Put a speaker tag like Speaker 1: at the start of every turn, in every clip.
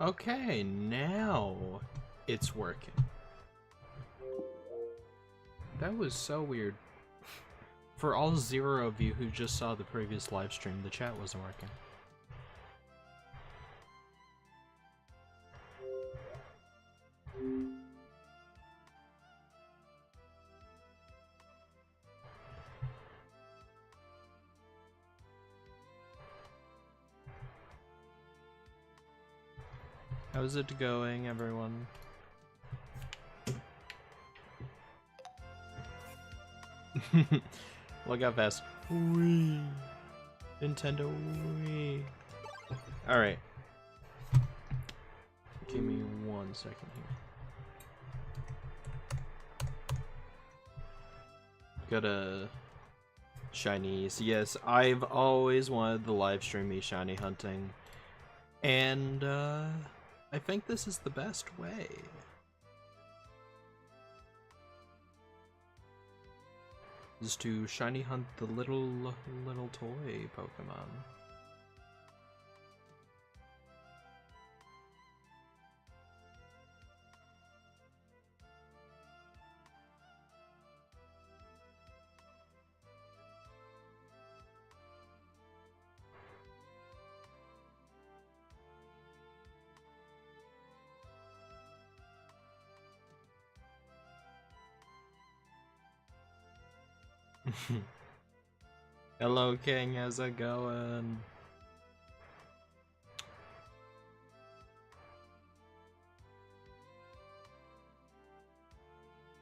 Speaker 1: Okay, now it's working. That was so weird. For all 0 of you who just saw the previous live stream, the chat wasn't working. How's it going, everyone? Look how fast. Wii. Nintendo Wii. Alright. Give me 1 second here. Got a shinies. Yes, I've always wanted the live stream me shiny hunting. And I think this is the best way. Is to shiny hunt the little toy Pokemon. Hello King, how's it going?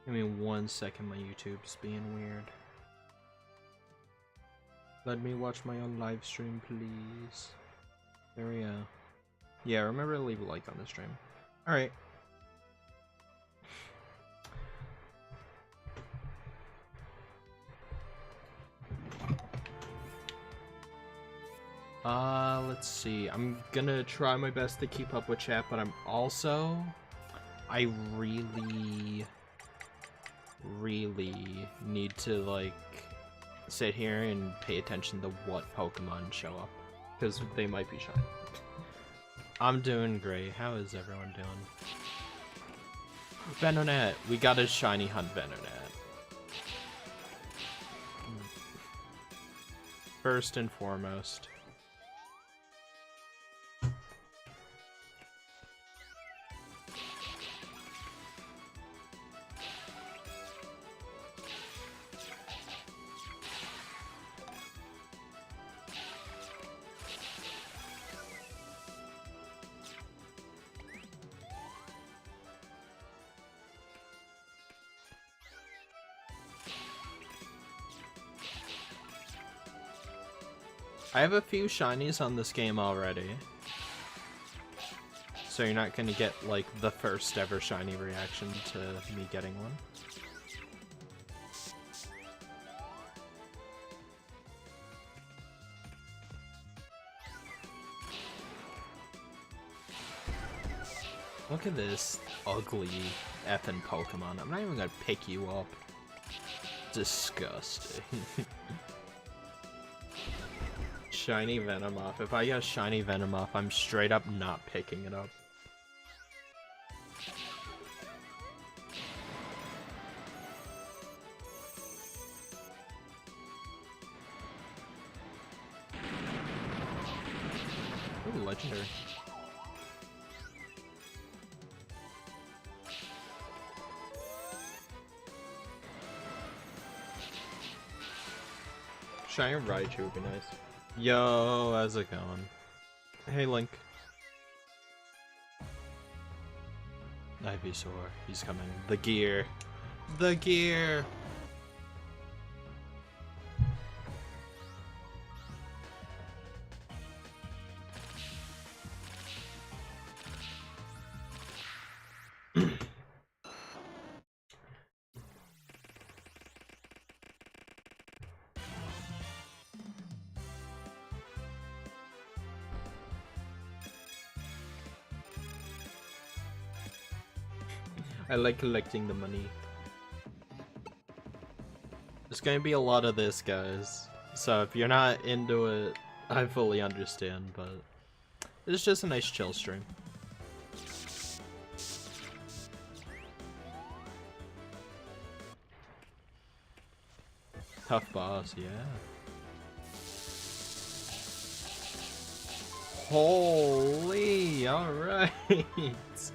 Speaker 1: Give me 1 second, my YouTube's being weird. Let me watch my own live stream, please. There we go. Yeah, remember to leave a like on the stream. Alright. Let's see. I'm gonna try my best to keep up with chat, but I really need to, like, sit here and pay attention to what Pokemon show up, because they might be shiny. I'm doing great. How is everyone doing? Venonat! We gotta shiny hunt Venonat. First and foremost. I have a few shinies on this game already, so you're not gonna get, like, the first ever shiny reaction to me getting one. Look at this ugly effing Pokemon. I'm not even gonna pick you up. Disgusting. Shiny Venomoth. If I get a shiny Venomoth, I'm straight up not picking it up. Ooh, legendary. Shiny Raichu would be nice. Yo, how's it going? Hey, Link. Ivysaur, he's coming. The gear. The gear! I like collecting the money. There's gonna be a lot of this, guys. So if you're not into it, I fully understand, but it's just a nice chill stream. Tough boss, yeah. Holy, alright. If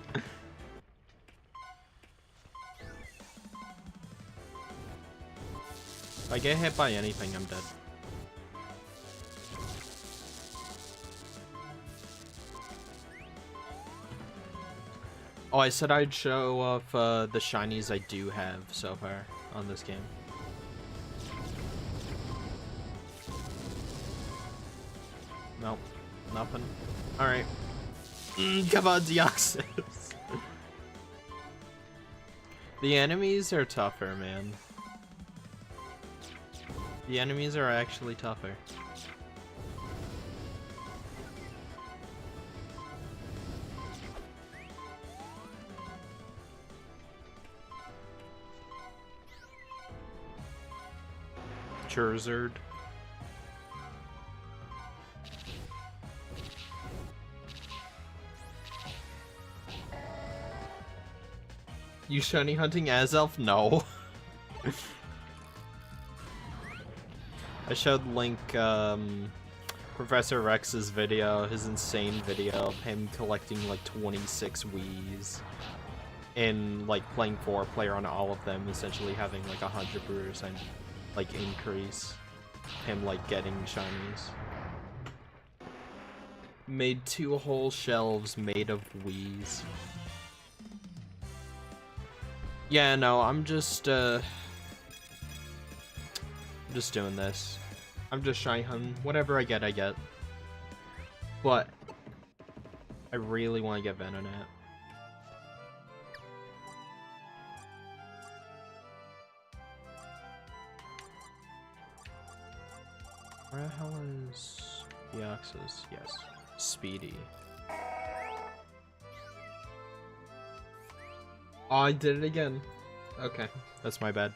Speaker 1: I get hit by anything, I'm dead. Oh, I said I'd show off the shinies I do have so far on this game. Nope, nothing. Alright. Come on, Deoxys. The enemies are tougher, man. The enemies are actually tougher. Charizard. You shiny hunting Azelf? No. I showed Link Professor Rex's video, his insane video of him collecting like 26 Wiis and like playing 4-player on all of them, essentially having like 100% like increase. Him like getting shinies. Made 2 whole shelves made of Wiis. Yeah, no, I'm just doing this. I'm just shiny hunting. Whatever I get, I get. But I really want to get Venonat. Where the hell is Deoxys? Yes. Speedy. Oh, I did it again. Okay, that's my bad.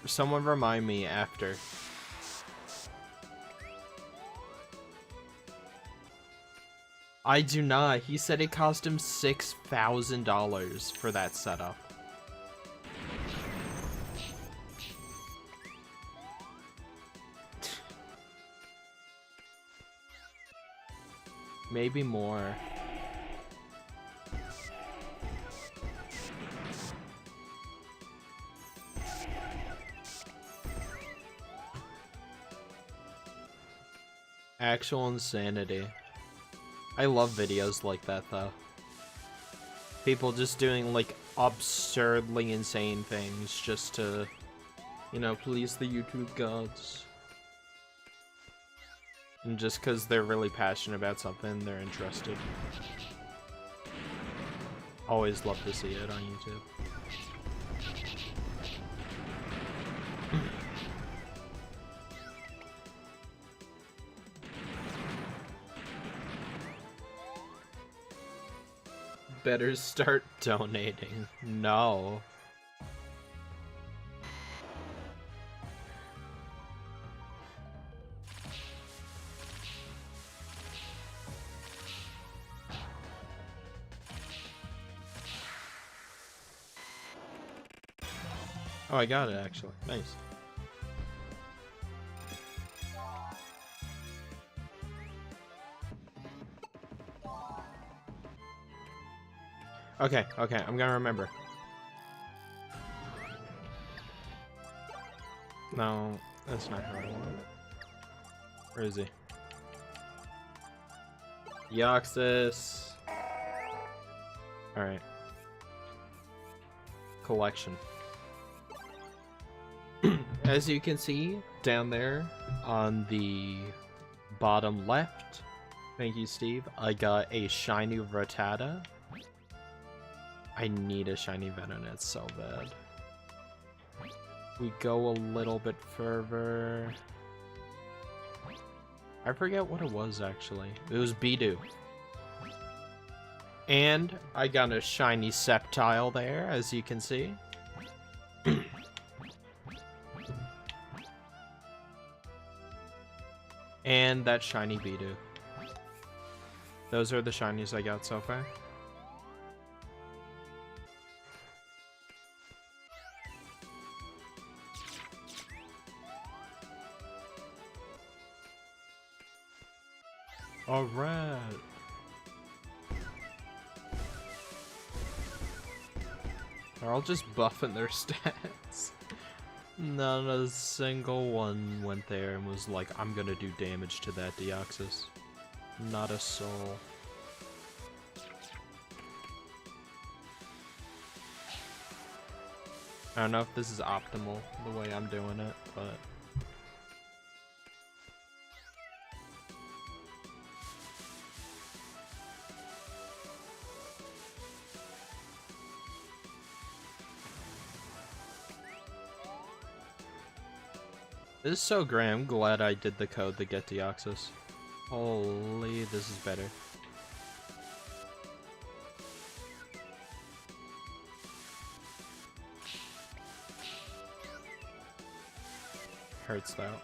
Speaker 1: Someone remind me after. I do not. He said it cost him $6,000 for that setup. Maybe more. Actual insanity. I love videos like that, though. People just doing, like, absurdly insane things just to, you know, please the YouTube gods. And just because they're really passionate about something, they're interested. Always love to see it on YouTube. Better start donating. No. Oh, I got it actually. Nice. Okay, okay, I'm gonna remember. No, that's not how I want it. Where is he? Deoxys. Alright. Collection. As you can see down there on the bottom left, thank you, Steve, I got a shiny Rattata. I need a shiny Venonat so bad. We go a little bit further. I forget what it was actually. It was Bidoof. And I got a shiny Sceptile there, as you can see. And that shiny Bidoof. Those are the shinies I got so far. Alright. They're all just buffing their stats. Not a single one went there and was like, I'm gonna do damage to that Deoxys. Not a soul. I don't know if this is optimal, the way I'm doing it, but... This is so great. I'm glad I did the code to get Deoxys. Holy, this is better. Hurts though.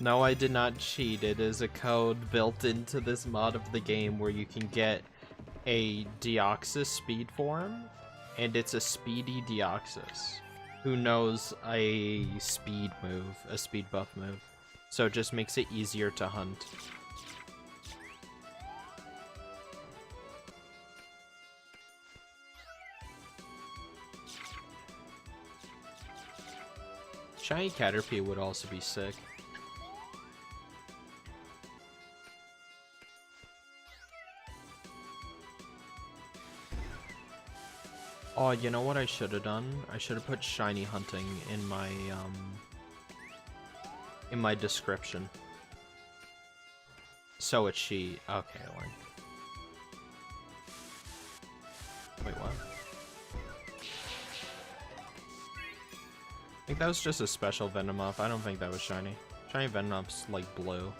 Speaker 1: No, I did not cheat. It is a code built into this mod of the game where you can get a Deoxys speed form, and it's a speedy Deoxys who knows a speed move, a speed buff move. So it just makes it easier to hunt. Shiny Caterpie would also be sick. Oh, you know what I should have done? I should have put shiny hunting in my description. So it's she. Okay, Link. Wait, what? I think that was just a special Venomoth. I don't think that was shiny. Shiny Venomoth's like blue.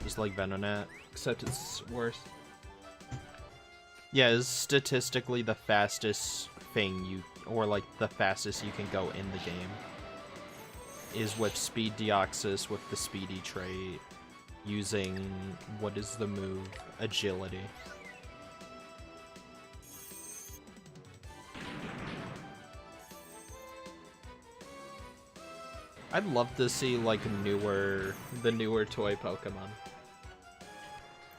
Speaker 1: Just like Venonat, except it's worse. Yeah, it's statistically the fastest thing you, or like the fastest you can go in the game, is with Speed Deoxys with the Speedy trait, using, what is the move? Agility. I'd love to see like the newer toy Pokemon.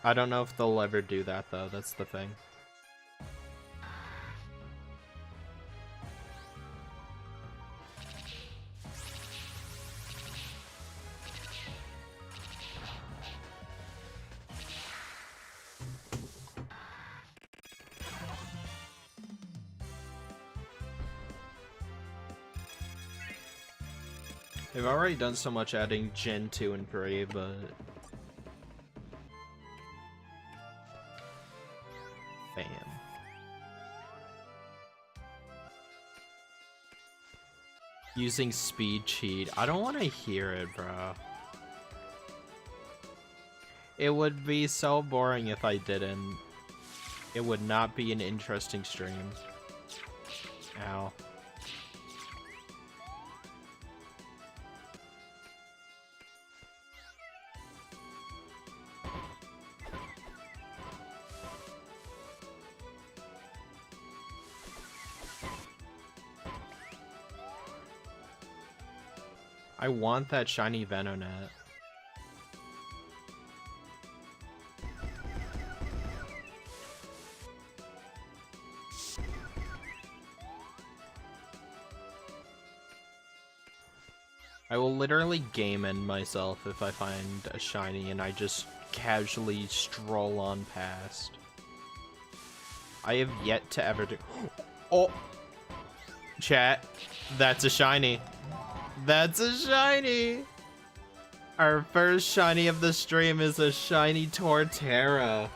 Speaker 1: I don't know if they'll ever do that though, that's the thing. They've already done so much adding Gen 2 and 3, but... Bam. Using speed cheat. I don't want to hear it, bro. It would be so boring if I didn't. It would not be an interesting stream. Ow. I want that shiny Venonat. I will literally game end myself if I find a shiny and I just casually stroll on past. I have yet to ever do— Oh! Chat, that's a shiny. That's a shiny! Our first shiny of the stream is a shiny Torterra.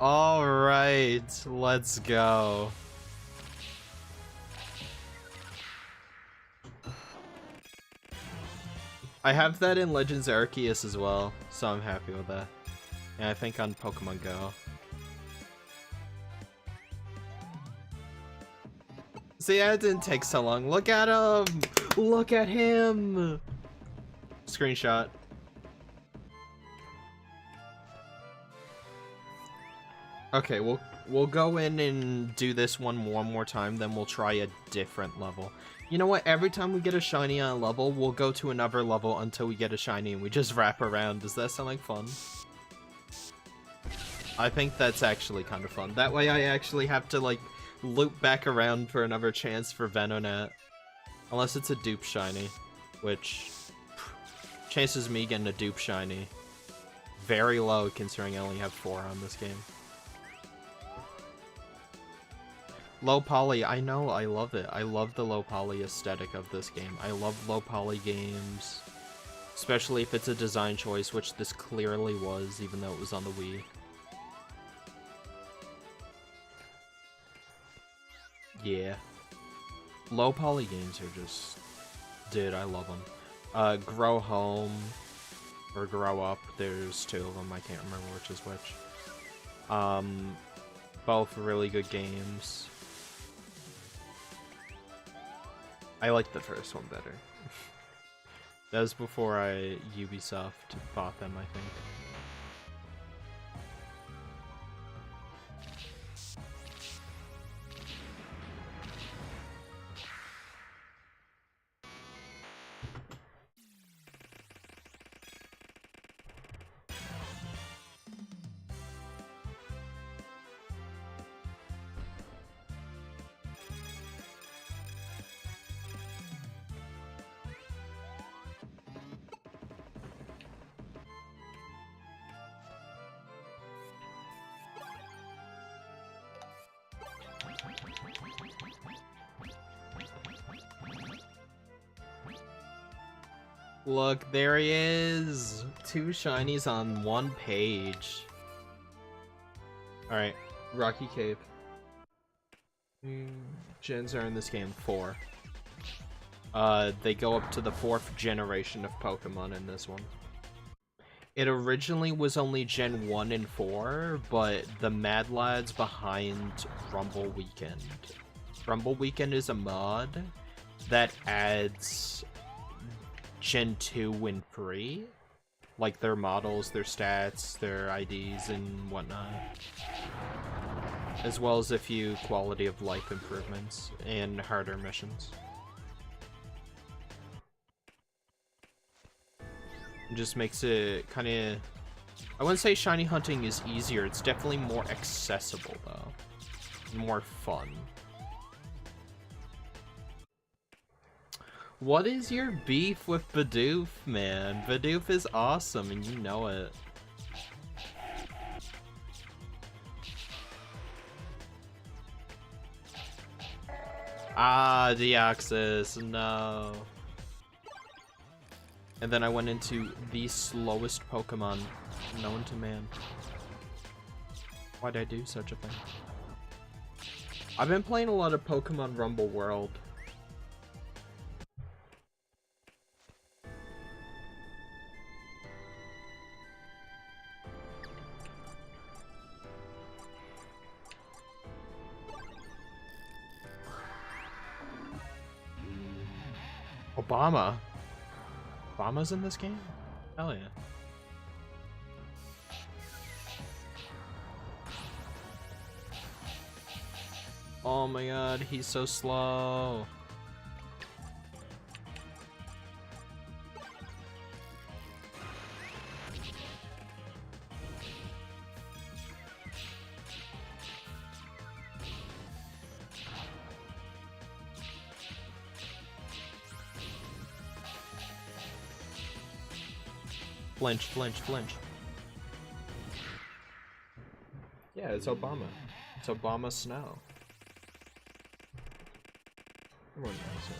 Speaker 1: Alright, let's go. I have that in Legends Arceus as well, so I'm happy with that. And I think on Pokemon Go. See, that didn't take so long. Look at him! Look at him! Screenshot. Okay, we'll go in and do this one more time, then we'll try a different level. You know what? Every time we get a shiny on a level, we'll go to another level until we get a shiny and we just wrap around. Does that sound like fun? I think that's actually kind of fun. That way I actually have to, like, loop back around for another chance for Venonat. Unless it's a dupe shiny, which chances of me getting a dupe shiny very low considering I only have 4 on this game. Low poly, I know, I love it. I love the low poly aesthetic of this game. I love low poly games, especially if it's a design choice, which this clearly was, even though it was on the Wii. Yeah. Low poly games are just... Dude, I love them. Grow Home, or Grow Up, there's 2 of them, I can't remember which is which. Both really good games. I like the first one better. That was before Ubisoft bought them, I think. Look, there he is! 2 shinies on 1 page. Alright, Rocky Cave. Gens are in this game 4. They go up to the 4th generation of Pokemon in this one. It originally was only Gen 1 and 4, but the Mad Lads behind Rumble Weekend. Rumble Weekend is a mod that adds Gen 2 and 3, like their models, their stats, their IDs, and whatnot, as well as a few quality of life improvements and harder missions. It just makes it kind of, I wouldn't say shiny hunting is easier, it's definitely more accessible though, more fun. What is your beef with Bidoof, man? Bidoof is awesome, and you know it. Ah, Deoxys, no. And then I went into the slowest Pokemon known to man. Why'd I do such a thing? I've been playing a lot of Pokemon Rumble World. Obama. Obama's in this game? Hell yeah. Oh my god, he's so slow. Flinch, flinch, flinch. Yeah, it's Obama. It's Obama Snow. Everyone knows it.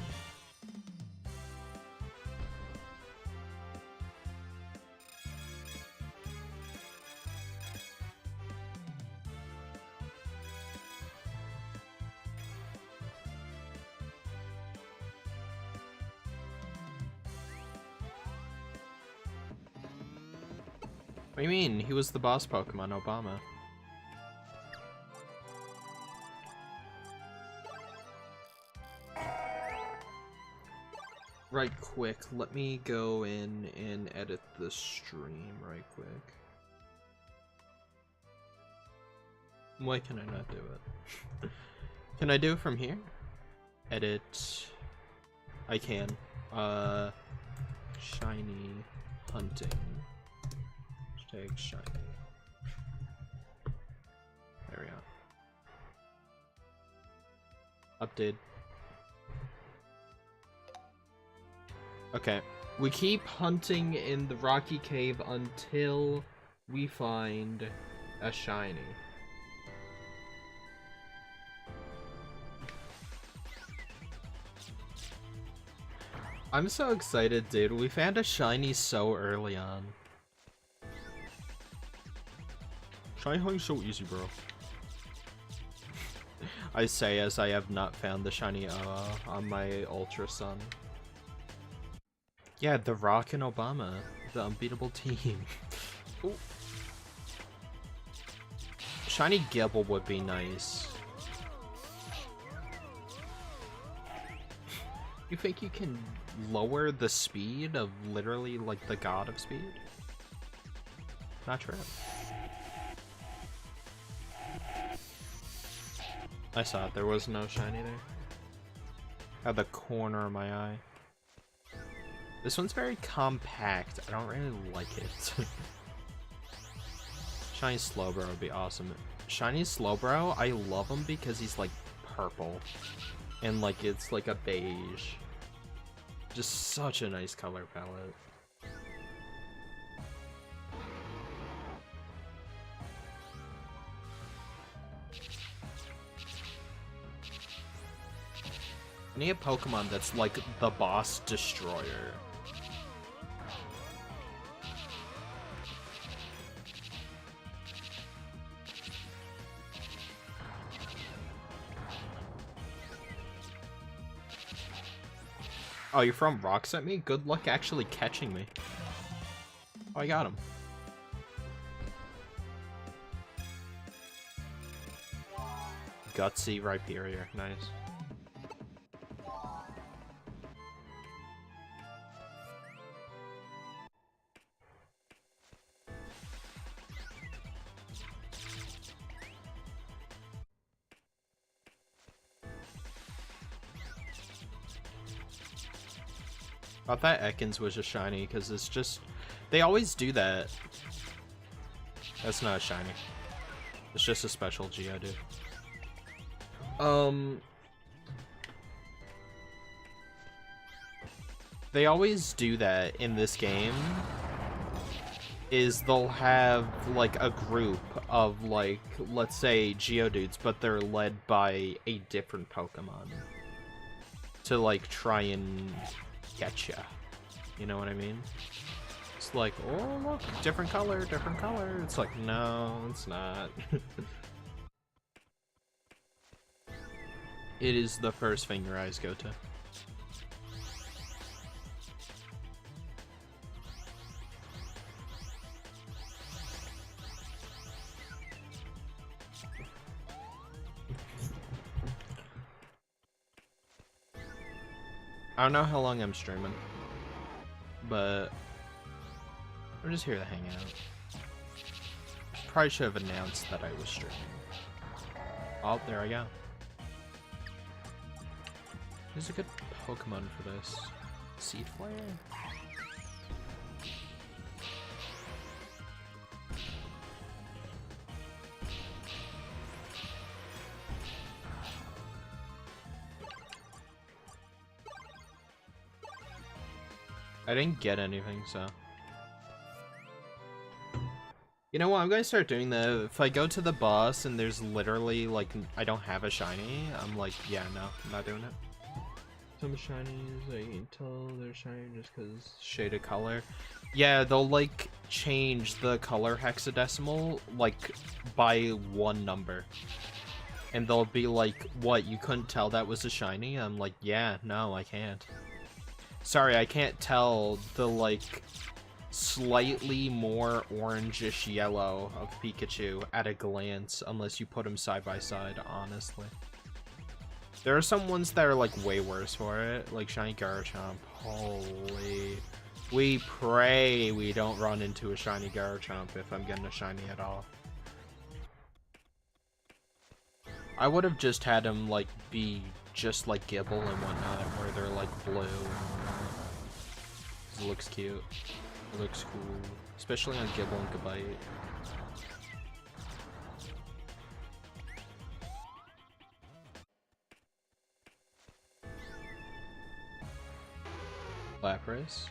Speaker 1: What do you mean? He was the boss Pokemon, Obama. Right quick, let me go in and edit the stream right quick. Why can I not do it? Can I do it from here? Edit. I can. Shiny hunting. Hashtag shiny. There we go. Update. Okay. We keep hunting in the rocky cave until we find a shiny. I'm so excited, dude. We found a shiny so early on. Shiny hunting's so easy, bro. I say as I have not found the shiny on my Ultra Sun. Yeah, The Rock and Obama, the unbeatable team. Ooh. Shiny Gibble would be nice. You think you can lower the speed of literally like the god of speed? Not true. I saw it, there was no shiny there. At the corner of my eye. This one's very compact. I don't really like it. Shiny Slowbro would be awesome. Shiny Slowbro, I love him because he's like purple. And like it's like a beige. Just such a nice color palette. I need a Pokemon that's like the boss destroyer. Oh, you're throwing rocks at me? Good luck actually catching me. Oh, I got him. Gutsy Rhyperior, nice. I thought Ekans was a shiny because it's just they always do that. That's not a shiny. It's just a special Geodude. They always do that in this game. Is they'll have like a group of like, let's say Geodudes, but they're led by a different Pokemon to like try and get ya. You know what I mean? It's like, oh look, different color, different color. It's like, no, it's not. It is the first thing your eyes go to. I don't know how long I'm streaming, but I'm just here to hang out. Probably should have announced that I was streaming. Oh, there I go. There's a good Pokemon for this. Seed Flare? I didn't get anything, so. You know what, I'm gonna start doing that. If I go to the boss and there's literally, like, I don't have a shiny, I'm like, yeah, no, I'm not doing it. Some shinies, I can tell they're shiny just because shaded color. Yeah, they'll, like, change the color hexadecimal, like, by one number. And they'll be like, what, you couldn't tell that was a shiny? I'm like, yeah, no, I can't. Sorry, I can't tell the, like, slightly more orangish yellow of Pikachu at a glance, unless you put them side by side, honestly. There are some ones that are like way worse for it, like Shiny Garchomp. Holy. We pray we don't run into a Shiny Garchomp if I'm getting a Shiny at all. I would have just had him like be just like Gibble and whatnot, where they're like blue. It looks cute. It looks cool. Especially on Gibble and Gabite. Lapras.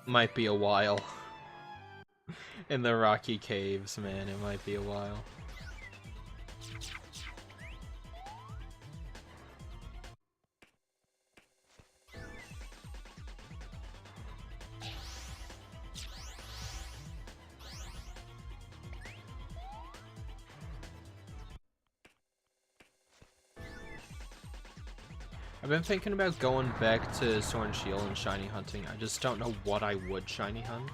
Speaker 1: Might be a while. In the rocky caves, man, it might be a while. I've been thinking about going back to Sword and Shield and shiny hunting. I just don't know what I would shiny hunt.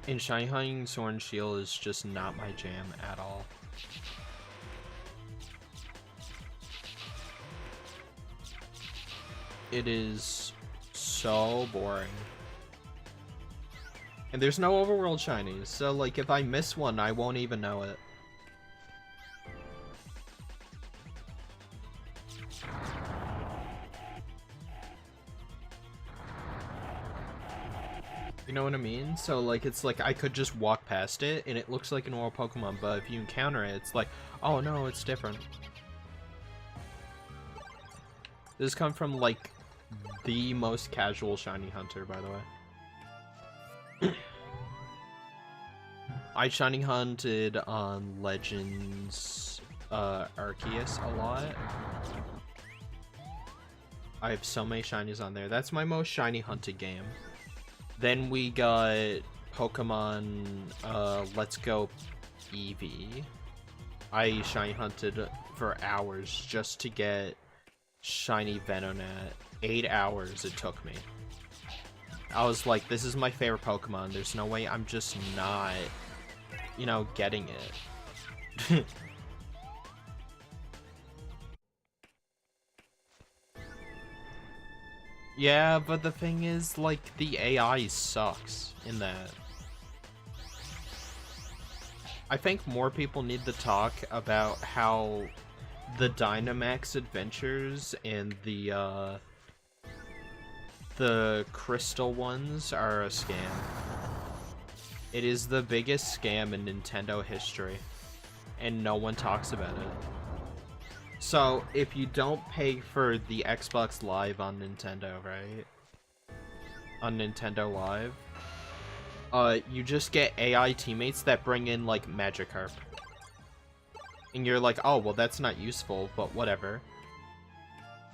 Speaker 1: And shiny hunting Sword and Shield is just not my jam at all. It is so boring. And there's no overworld shinies, so like if I miss one, I won't even know it. You know what I mean? So like it's like I could just walk past it and it looks like a normal Pokemon, but if you encounter it, it's like, oh no, it's different. This comes from like the most casual shiny hunter, by the way. I shiny hunted on Legends Arceus a lot. I have so many shinies on there. That's my most shiny hunted game. Then we got Pokemon Let's Go Eevee. I shiny hunted for hours just to get shiny Venonat. 8 hours it took me. I was like, this is my favorite Pokemon. There's no way I'm just not, you know, getting it. Yeah, but the thing is, like, the AI sucks in that. I think more people need to talk about how the Dynamax adventures and the crystal ones are a scam. It is the biggest scam in Nintendo history, and no one talks about it. So, if you don't pay for the Xbox Live on Nintendo, right? On Nintendo Live, you just get AI teammates that bring in, like, Magikarp. And you're like, oh, well, that's not useful, but whatever.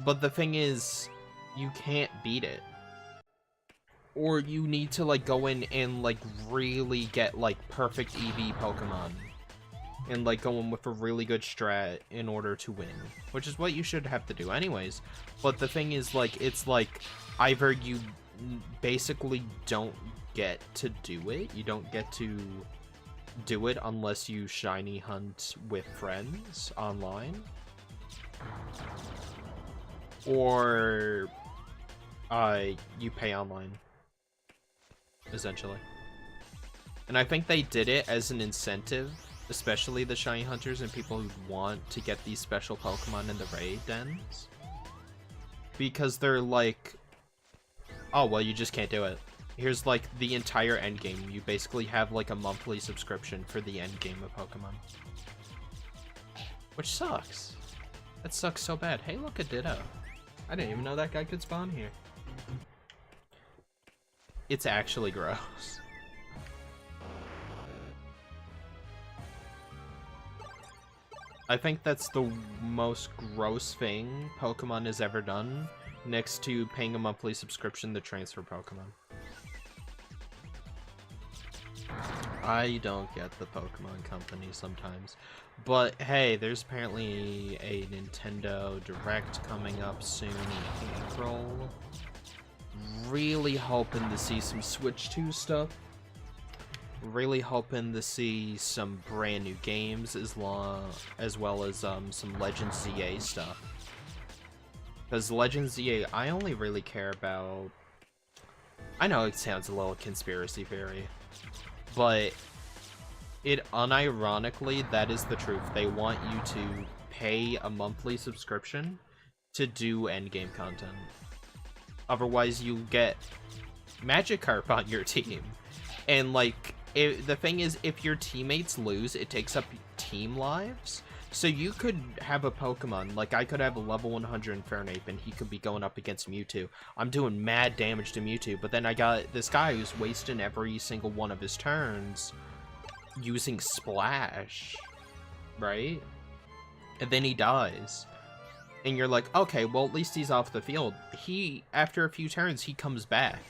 Speaker 1: But the thing is, you can't beat it. Or you need to, like, go in and, like, really get, like, perfect EV Pokemon. And, like, going with a really good strat in order to win. Which is what you should have to do anyways. But the thing is, like, it's like, either you basically don't get to do it. You don't get to do it unless you shiny hunt with friends online. Or, you pay online. Essentially. And I think they did it as an incentive, especially the shiny hunters and people who want to get these special Pokemon in the raid dens. Because they're like, oh, well, you just can't do it. Here's, like, the entire endgame. You basically have, like, a monthly subscription for the endgame of Pokemon. Which sucks. That sucks so bad. Hey, look, a Ditto. I didn't even know that guy could spawn here. It's actually gross. I think that's the most gross thing Pokemon has ever done, next to paying a monthly subscription to transfer Pokemon. I don't get the Pokemon Company sometimes. But hey, there's apparently a Nintendo Direct coming up soon in April. Really hoping to see some Switch 2 stuff. Really hoping to see some brand new games as well as some Legends ZA stuff. Because Legends ZA, I only really care about... I know it sounds a little conspiracy theory, but it unironically, that is the truth. They want you to pay a monthly subscription to do endgame content. Otherwise, you get Magikarp on your team. And, like, the thing is, if your teammates lose, it takes up team lives. So you could have a Pokemon, like I could have a level 100 Infernape and he could be going up against Mewtwo. I'm doing mad damage to Mewtwo, but then I got this guy who's wasting every single one of his turns using Splash, right? And then he dies. And you're like, okay, well at least he's off the field. After a few turns, he comes back.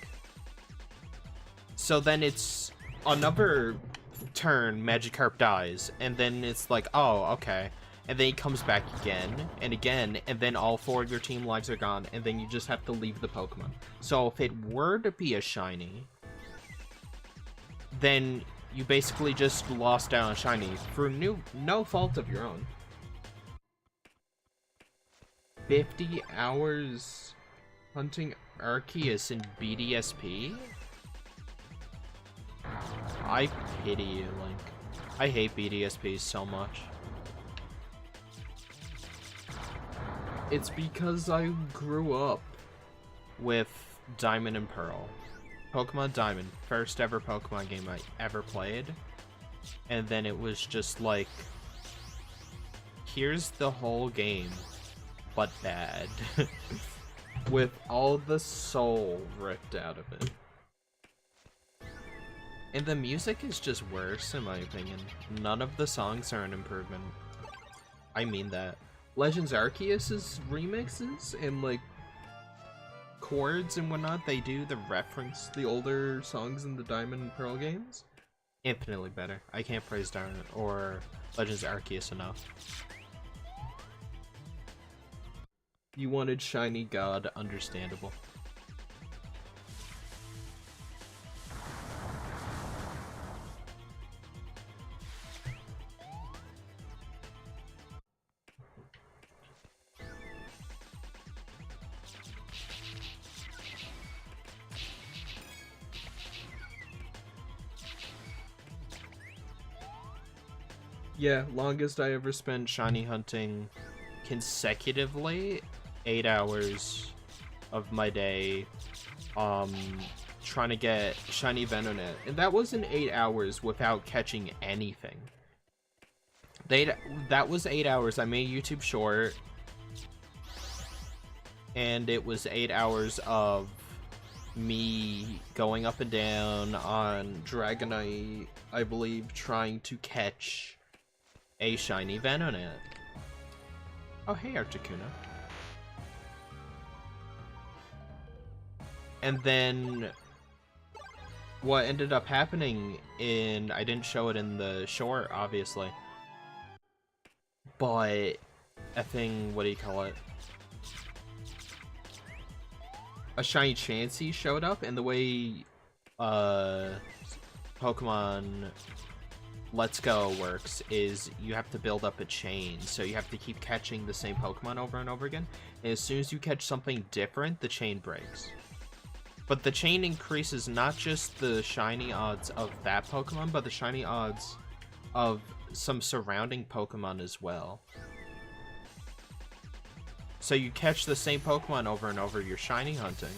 Speaker 1: So then it's another turn, Magikarp dies, and then it's like, oh, okay. And then he comes back again, and then all 4 of your team lives are gone, and then you just have to leave the Pokemon. So if it were to be a shiny, then you basically just lost out on shiny through no fault of your own. 50 hours hunting Arceus in BDSP? I pity you, Link. I hate BDSP so much. It's because I grew up with Diamond and Pearl. Pokemon Diamond, first ever Pokemon game I ever played. And then it was just like, here's the whole game, but bad. With all the soul ripped out of it. And the music is just worse, in my opinion. None of the songs are an improvement. I mean that. Legends Arceus' remixes and, like, chords and whatnot, they do the reference the older songs in the Diamond and Pearl games. Infinitely better. I can't praise Diamond or Legends Arceus enough. You wanted Shiny God, understandable. Yeah, longest I ever spent shiny hunting consecutively, 8 hours of my day, trying to get shiny Venonat. And that wasn't 8 hours without catching anything. That was 8 hours. I made a YouTube short, and it was 8 hours of me going up and down on Dragonite, I believe, trying to catch a shiny Venonat. Oh, hey, Articuno. And then what ended up happening I didn't show it in the short, obviously, but a thing, what do you call it? A shiny Chansey showed up, and the way Pokemon Let's Go works is you have to build up a chain, so you have to keep catching the same Pokemon over and over again, and as soon as you catch something different, the chain breaks. But the chain increases not just the shiny odds of that Pokemon, but the shiny odds of some surrounding Pokemon as well. So you catch the same Pokemon over and over, you're shiny hunting,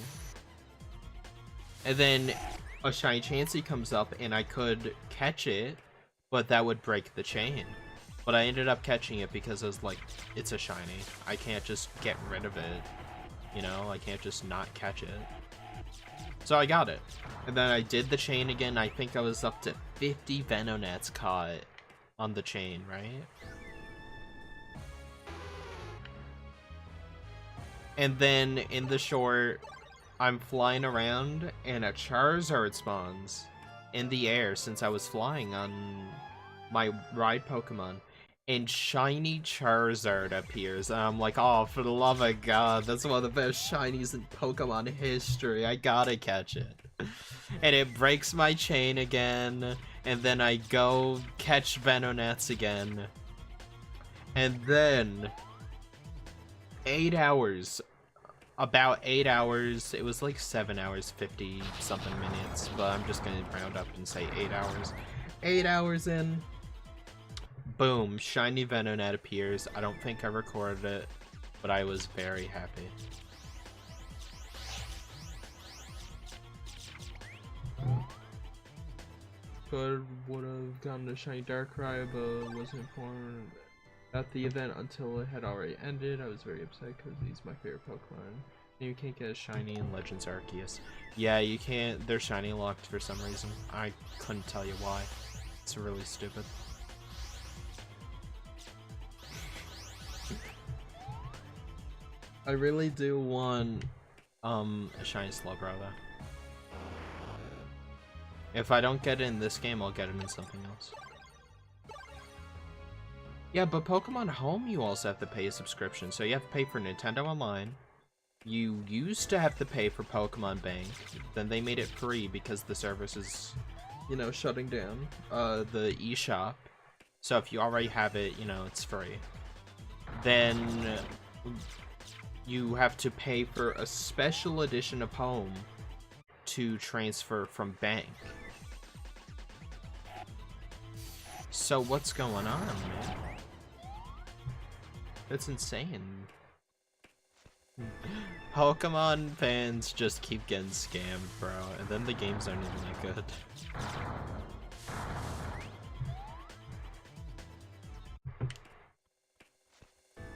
Speaker 1: and then a shiny Chansey comes up and I could catch it, but that would break the chain. But I ended up catching it because I was like, it's a shiny. I can't just get rid of it. You know, I can't just not catch it. So I got it. And then I did the chain again. I think I was up to 50 Venonats caught on the chain, right? And then in the short, I'm flying around and a Charizard spawns. in the air since I was flying on my ride Pokemon, and shiny Charizard appears, and I'm like, oh, for the love of God, that's one of the best shinies in Pokemon history. I gotta catch it. And it breaks my chain again, and then I go catch Venonats again. And then 8 hours, about 8 hours, it was like 7 hours 50 something minutes, but I'm just gonna round up and say 8 hours. 8 hours in, boom, shiny Venonat appears. I don't think I recorded it, but I was very happy. Could would have gotten a shiny Darkrai, but wasn't informed at the event until it had already ended. I was very upset because he's my favorite Pokemon. You can't get a shiny in Legends Arceus. Yeah, you can't. They're shiny locked for some reason. I couldn't tell you why. It's really stupid. I really do want a shiny Slowbro though. If I don't get it in this game, I'll get it in something else. Yeah, but Pokemon Home, you also have to pay a subscription. So you have to pay for Nintendo Online. You used to have to pay for Pokemon Bank. Then they made it free because the service is, you know, shutting down. The eShop. So if you already have it, you know, it's free. Then you have to pay for a special edition of Home to transfer from Bank. So what's going on, man? That's insane. Pokemon fans just keep getting scammed, bro, and then the games aren't even that good.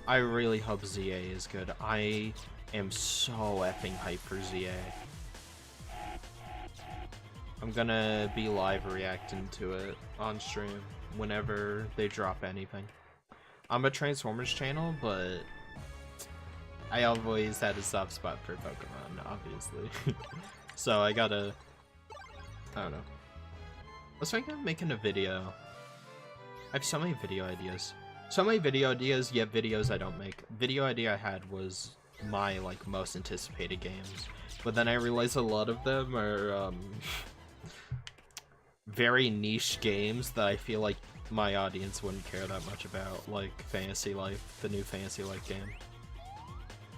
Speaker 1: I really hope ZA is good. I am so effing hyped for ZA. I'm gonna be live reacting to it on stream whenever they drop anything. I'm a Transformers channel, but I always had a soft spot for Pokemon, obviously. So I gotta, I don't know. I was thinking of making a video. I have so many video ideas. So many video ideas, yet videos I don't make. Video idea I had was my, like, most anticipated games. But then I realized a lot of them are, very niche games that I feel like my audience wouldn't care that much about, like Fantasy Life, the new Fantasy Life game.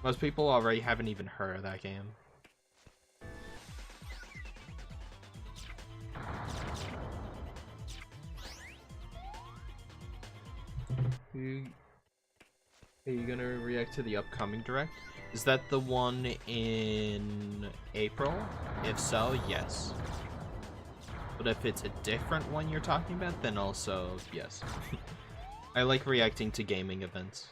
Speaker 1: Most people already haven't even heard of that game. Are you gonna react to the upcoming Direct? Is that the one in April? If so, yes. But if it's a different one you're talking about, then also, yes. I like reacting to gaming events.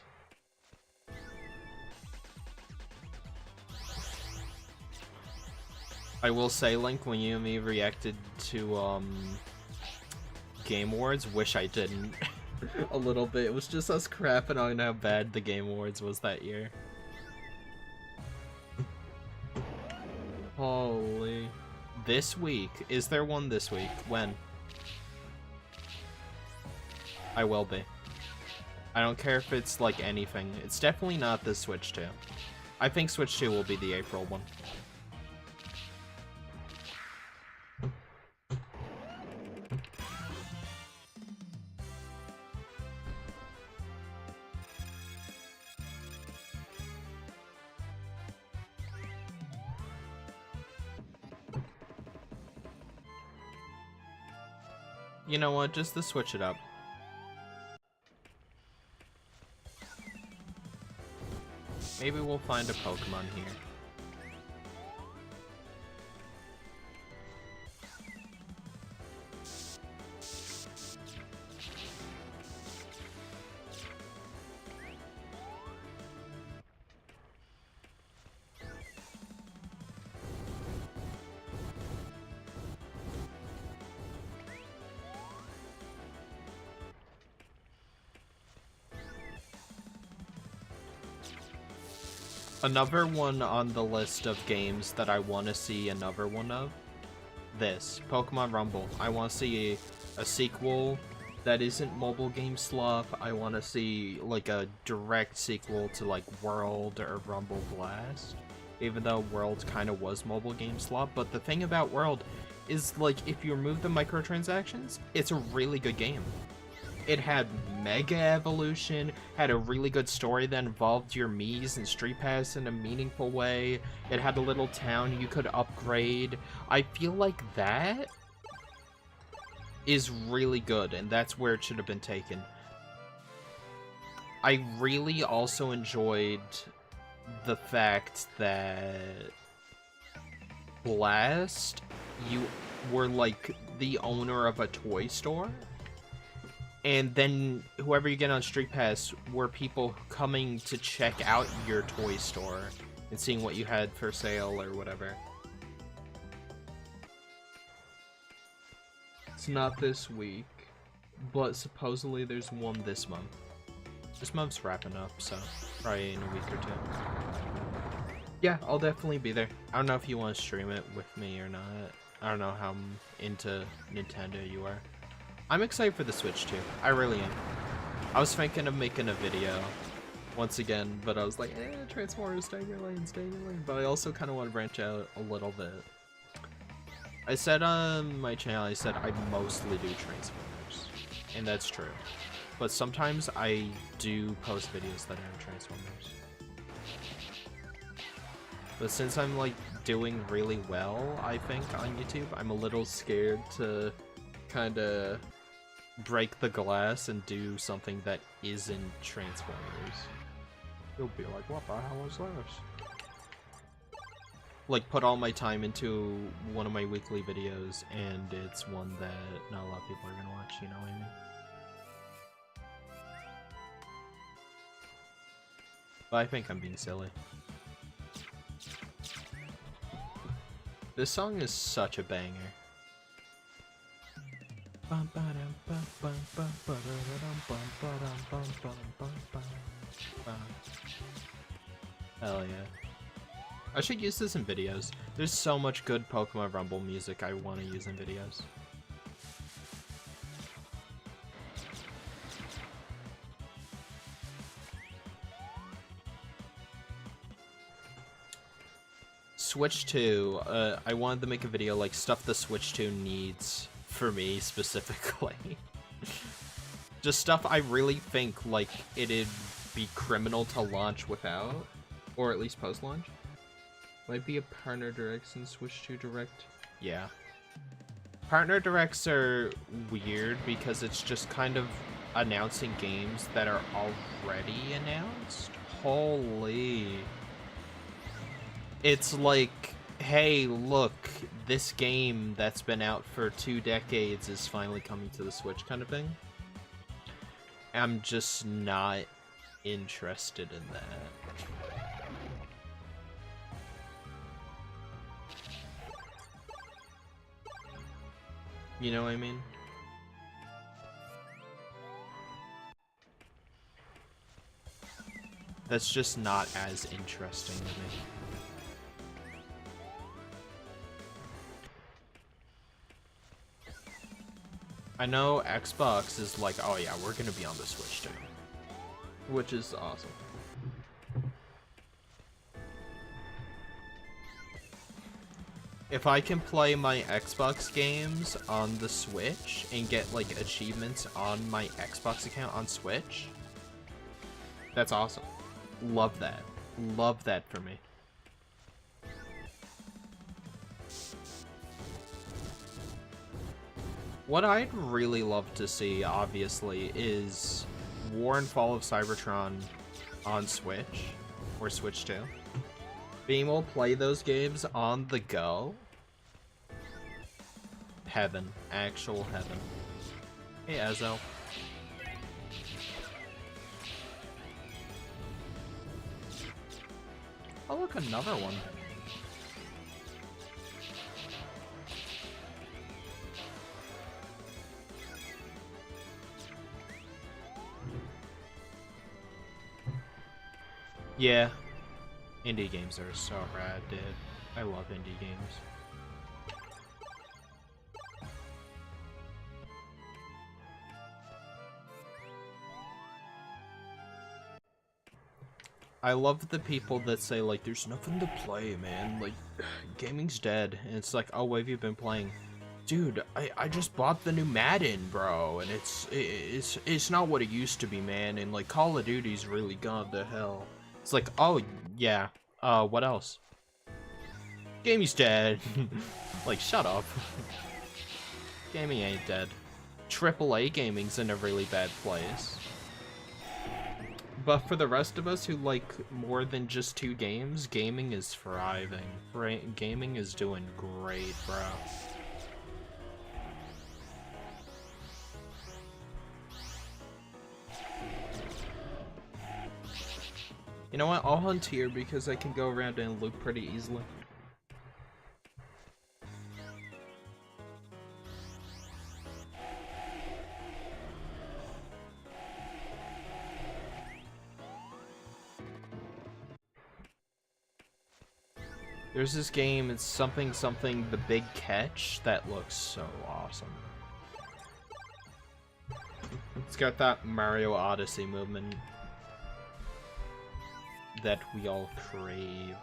Speaker 1: I will say, Link, when you and me reacted to, Game Awards, wish I didn't. A little bit. It was just us crapping on how bad the Game Awards was that year. Holy... This week? Is there one this week? When? I will be. I don't care if it's like anything. It's definitely not the Switch 2. I think Switch 2 will be the April one. You know what, just to switch it up. Maybe we'll find a Pokemon here. Another one on the list of games that I want to see another one of, this, Pokemon Rumble. I want to see a sequel that isn't mobile game slop. I want to see like a direct sequel to like World or Rumble Blast, even though World kind of was mobile game slop. But the thing about World is, like, if you remove the microtransactions, it's a really good game. It had Mega Evolution, had a really good story that involved your Miis and Street Pass in a meaningful way. It had a little town you could upgrade. I feel like that is really good, and that's where it should have been taken. I really also enjoyed the fact that Blast, you were like the owner of a toy store, and then whoever you get on Street Pass were people coming to check out your toy store and seeing what you had for sale or whatever. It's not this week, but supposedly there's one this month. This month's wrapping up, so probably in a week or two. Yeah, I'll definitely be there. I don't know if you want to stream it with me or not. I don't know how into Nintendo you are. I'm excited for the Switch too. I really am. I was thinking of making a video once again, but I was like, Transformers, stay in your lane, stay in your lane. But I also kind of want to branch out a little bit. I said on my channel, I said I mostly do Transformers, and that's true. But sometimes I do post videos that have Transformers. But since I'm like doing really well, I think, on YouTube, I'm a little scared to kind of break the glass and do something that isn't Transformers. You'll be like, what the hell is this? Like, put all my time into one of my weekly videos, and it's one that not a lot of people are gonna watch, you know what I mean? But I think I'm being silly. This song is such a banger. Hell yeah. I should use this in videos. There's so much good Pokemon Rumble music I want to use in videos. Switch 2, I wanted to make a video like stuff the Switch 2 needs for me specifically. Just stuff I really think like it'd be criminal to launch without, or at least post-launch. Might be a partner directs in Switch 2 Direct. Yeah. Partner directs are weird because it's just kind of announcing games that are already announced. Holy. It's like, hey, look, this game that's been out for 2 decades is finally coming to the Switch kind of thing. I'm just not interested in that. You know what I mean? That's just not as interesting to me. I know Xbox is like, oh yeah, we're gonna be on the Switch too. Which is awesome. If I can play my Xbox games on the Switch and get like achievements on my Xbox account on Switch, that's awesome. Love that. Love that for me. What I'd really love to see, obviously, is War and Fall of Cybertron on Switch, or Switch 2. Being able to play those games on the go. Heaven. Actual heaven. Hey, Ezo. Oh, look, another one. Yeah, indie games are so rad, dude. I love indie games. I love the people that say, like, there's nothing to play, man. Like, gaming's dead. And it's like, oh, what have you been playing? Dude, I just bought the new Madden, bro. And it's not what it used to be, man. And, like, Call of Duty's really gone to hell. It's like, oh, yeah. What else? Gaming's dead. Like, shut up. Gaming ain't dead. AAA gaming's in a really bad place. But for the rest of us who like more than just 2 games, gaming is thriving. Gaming is doing great, bro. You know what? I'll hunt here because I can go around and loot pretty easily. There's this game, it's something The Big Catch, that looks so awesome. It's got that Mario Odyssey movement that we all crave.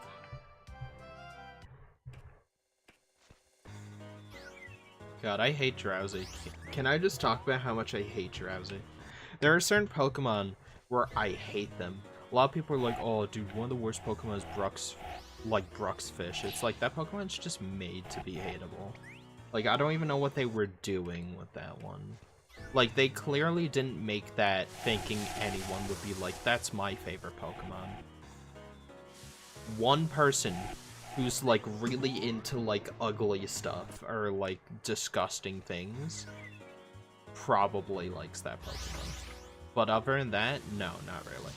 Speaker 1: God, I hate Drowsy. Can I just talk about how much I hate Drowsy? There are certain Pokemon where I hate them. A lot of people are like, oh, dude, one of the worst Pokemon is Bruxfish. It's like, that Pokemon's just made to be hateable. Like, I don't even know what they were doing with that one. Like, they clearly didn't make that thinking anyone would be like, that's my favorite Pokemon. One person who's, like, really into, like, ugly stuff or, like, disgusting things probably likes that Pokemon. But other than that, no, not really.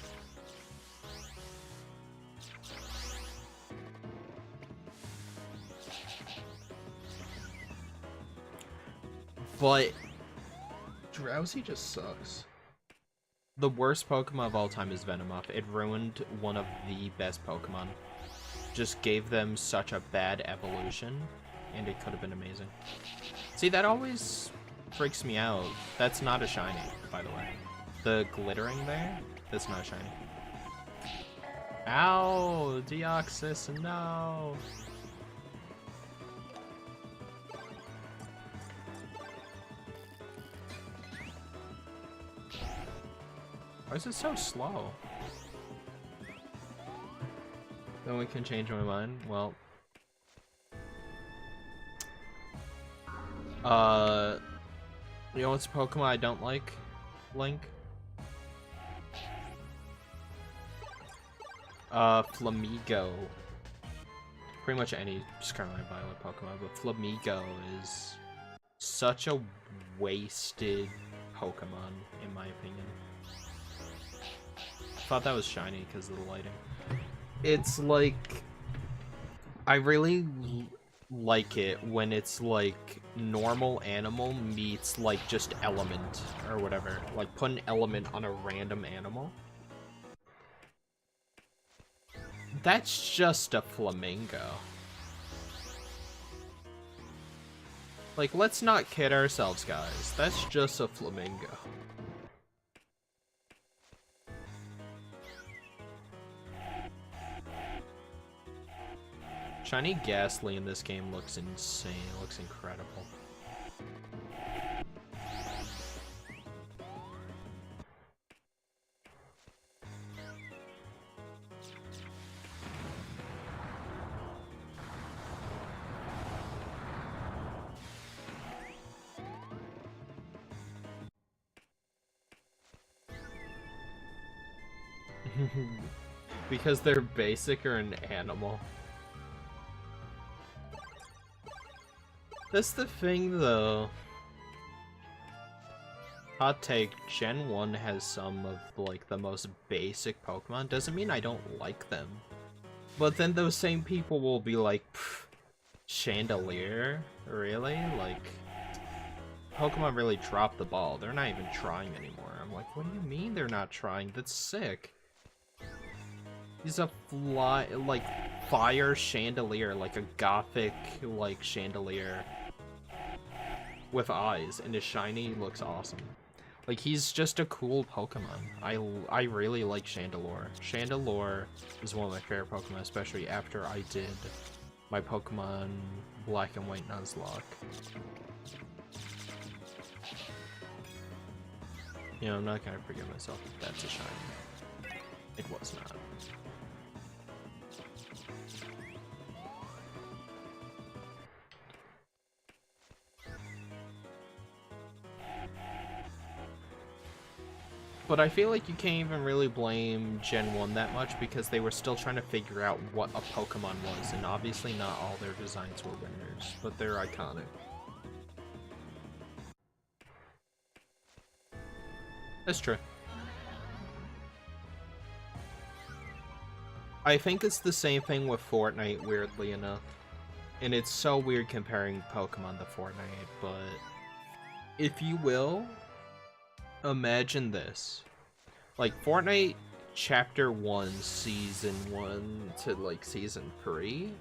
Speaker 1: But Drowsy just sucks. The worst Pokemon of all time is Venomoth. It ruined one of the best Pokemon. Just gave them such a bad evolution, and it could have been amazing. See, that always freaks me out. That's not a shiny, by the way. The glittering there, that's not a shiny. Ow! Deoxys, no! Why is it so slow? Then we can change my mind. Well, you know what's a Pokemon I don't like? Link. Flamigo. Pretty much any Scarlet and Violet Pokemon, but Flamigo is such a wasted Pokemon, in my opinion. I thought that was shiny because of the lighting. It's like, I really like it when it's like normal animal meets like just element or whatever. Like put an element on a random animal. That's just a flamingo. Like, let's not kid ourselves, guys. That's just a flamingo. Shiny Ghastly in this game looks insane. It looks incredible. Because they're basic or an animal. That's the thing, though. Hot take, Gen 1 has some of, like, the most basic Pokemon. Doesn't mean I don't like them. But then those same people will be like, Chandelier? Really? Like, Pokemon really dropped the ball. They're not even trying anymore. I'm like, what do you mean they're not trying? That's sick. He's a fire chandelier, like a gothic, like, chandelier with eyes, and his shiny looks awesome. Like, he's just a cool Pokemon. I really like Chandelure. Chandelure is one of my favorite Pokemon, especially after I did my Pokemon Black and White Nuzlocke. You know, I'm not gonna forgive myself if that's a shiny. It was not. But I feel like you can't even really blame Gen 1 that much because they were still trying to figure out what a Pokemon was, and obviously not all their designs were winners, but they're iconic. That's true. I think it's the same thing with Fortnite, weirdly enough. And it's so weird comparing Pokemon to Fortnite, but if you will, imagine this. Like, Fortnite Chapter 1, Season 1 to, like, Season 3.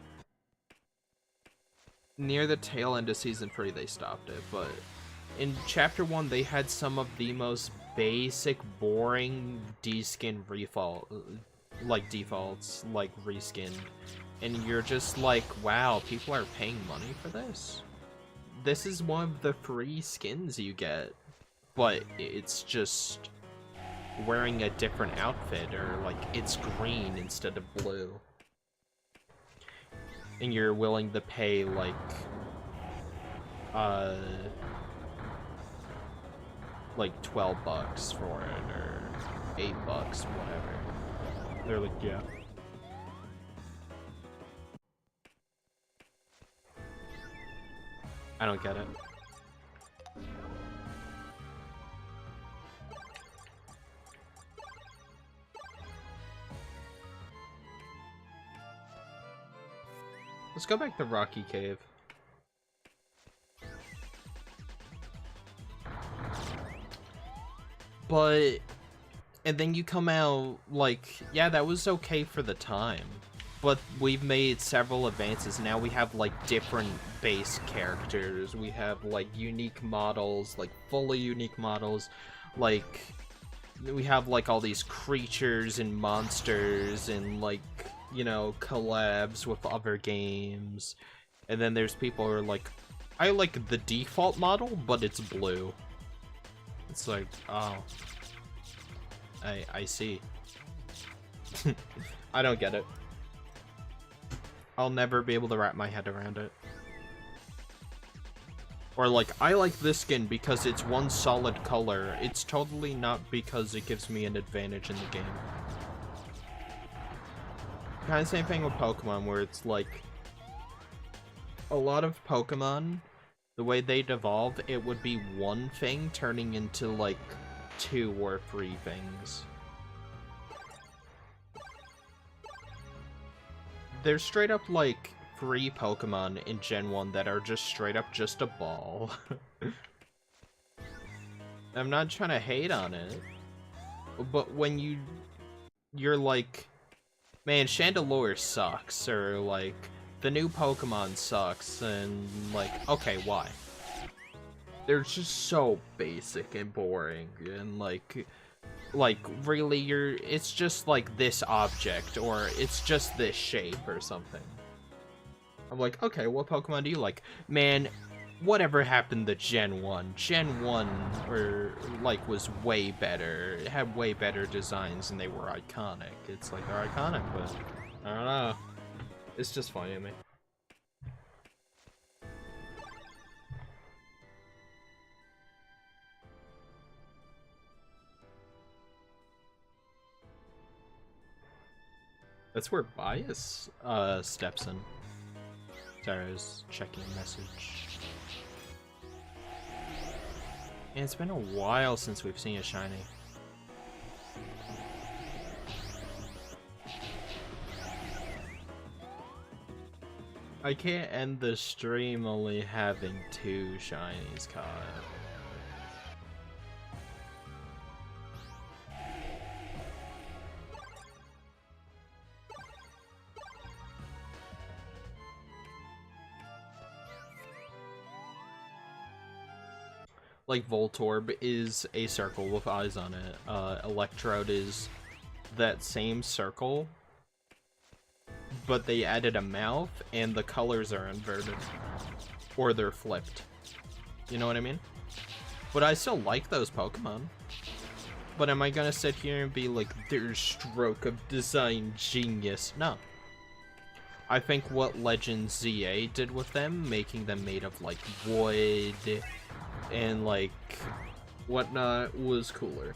Speaker 1: Near the tail end of Season 3, they stopped it, but in Chapter 1, they had some of the most basic, boring deskin defaults, like, reskinned. And you're just like, wow, people are paying money for this? This is one of the free skins you get, but it's just wearing a different outfit, or like it's green instead of blue. And you're willing to pay like $12 for it, or $8, whatever. They're like, yeah. I don't get it. Let's go back to Rocky Cave. But, and then you come out, like, yeah, that was okay for the time. But we've made several advances. Now we have, like, different base characters. We have, like, unique models, like, fully unique models. Like, we have, like, all these creatures and monsters and, like, you know, collabs with other games. And then there's people who are like, I like the default model, but it's blue. It's like, oh. I see. I don't get it. I'll never be able to wrap my head around it. Or like, I like this skin because it's one solid color. It's totally not because it gives me an advantage in the game. Kind of same thing with Pokemon, where it's like, a lot of Pokemon, the way they'd evolve, it would be one thing turning into like 2 or 3 things. There's straight up like 3 Pokemon in Gen 1 that are just straight up just a ball. I'm not trying to hate on it, but when you're like, man, Chandelure sucks, or like, the new Pokemon sucks, and like, okay, why? They're just so basic and boring, and like really it's just like this object, or it's just this shape or something. I'm like, okay, what Pokemon do you like? Man, whatever happened to Gen 1? Gen 1 was way better. It had way better designs and they were iconic. It's like, they're iconic, but I don't know. It's just funny to me. That's where Bias steps in. Sorry, I was checking a message. And it's been a while since we've seen a shiny. I can't end the stream only having 2 shinies caught. Like Voltorb is a circle with eyes on it. Electrode is that same circle, but they added a mouth and the colors are inverted. Or they're flipped. You know what I mean? But I still like those Pokemon. But am I gonna sit here and be like, their stroke of design genius? No. I think what Legend ZA did with them, making them made of like wood and like whatnot, was cooler.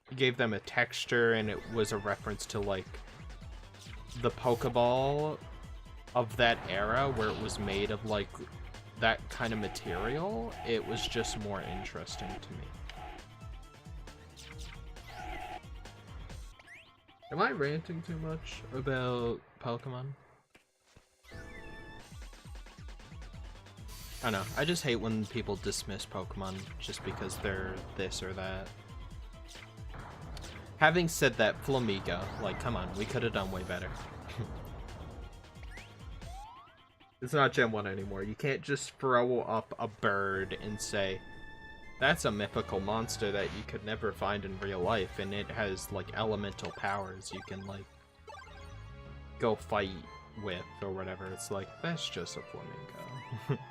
Speaker 1: It gave them a texture, and it was a reference to like the Pokeball of that era where it was made of like that kind of material. It was just more interesting to me. Am I ranting too much about Pokemon? I don't know. I just hate when people dismiss Pokemon just because they're this or that. Having said that, Flamigo, like, come on, we could have done way better. It's not Gen 1 anymore. You can't just throw up a bird and say, that's a mythical monster that you could never find in real life, and it has, like, elemental powers you can, like, go fight with or whatever. It's like, that's just a flamingo.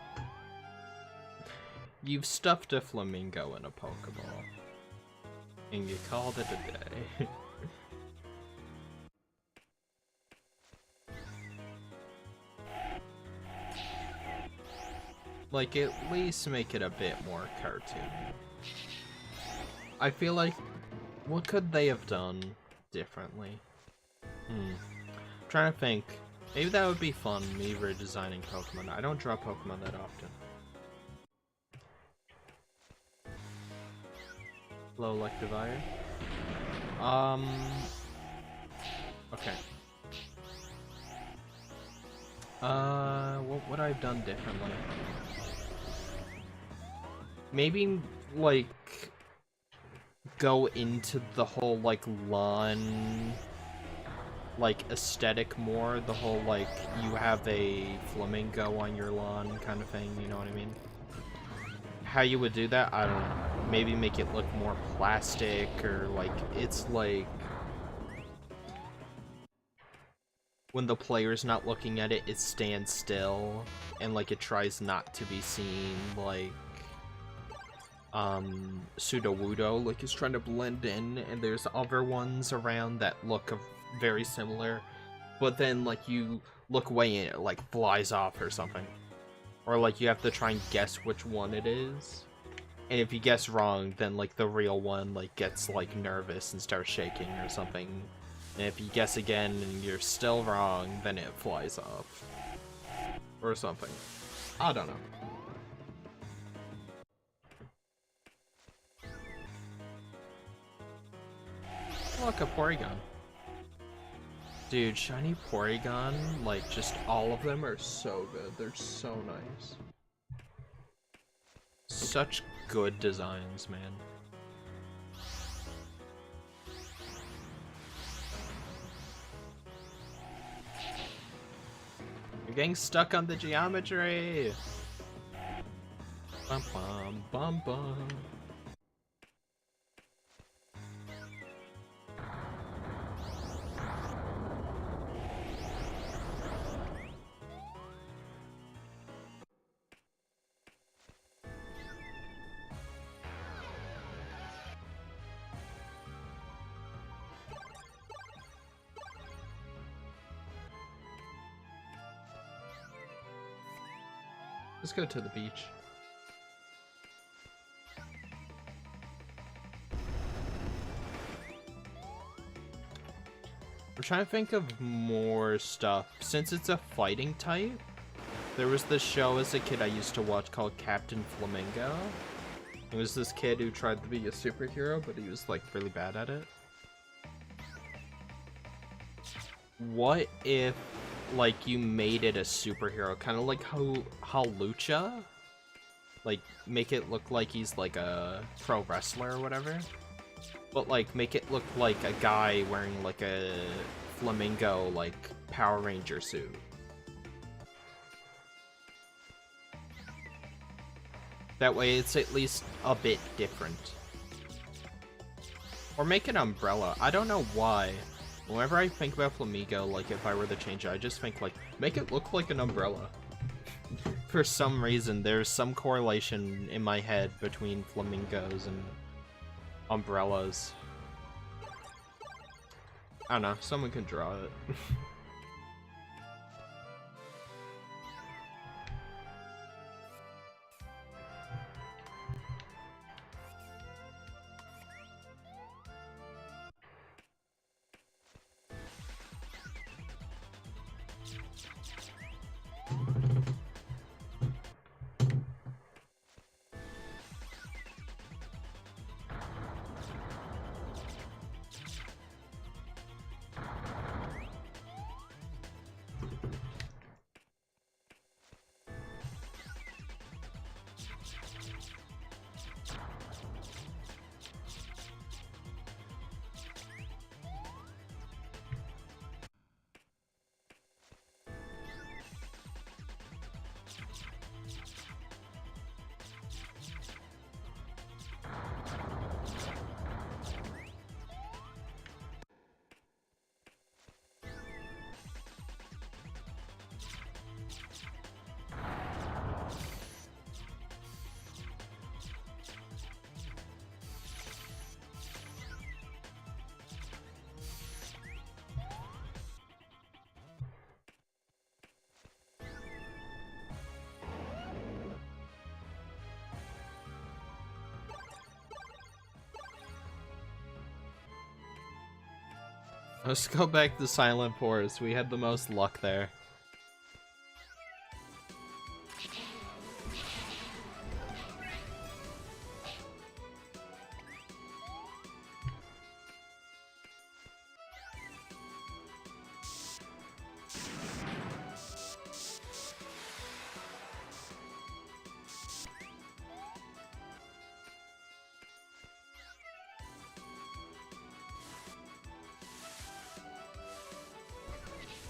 Speaker 1: You've stuffed a flamingo in a Pokeball, and you called it a day. Like, at least make it a bit more cartoony. I feel like, what could they have done differently? I'm trying to think. Maybe that would be fun, me redesigning Pokemon. I don't draw Pokemon that often. Hello, Electivire. Okay. What would I have done differently? Maybe, like, go into the whole, like, lawn, like, aesthetic more. The whole, like, you have a flamingo on your lawn kind of thing, you know what I mean? How you would do that, I don't know. Maybe make it look more plastic, or, like, it's, like, when the player's not looking at it, it stands still, and, like, it tries not to be seen, like, Sudowoodo, like, is trying to blend in, and there's other ones around that look very similar, but then, like, you look away and it, like, flies off or something. Or, like, you have to try and guess which one it is. And if you guess wrong, then, like, the real one, like, gets, like, nervous and starts shaking or something. And if you guess again and you're still wrong, then it flies off. Or something. I don't know. Look, a Porygon. Dude, shiny Porygon, like, just all of them are so good. They're so nice. Such good designs, man. You're getting stuck on the geometry! Bum bum bum bum. Let's go to the beach. I'm trying to think of more stuff. Since it's a fighting type, there was this show as a kid I used to watch called Captain Flamingo. It was this kid who tried to be a superhero, but he was, like, really bad at it. What if, like, you made it a superhero, kind of like Hawlucha? Like, make it look like he's, like, a pro wrestler or whatever. But, like, make it look like a guy wearing, like, a flamingo, like, Power Ranger suit. That way it's at least a bit different. Or make an umbrella. I don't know why. Whenever I think about Flamigo, like if I were to change it, I just think like, make it look like an umbrella. For some reason, there's some correlation in my head between flamingos and umbrellas. I don't know, someone can draw it. Let's go back to Silent Forest. We had the most luck there.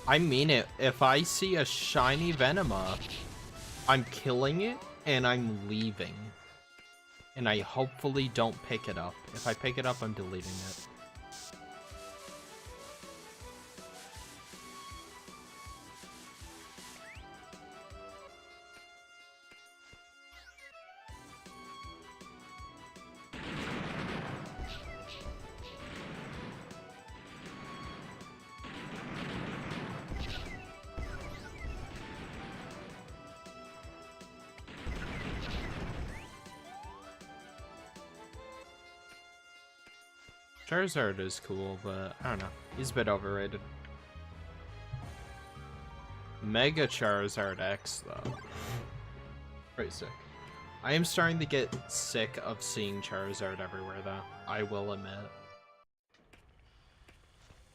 Speaker 1: I mean it. If I see a shiny Venomoth, I'm killing it and I'm leaving. And I hopefully don't pick it up. If I pick it up, I'm deleting it. Charizard is cool, but I don't know. He's a bit overrated. Mega Charizard X, though. Pretty sick. I am starting to get sick of seeing Charizard everywhere, though. I will admit.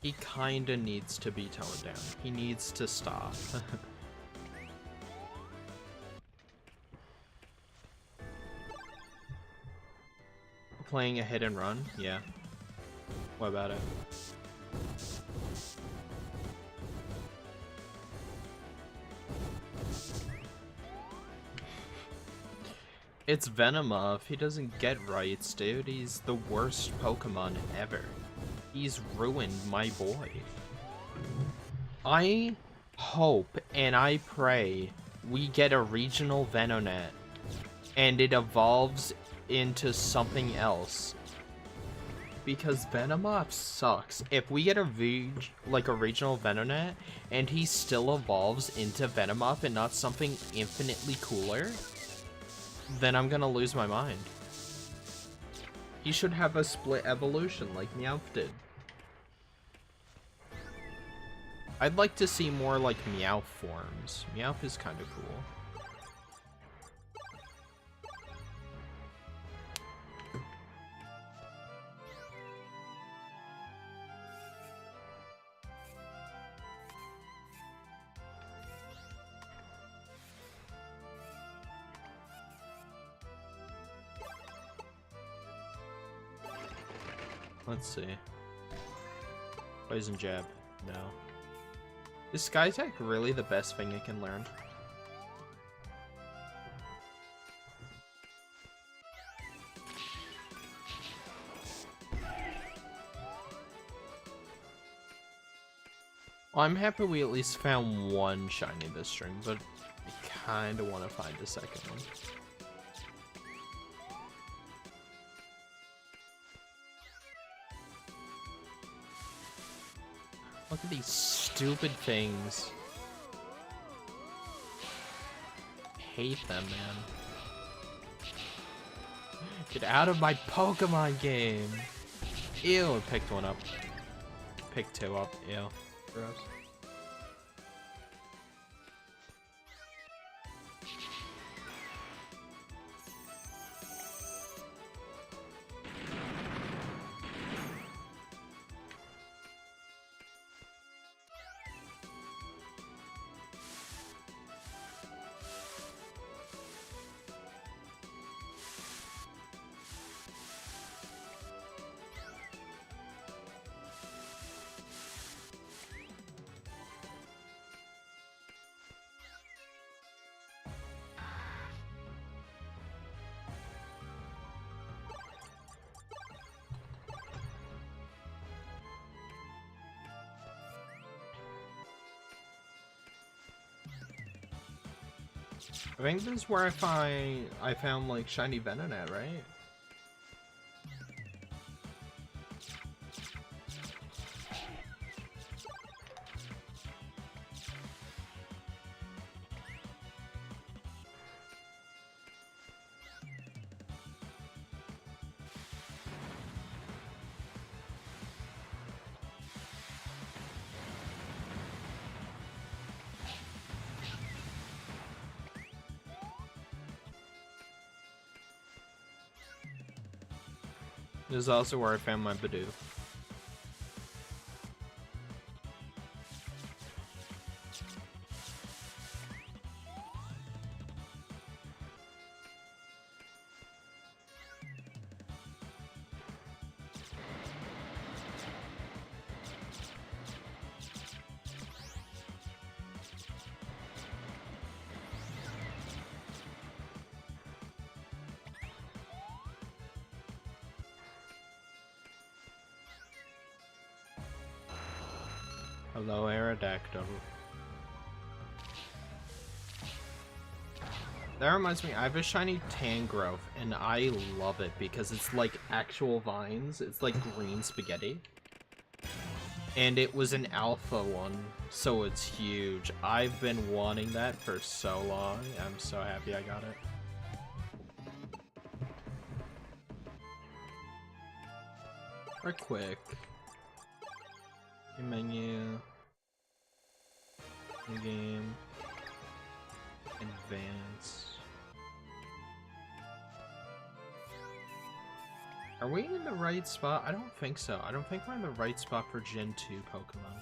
Speaker 1: He kinda needs to be toned down. He needs to stop. Playing a hit and run? Yeah. What about it? It's Venomoth. He doesn't get rights, dude. He's the worst Pokemon ever. He's ruined my boy. I hope and I pray we get a regional Venonat and it evolves into something else. Because Venomoth sucks. If we get a regional Venonat and he still evolves into Venomoth and not something infinitely cooler, then I'm gonna lose my mind. He should have a split evolution like Meowth did. I'd like to see more like Meowth forms. Meowth is kind of cool. Let's see. Poison Jab. No. Is Skytech really the best thing it can learn? Well, I'm happy we at least found one shiny this stream, but I kinda wanna find a second one. Look at these stupid things. I hate them, man. Get out of my Pokemon game! Ew, I picked one up. Picked two up, ew. Gross. I think this is where I found like shiny Venonat, right? This is also where I found my Bidoof. Hello, Aerodactyl. That reminds me, I have a shiny Tangrowth, and I love it because it's like actual vines. It's like green spaghetti. And it was an alpha one, so it's huge. I've been wanting that for so long. I'm so happy I got it. Right quick. Menu. New game. Advance. Are we in the right spot? I don't think so. I don't think we're in the right spot for Gen 2 Pokemon.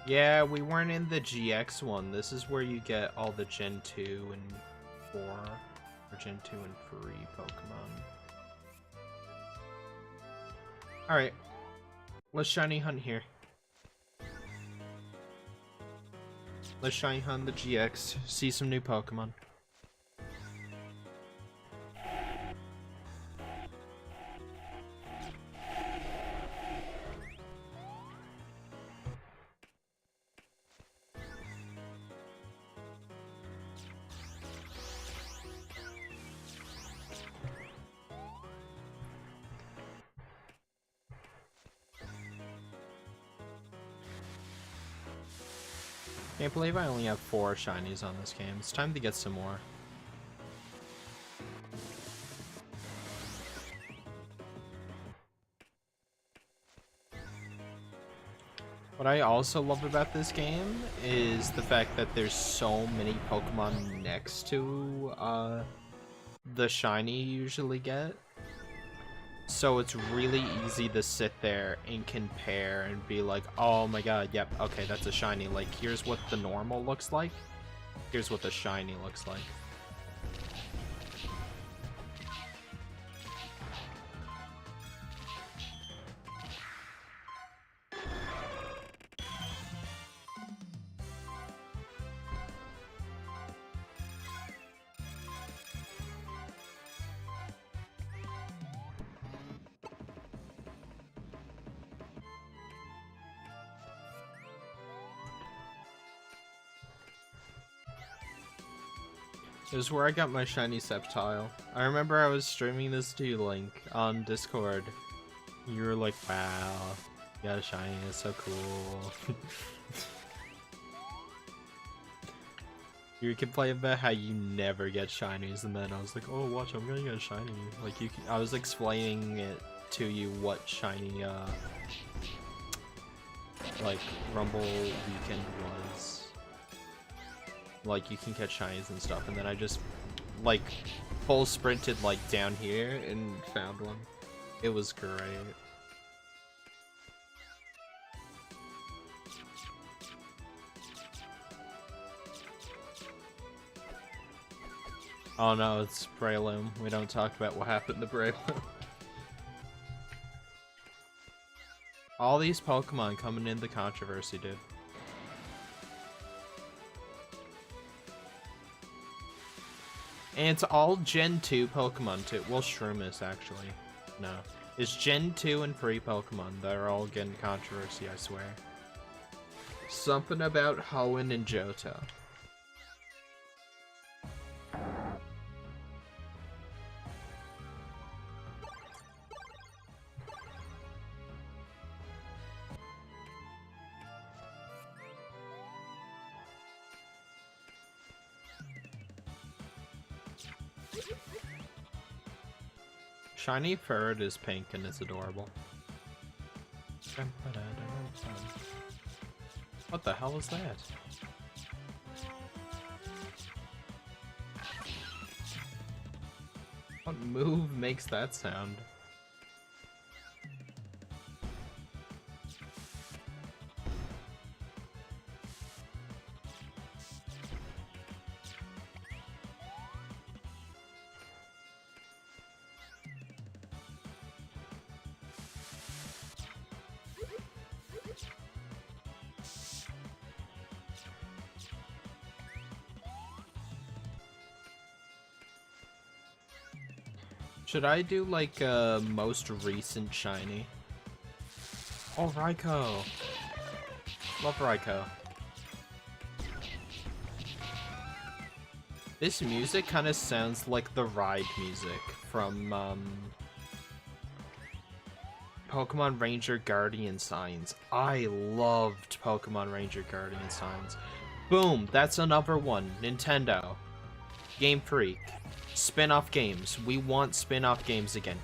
Speaker 1: Yeah, we weren't in the GX one. This is where you get all the Gen 2 and 4, or Gen 2 and 3 Pokemon. Alright, let's shiny hunt here. Let's shiny hunt the GX, see some new Pokemon. Can't believe I only have 4 shinies on this game. It's time to get some more. What I also love about this game is the fact that there's so many Pokemon next to the shiny you usually get. So it's really easy to sit there and compare and be like, oh my god, yep, okay, that's a shiny. Like, here's what the normal looks like. Here's what the shiny looks like. It was where I got my shiny Sceptile. I remember I was streaming this to you, Link, on Discord. You were like, wow, you got a shiny, it's so cool. You were complaining about how you never get shinies, and then I was like, oh, watch, I'm gonna get a shiny. Like, I was explaining it to you what shiny, like, Rumble Weekend was. Like, you can catch shinies and stuff, and then I just, like, full sprinted, like, down here and found one. It was great. Oh no, it's Breloom. We don't talk about what happened to Breloom. All these Pokemon coming in the controversy, dude. And it's all Gen 2 Pokemon too. Well, Shroomis, actually. No. It's Gen 2 and 3 Pokemon that are all getting controversy, I swear. Something about Hoenn and Johto. Shiny Ferret is pink and it's adorable. What the hell is that? What move makes that sound? Should I do like a most recent shiny? Oh, Raikou! Love Raikou. This music kind of sounds like the ride music from Pokemon Ranger Guardian Signs. I loved Pokemon Ranger Guardian Signs. Boom! That's another one. Nintendo. Game Freak. Spin-off games. We want spin-off games again.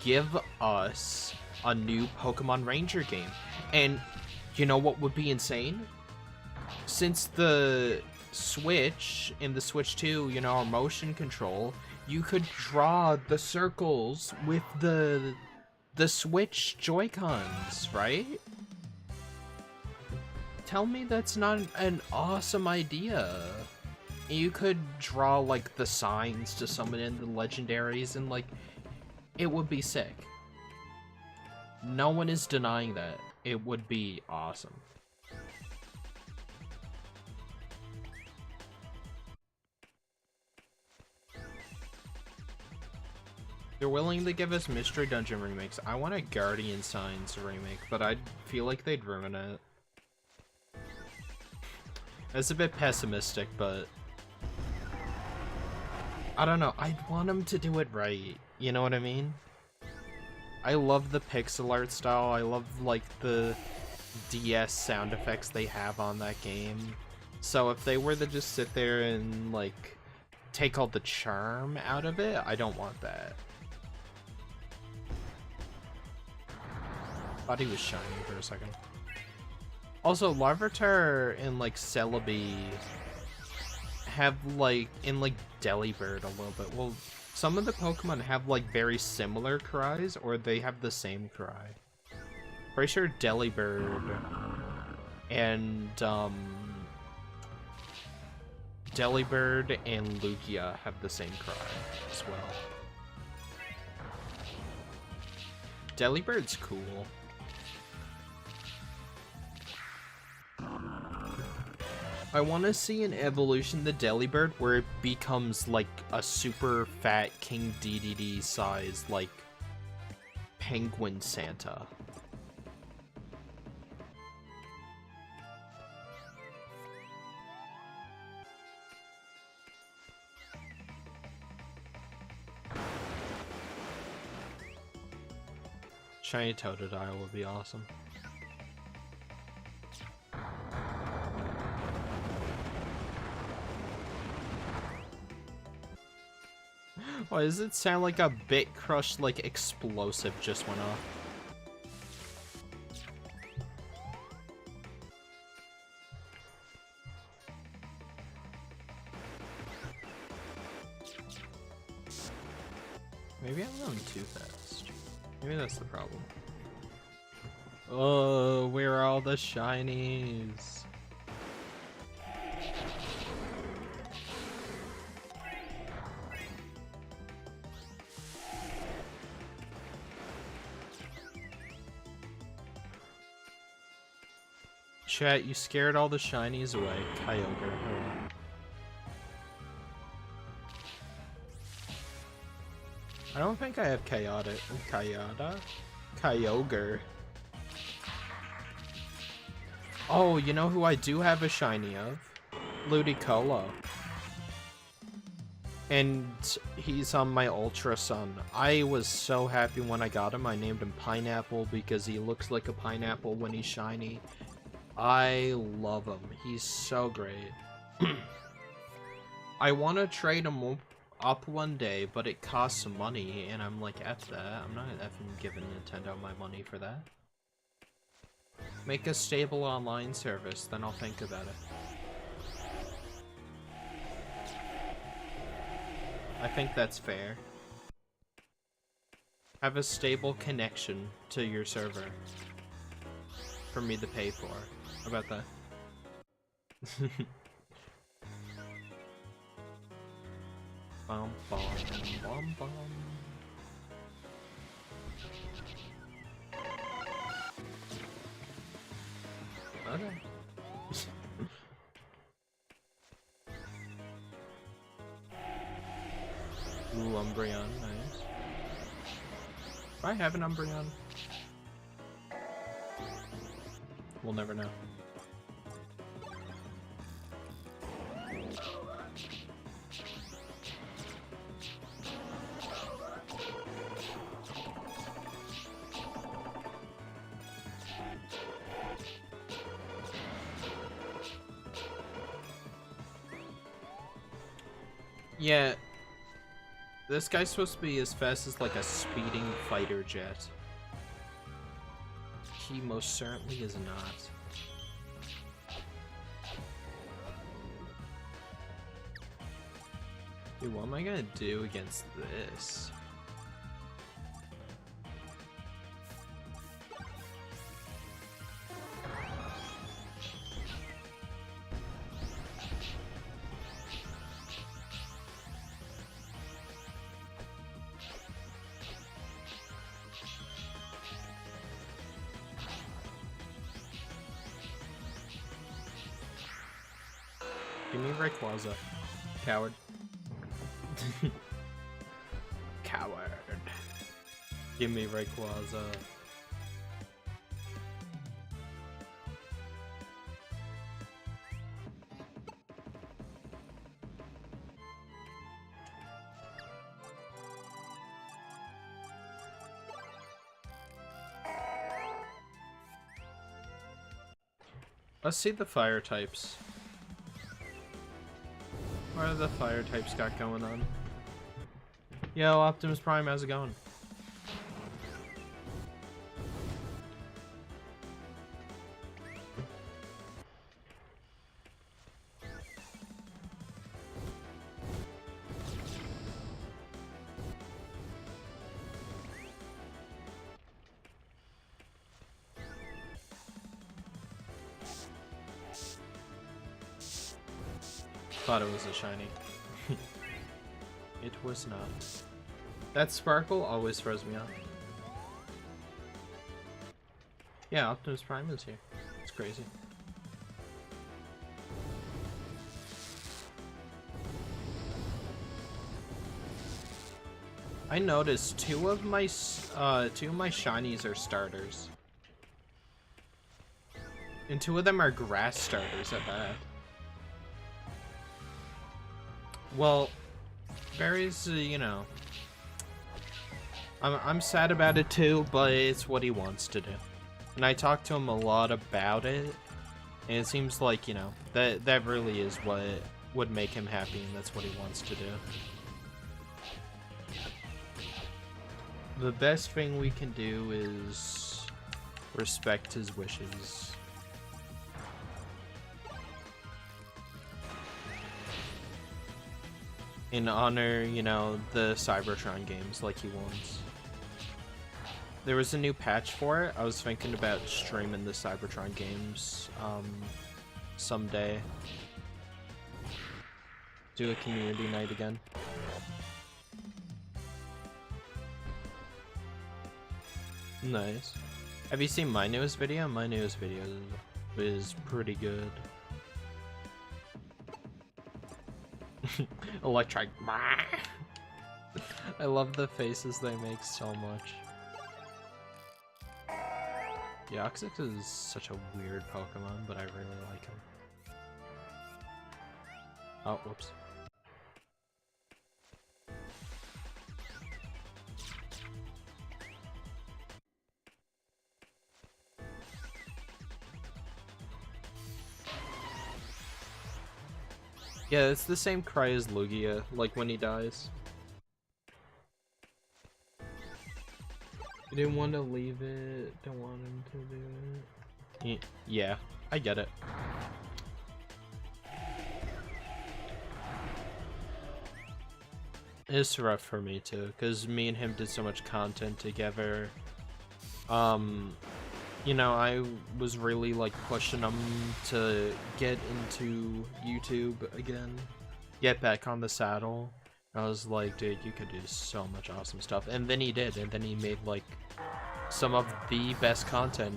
Speaker 1: Give us a new Pokemon Ranger game. And you know what would be insane? Since the Switch, in the Switch 2, you know, our motion control, you could draw the circles with the Switch Joy-Cons, right? Tell me that's not an awesome idea. You could draw, like, the signs to summon in the legendaries, and, like, it would be sick. No one is denying that. It would be awesome. They're willing to give us Mystery Dungeon remakes. I want a Guardian Signs remake, but I feel like they'd ruin it. That's a bit pessimistic, but I don't know. I'd want them to do it right. You know what I mean? I love the pixel art style. I love, like, the DS sound effects they have on that game. So if they were to just sit there and, like, take all the charm out of it, I don't want that. Thought he was shiny for a second. Also, Larvitar and, like, Celebi have, like, in, like, Delibird a little bit. Well, some of the Pokemon have, like, very similar cries, or they have the same cry. Pretty sure Delibird and, Delibird and Lugia have the same cry as well. Delibird's cool. I want to see an evolution to Delibird where it becomes like a super fat King DDD size, like, penguin Santa. shiny Totodile would be awesome. Why does it sound like a Bit Crush, like, explosive just went off? Maybe I'm going too fast. Maybe that's the problem. Oh, where are all the shinies? Chat, you scared all the shinies away. Kyogre. Oh. I don't think I have Kyogre. Oh, you know who I do have a shiny of? Ludicolo. And he's on my Ultra Sun. I was so happy when I got him. I named him Pineapple because he looks like a pineapple when he's shiny. I love him. He's so great. I want to trade him up one day, but it costs money, and I'm like, F that. I'm not effing giving Nintendo my money for that. Make a stable online service, then I'll think about it. I think that's fair. Have a stable connection to your server for me to pay for. How about that? Bum, bum, bum, bum. Okay. Ooh, Umbreon, nice. Do I have an Umbreon? We'll never know. Yeah, this guy's supposed to be as fast as like a speeding fighter jet. He most certainly is not. Dude, what am I gonna do against this? Give me Rayquaza, coward. Coward. Give me Rayquaza. Let's see the fire types. What are the fire types got going on? Yo, Optimus Prime, how's it going? Thought it was a shiny. It was not. That sparkle always throws me off. Yeah, Optimus Prime is here. It's crazy. I noticed two of my shinies are starters. And two of them are grass starters at that. Well, berries, you know. I'm sad about it too, but it's what he wants to do. And I talked to him a lot about it, and it seems like, you know, that really is what would make him happy, and that's what he wants to do. The best thing we can do is respect his wishes. And honor, you know, the Cybertron games like he wants. There was a new patch for it. I was thinking about streaming the Cybertron games someday. Do a community night again. Nice. Have you seen my newest video? My newest video is pretty good. Electric. I love the faces they make so much. Yoxix is such a weird Pokemon, but I really like him. Oh, whoops. Yeah, it's the same cry as Lugia, like when he dies. You didn't want to leave it, don't want him to do it. Yeah, I get it. It's rough for me too, because me and him did so much content together. You know, I was really like pushing him to get into YouTube again, get back on the saddle. I was like, dude, you could do so much awesome stuff. And then he did, and then he made like some of the best content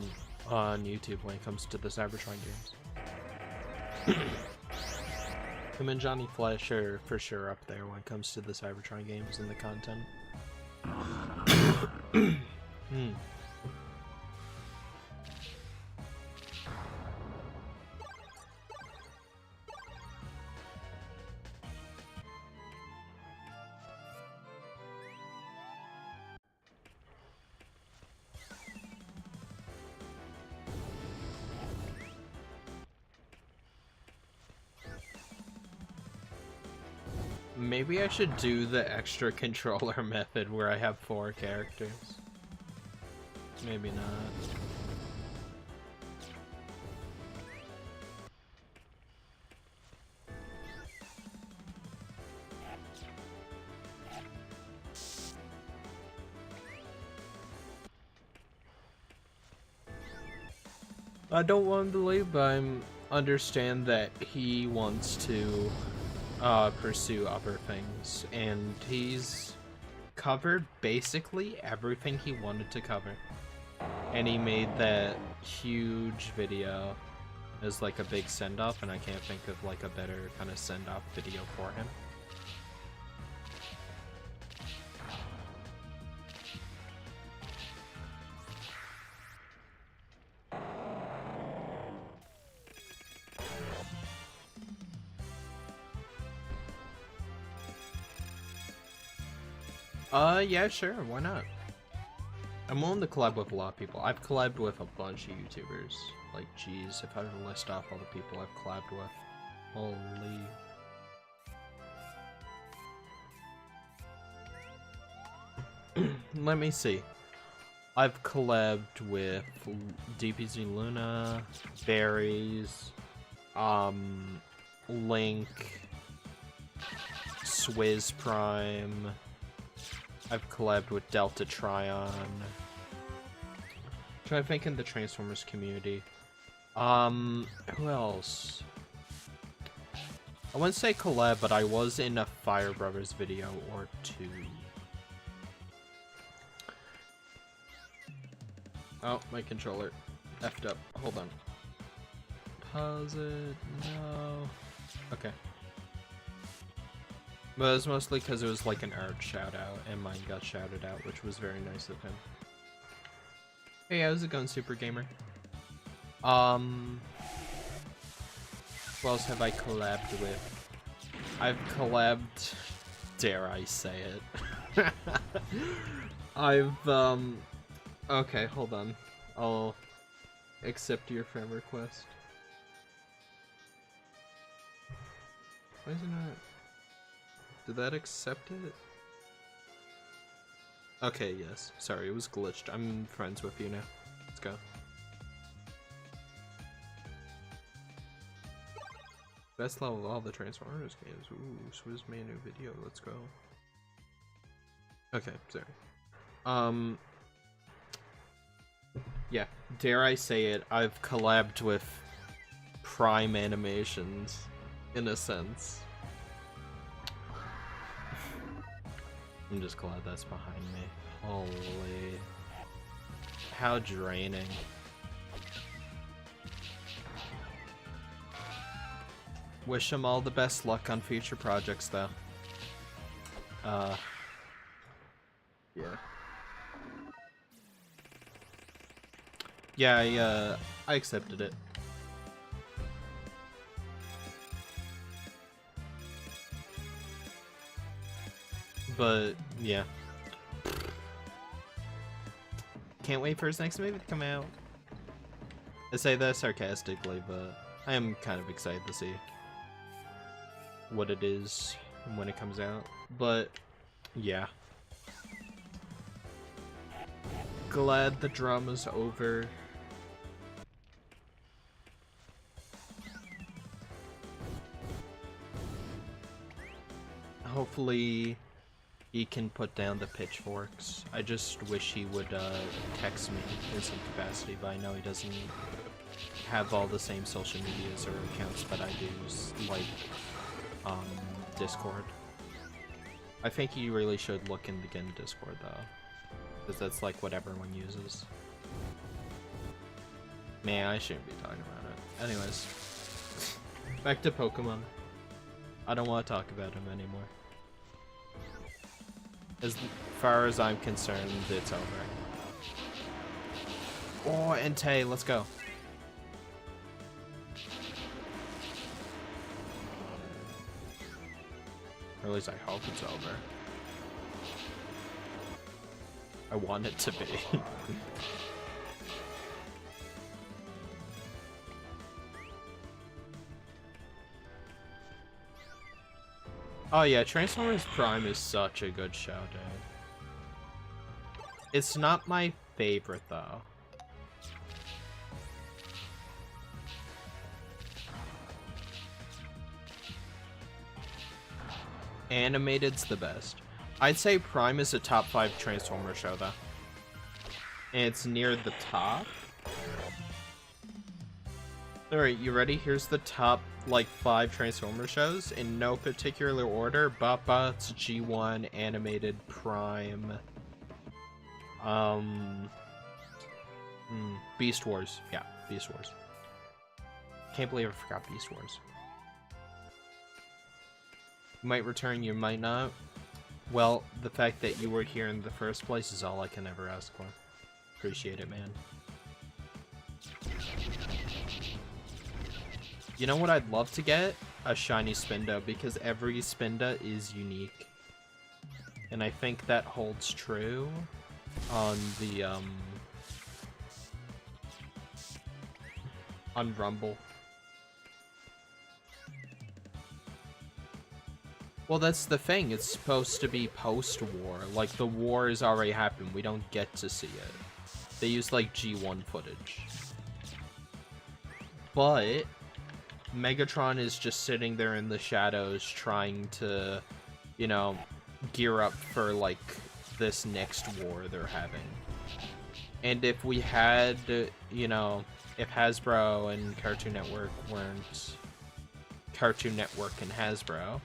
Speaker 1: on YouTube when it comes to the Cybertron games. Him and Johnny Flesh are for sure up there when it comes to the Cybertron games and the content. Maybe I should do the extra controller method where I have 4 characters. Maybe not. I don't want to leave, but I understand that he wants to pursue other things, and he's covered basically everything he wanted to cover. And he made that huge video as like a big send-off, and I can't think of like a better kind of send-off video for him. Yeah, sure, why not? I'm willing to collab with a lot of people. I've collabed with a bunch of YouTubers. Like, geez, if I were to list off all the people I've collabed with. Holy... Let me see. I've collabed with DPZ Luna, Berries, Link, Swizz Prime. I've collabed with Delta Tryon. Try to think in the Transformers community. Who else? I wouldn't say collab, but I was in a Fire Brothers video or 2. Oh, my controller effed up. Hold on. Pause it. No. Okay. But it was mostly because it was like an art shout out, and mine got shouted out, which was very nice of him. Hey, how's it going, Super Gamer? Who else have I collabed with? I've collabed, dare I say it, Okay, hold on. I'll accept your friend request. Why isn't it? Did that accept it? Okay, yes. Sorry, it was glitched. I'm friends with you now. Let's go. Best level of all the Transformers games. Ooh, Swizz made a new video. Let's go. Okay, sorry. Yeah, dare I say it, I've collabed with Prime Animations, in a sense. I'm just glad that's behind me. Holy. How draining. Wish him all the best luck on future projects, though. Yeah. Yeah, I accepted it. But, yeah. Can't wait for his next movie to come out. I say that sarcastically, but I am kind of excited to see what it is when it comes out. But, yeah. Glad the drama's over. Hopefully he can put down the pitchforks. I just wish he would text me in some capacity, but I know he doesn't have all the same social medias or accounts that I do, like Discord. I think he really should look into getting Discord though, because that's like what everyone uses. Man, I shouldn't be talking about it. Anyways, back to Pokemon. I don't want to talk about him anymore. As far as I'm concerned, it's over. Oh, Entei, let's go. Or at least I hope it's over. I want it to be. Oh yeah, Transformers Prime is such a good show, dude. It's not my favorite, though. Animated's the best. I'd say Prime is a top 5 Transformer show, though. And it's near the top. Alright, you ready? Here's the top, like, 5 Transformer shows, in no particular order. BotBots, G1, Animated, Prime, Beast Wars. Yeah, Beast Wars. Can't believe I forgot Beast Wars. You might return, you might not. Well, the fact that you were here in the first place is all I can ever ask for. Appreciate it, man. You know what I'd love to get? A shiny Spinda, because every Spinda is unique. And I think that holds true on the, on Rumble. Well, that's the thing. It's supposed to be post-war. Like, the war has already happened. We don't get to see it. They use, like, G1 footage. But Megatron is just sitting there in the shadows trying to, you know, gear up for, like, this next war they're having. And if we had, you know, if Hasbro and Cartoon Network weren't Cartoon Network and Hasbro,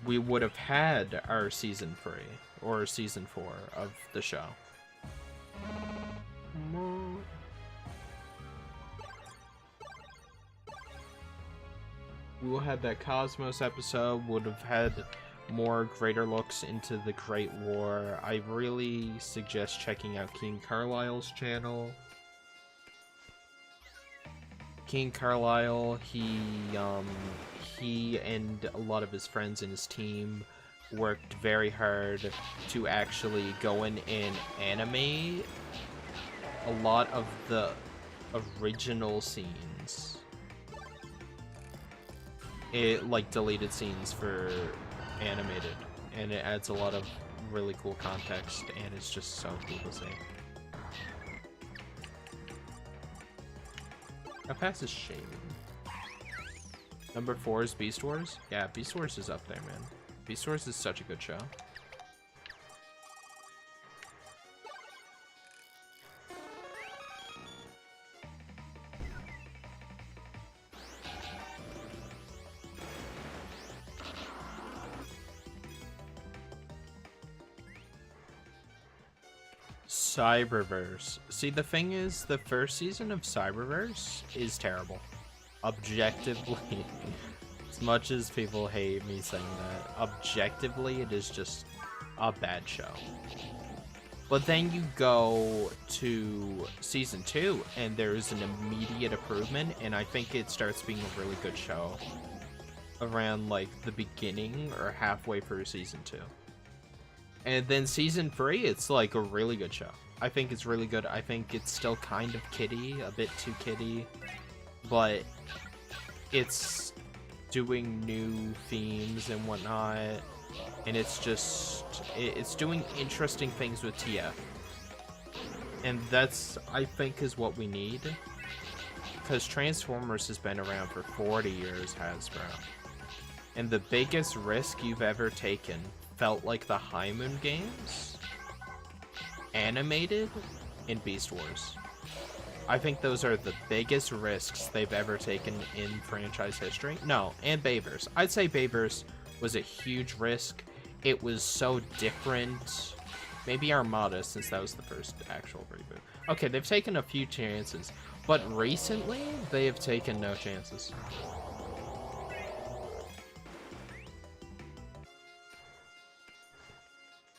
Speaker 1: we would have had our season 3 or season 4 of the show. We will have that Cosmos episode, would have had more greater looks into the Great War. I really suggest checking out King Carlisle's channel. King Carlisle, he and a lot of his friends and his team worked very hard to actually go in and animate a lot of the original scenes. It, like, deleted scenes for animated, and it adds a lot of really cool context, and it's just so cool to see. How fast is Shane? Number 4 is Beast Wars? Yeah, Beast Wars is up there, man. Beast Wars is such a good show. Cyberverse. See, the thing is, the first season of Cyberverse is terrible. Objectively. As much as people hate me saying that, objectively, it is just a bad show. But then you go to season 2, and there's an immediate improvement, and I think it starts being a really good show around, like, the beginning or halfway through season 2. And then season 3, it's like a really good show. I think it's really good. I think it's still kind of kiddie, a bit too kiddie, but it's doing new themes and whatnot, and it's just, it's doing interesting things with TF. And that's, I think, is what we need, because Transformers has been around for 40 years, Hasbro. And the biggest risk you've ever taken felt like the High Moon games, animated, and Beast Wars. I think those are the biggest risks they've ever taken in franchise history. No, and Bayverse. I'd say Bayverse was a huge risk. It was so different. Maybe Armada, since that was the first actual reboot. Okay, they've taken a few chances, but recently, they have taken no chances.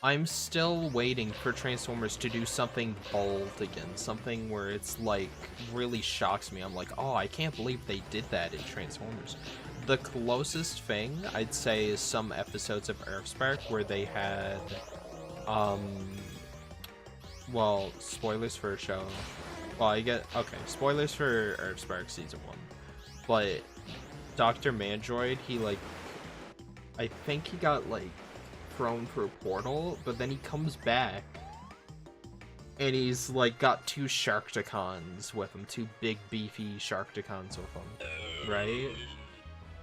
Speaker 1: I'm still waiting for Transformers to do something bold again, something where it's like really shocks me. I'm like, oh, I can't believe they did that in Transformers. The closest thing I'd say is some episodes of Earthspark where they had, well, spoilers for a show. Well, okay, spoilers for Earthspark season 1, but Dr. Mandroid, he like, I think he got like thrown through a portal, but then he comes back and he's like got 2 Sharkticons with him, 2 big beefy Sharkticons with him, right?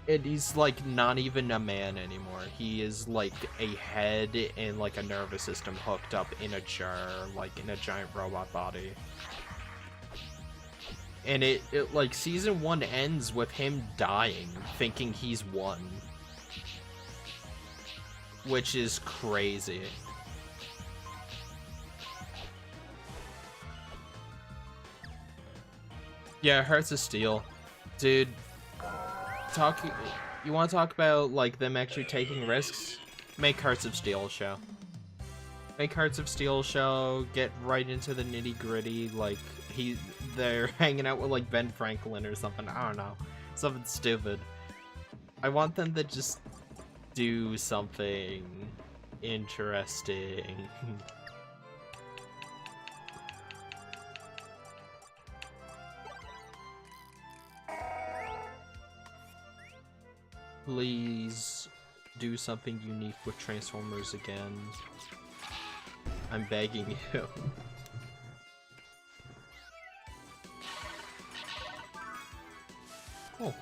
Speaker 1: And he's like not even a man anymore. He is like a head and like a nervous system hooked up in a jar, like in a giant robot body. And it like season 1 ends with him dying, thinking he's won. Which is crazy. Yeah, Hearts of Steel. Dude, you want to talk about, like, them actually taking risks? Make Hearts of Steel a show. Make Hearts of Steel a show, get right into the nitty-gritty, like, they're hanging out with, like, Ben Franklin or something, I don't know. Something stupid. I want them to just do something interesting. Please do something unique with Transformers again. I'm begging you. Cool.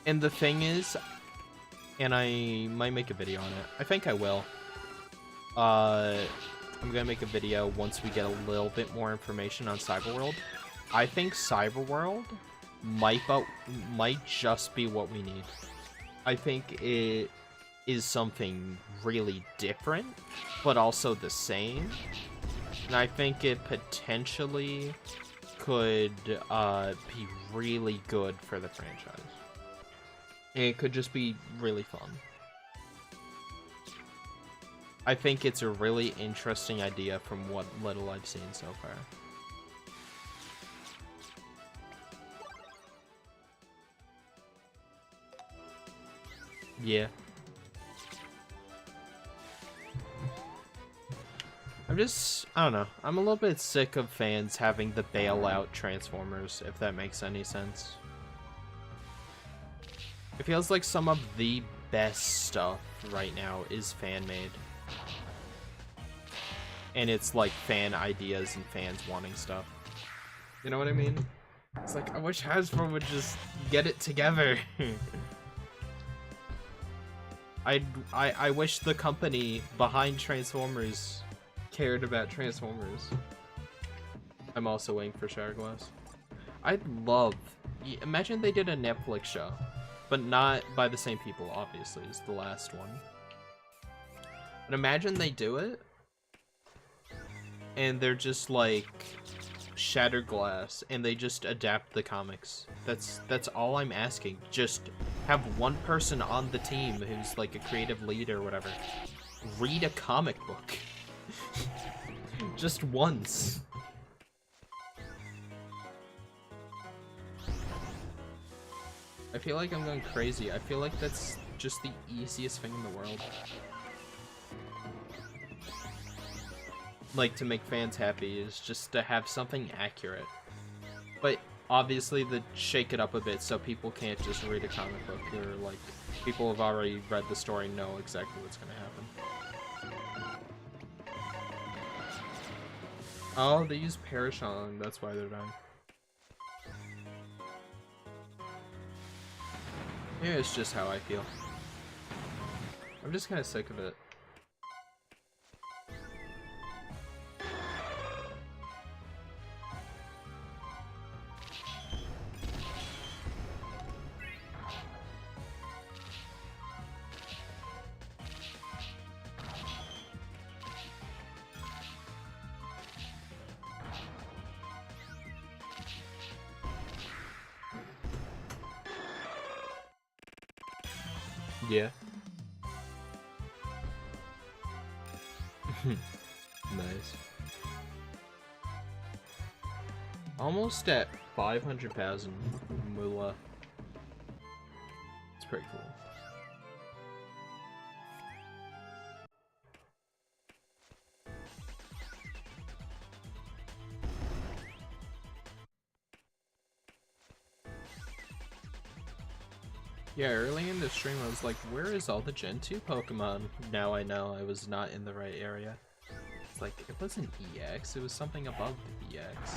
Speaker 1: And the thing is, and I might make a video on it. I think I will. I'm gonna make a video once we get a little bit more information on Cyberworld. I think Cyberworld might just be what we need. I think it is something really different, but also the same. And I think it potentially could be really good for the franchise. And it could just be really fun. I think it's a really interesting idea from what little I've seen so far. Yeah. I don't know. I'm a little bit sick of fans having the bailout Transformers, if that makes any sense. It feels like some of the best stuff right now is fan-made. And it's like fan ideas and fans wanting stuff. You know what I mean? It's like, I wish Hasbro would just get it together. I wish the company behind Transformers cared about Transformers. I'm also waiting for Shatterglass. I'd love... Imagine they did a Netflix show, but not by the same people, obviously, as the last one. But imagine they do it, and they're just like Shatterglass, and they just adapt the comics. That's all I'm asking. Just have one person on the team who's like a creative lead or whatever read a comic book. Just once. I feel like I'm going crazy. I feel like that's just the easiest thing in the world. Like, to make fans happy is just to have something accurate. But obviously, to shake it up a bit so people can't just read a comic book, or like, people have already read the story and know exactly what's gonna happen. Oh, they use Parashon, that's why they're dying. Yeah, it's just how I feel. I'm just kind of sick of it. Yeah. Nice. Almost at 500,000 moolah. It's pretty cool. Yeah, early in the stream I was like, where is all the Gen 2 Pokemon? Now I know I was not in the right area. It's like, it wasn't EX, it was something above the EX.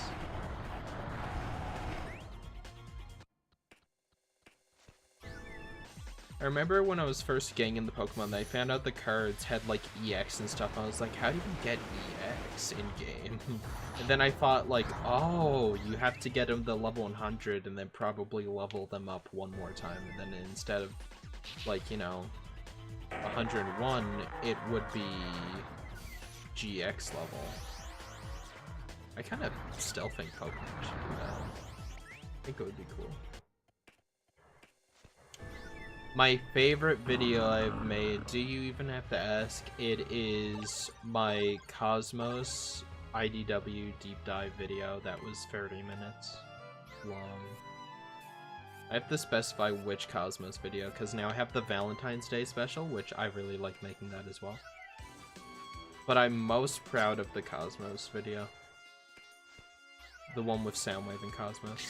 Speaker 1: I remember when I was first getting in the Pokemon, I found out the cards had like EX and stuff. I was like, how do you get EX in game? And then I thought like, oh, you have to get them to level 100 and then probably level them up one more time. And then instead of like, you know, 101, it would be GX level. I kind of still think Pokemon should do that. I think it would be cool. My favorite video I've made, do you even have to ask? It is my Cosmos IDW deep dive video that was 30 minutes long. I have to specify which Cosmos video, because now I have the Valentine's Day special, which I really like making that as well. But I'm most proud of the Cosmos video. The one with Soundwave and Cosmos.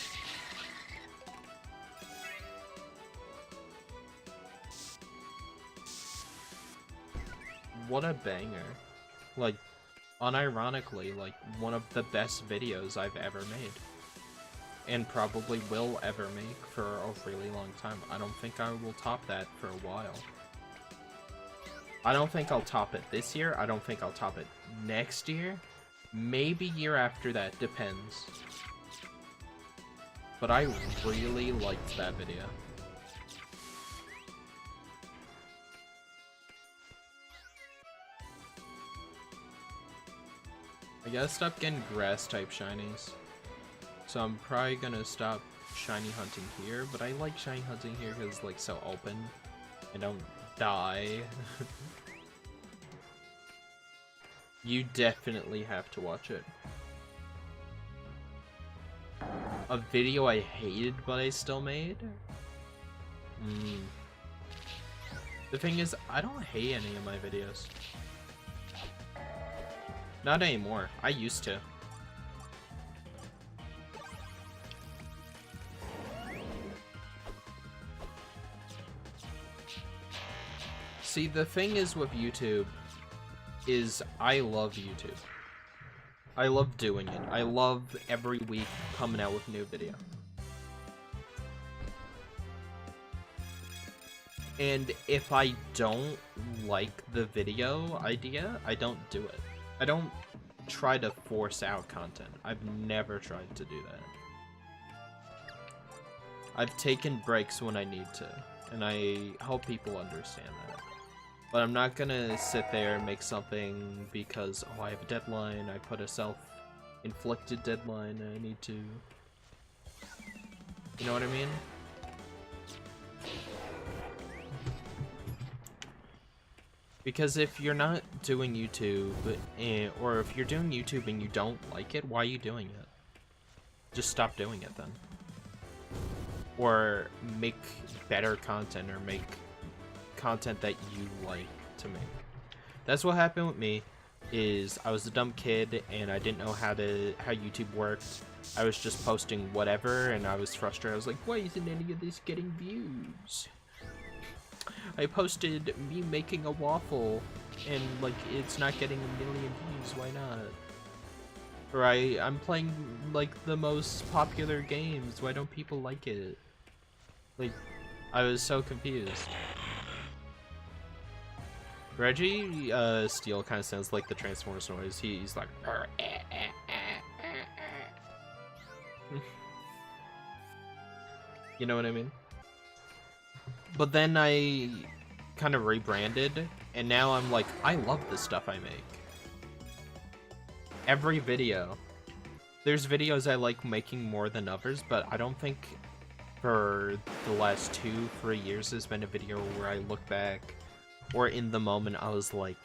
Speaker 1: What a banger. Like, unironically, like, one of the best videos I've ever made. And probably will ever make for a really long time. I don't think I will top that for a while. I don't think I'll top it this year. I don't think I'll top it next year. Maybe year after that, depends. But I really liked that video. I gotta stop getting grass-type shinies. So I'm probably gonna stop shiny hunting here, but I like shiny hunting here because it's like so open. I don't die. You definitely have to watch it. A video I hated but I still made? The thing is, I don't hate any of my videos. Not anymore. I used to. See, the thing is with YouTube is I love YouTube. I love doing it. I love every week coming out with a new video. And if I don't like the video idea, I don't do it. I don't try to force out content. I've never tried to do that. I've taken breaks when I need to, and I hope people understand that. But I'm not gonna sit there and make something because, oh, I have a deadline, I put a self-inflicted deadline, and I need to... You know what I mean? Because if you're not doing YouTube, or if you're doing YouTube and you don't like it, why are you doing it? Just stop doing it then. Or make better content, or make content that you like to make. That's what happened with me, is I was a dumb kid and I didn't know how YouTube worked. I was just posting whatever and I was frustrated. I was like, why isn't any of this getting views? I posted me making a waffle and like it's not getting 1 million views, why not? Or I'm playing like the most popular games, why don't people like it? Like, I was so confused. Reggie Steele kind of sounds like the Transformers noise. He's like, you know what I mean? But then I kind of rebranded, and now I'm like, I love the stuff I make. Every video. There's videos I like making more than others, but I don't think for the last 2-3 years there's been a video where I look back, or in the moment I was like,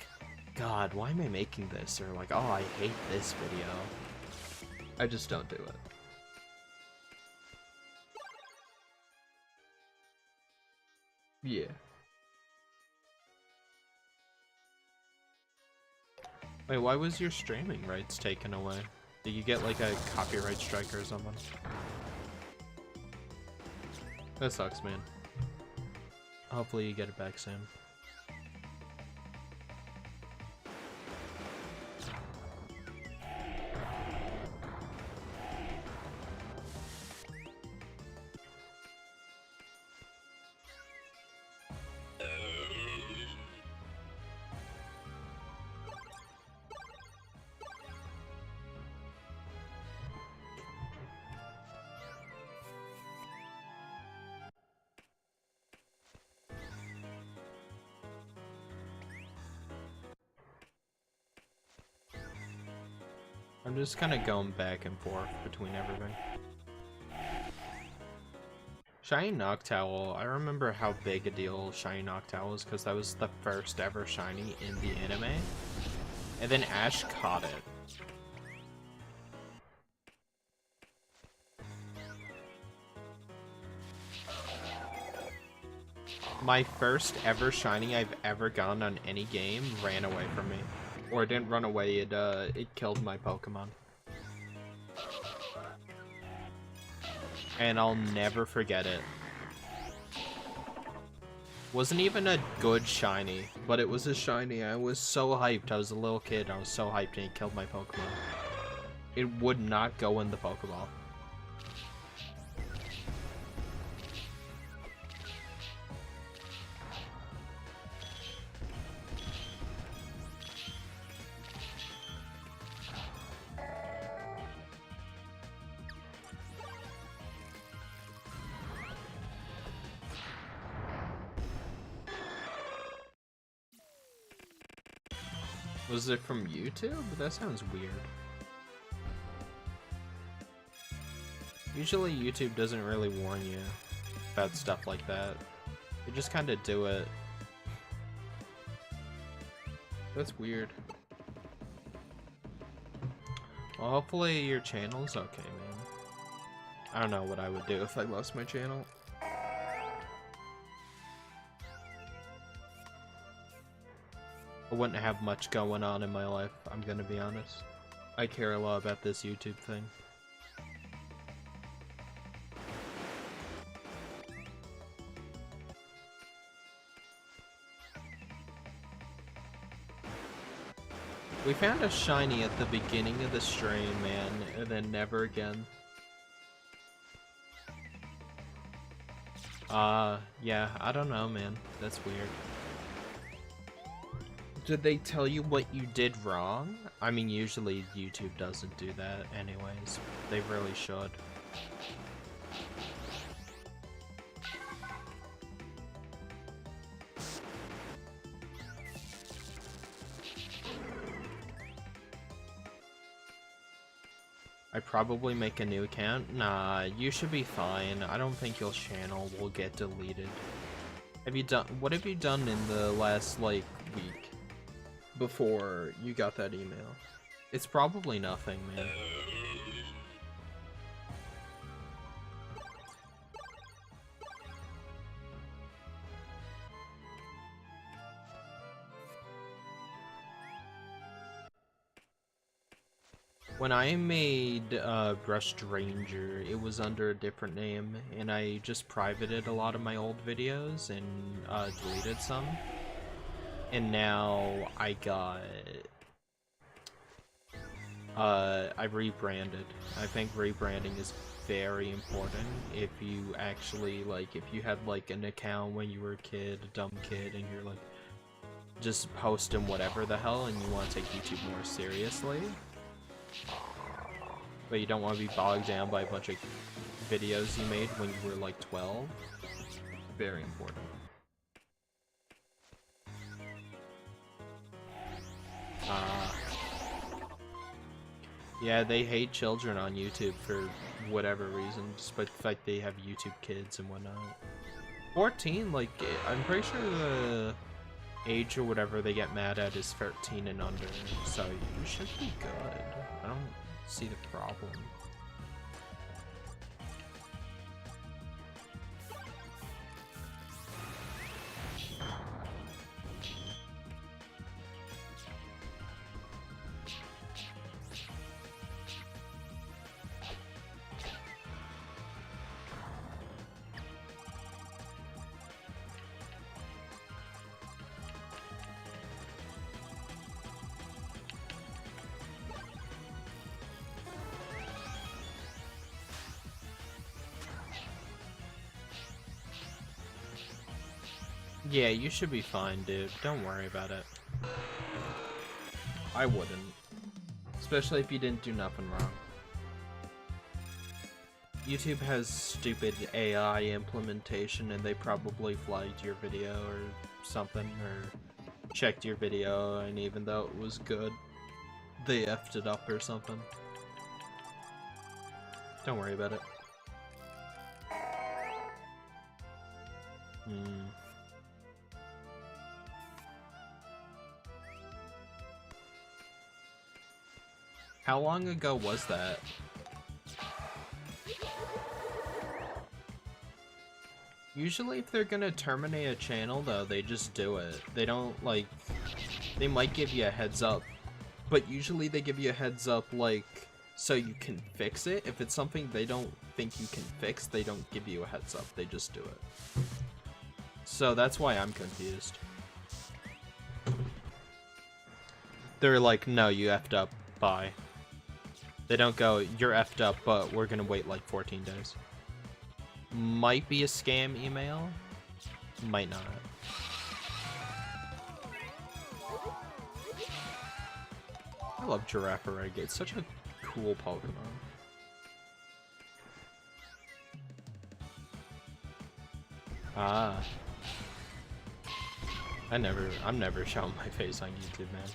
Speaker 1: God, why am I making this? Or like, oh, I hate this video. I just don't do it. Yeah. Wait, why was your streaming rights taken away? Did you get like a copyright strike or something? That sucks, man. Hopefully you get it back soon. I'm just kind of going back and forth between everything. Shiny Noctowl, I remember how big a deal Shiny Noctowl was because that was the first ever shiny in the anime. And then Ash caught it. My first ever shiny I've ever gotten on any game ran away from me. Or it didn't run away, it killed my Pokemon. And I'll never forget it. Wasn't even a good shiny, but it was a shiny. I was so hyped. I was a little kid. I was so hyped and it killed my Pokemon. It would not go in the Pokeball. Was it from YouTube? That sounds weird. Usually YouTube doesn't really warn you about stuff like that. They just kind of do it. That's weird. Well, hopefully your channel's okay, man. I don't know what I would do if I lost my channel. I wouldn't have much going on in my life, I'm gonna be honest. I care a lot about this YouTube thing. We found a shiny at the beginning of the stream, man, and then never again. Yeah, I don't know, man. That's weird. Did they tell you what you did wrong? I mean, usually YouTube doesn't do that anyways. They really should. I probably make a new account? Nah, you should be fine. I don't think your channel will get deleted. What have you done in the last, like, week? Before you got that email? It's probably nothing, man. When I made Brushed Ranger, it was under a different name, and I just privated a lot of my old videos and deleted some. And now I got... I rebranded. I think rebranding is very important if you actually, like, if you had, like, an account when you were a kid, a dumb kid, and you're, like, just posting whatever the hell, and you want to take YouTube more seriously. But you don't want to be bogged down by a bunch of videos you made when you were like 12. Very important. Yeah, they hate children on YouTube for whatever reason, despite the fact they have YouTube kids and whatnot. 14, like, I'm pretty sure the age or whatever they get mad at is 13 and under, so you should be good. I don't see the problem. Yeah, you should be fine, dude. Don't worry about it. I wouldn't. Especially if you didn't do nothing wrong. YouTube has stupid AI implementation and they probably flagged your video or something, or checked your video, and even though it was good, they effed it up or something. Don't worry about it. How long ago was that? Usually if they're gonna terminate a channel though, they just do it. They don't, like, they might give you a heads up, but usually they give you a heads up, like, so you can fix it. If it's something they don't think you can fix, they don't give you a heads up, they just do it. So that's why I'm confused. They're like, no, you effed up, bye. They don't go, you're effed up, but we're gonna wait like 14 days. Might be a scam email, might not. I love Girafarig, it's such a cool Pokemon. Ah. I'm never showing my face on YouTube, man.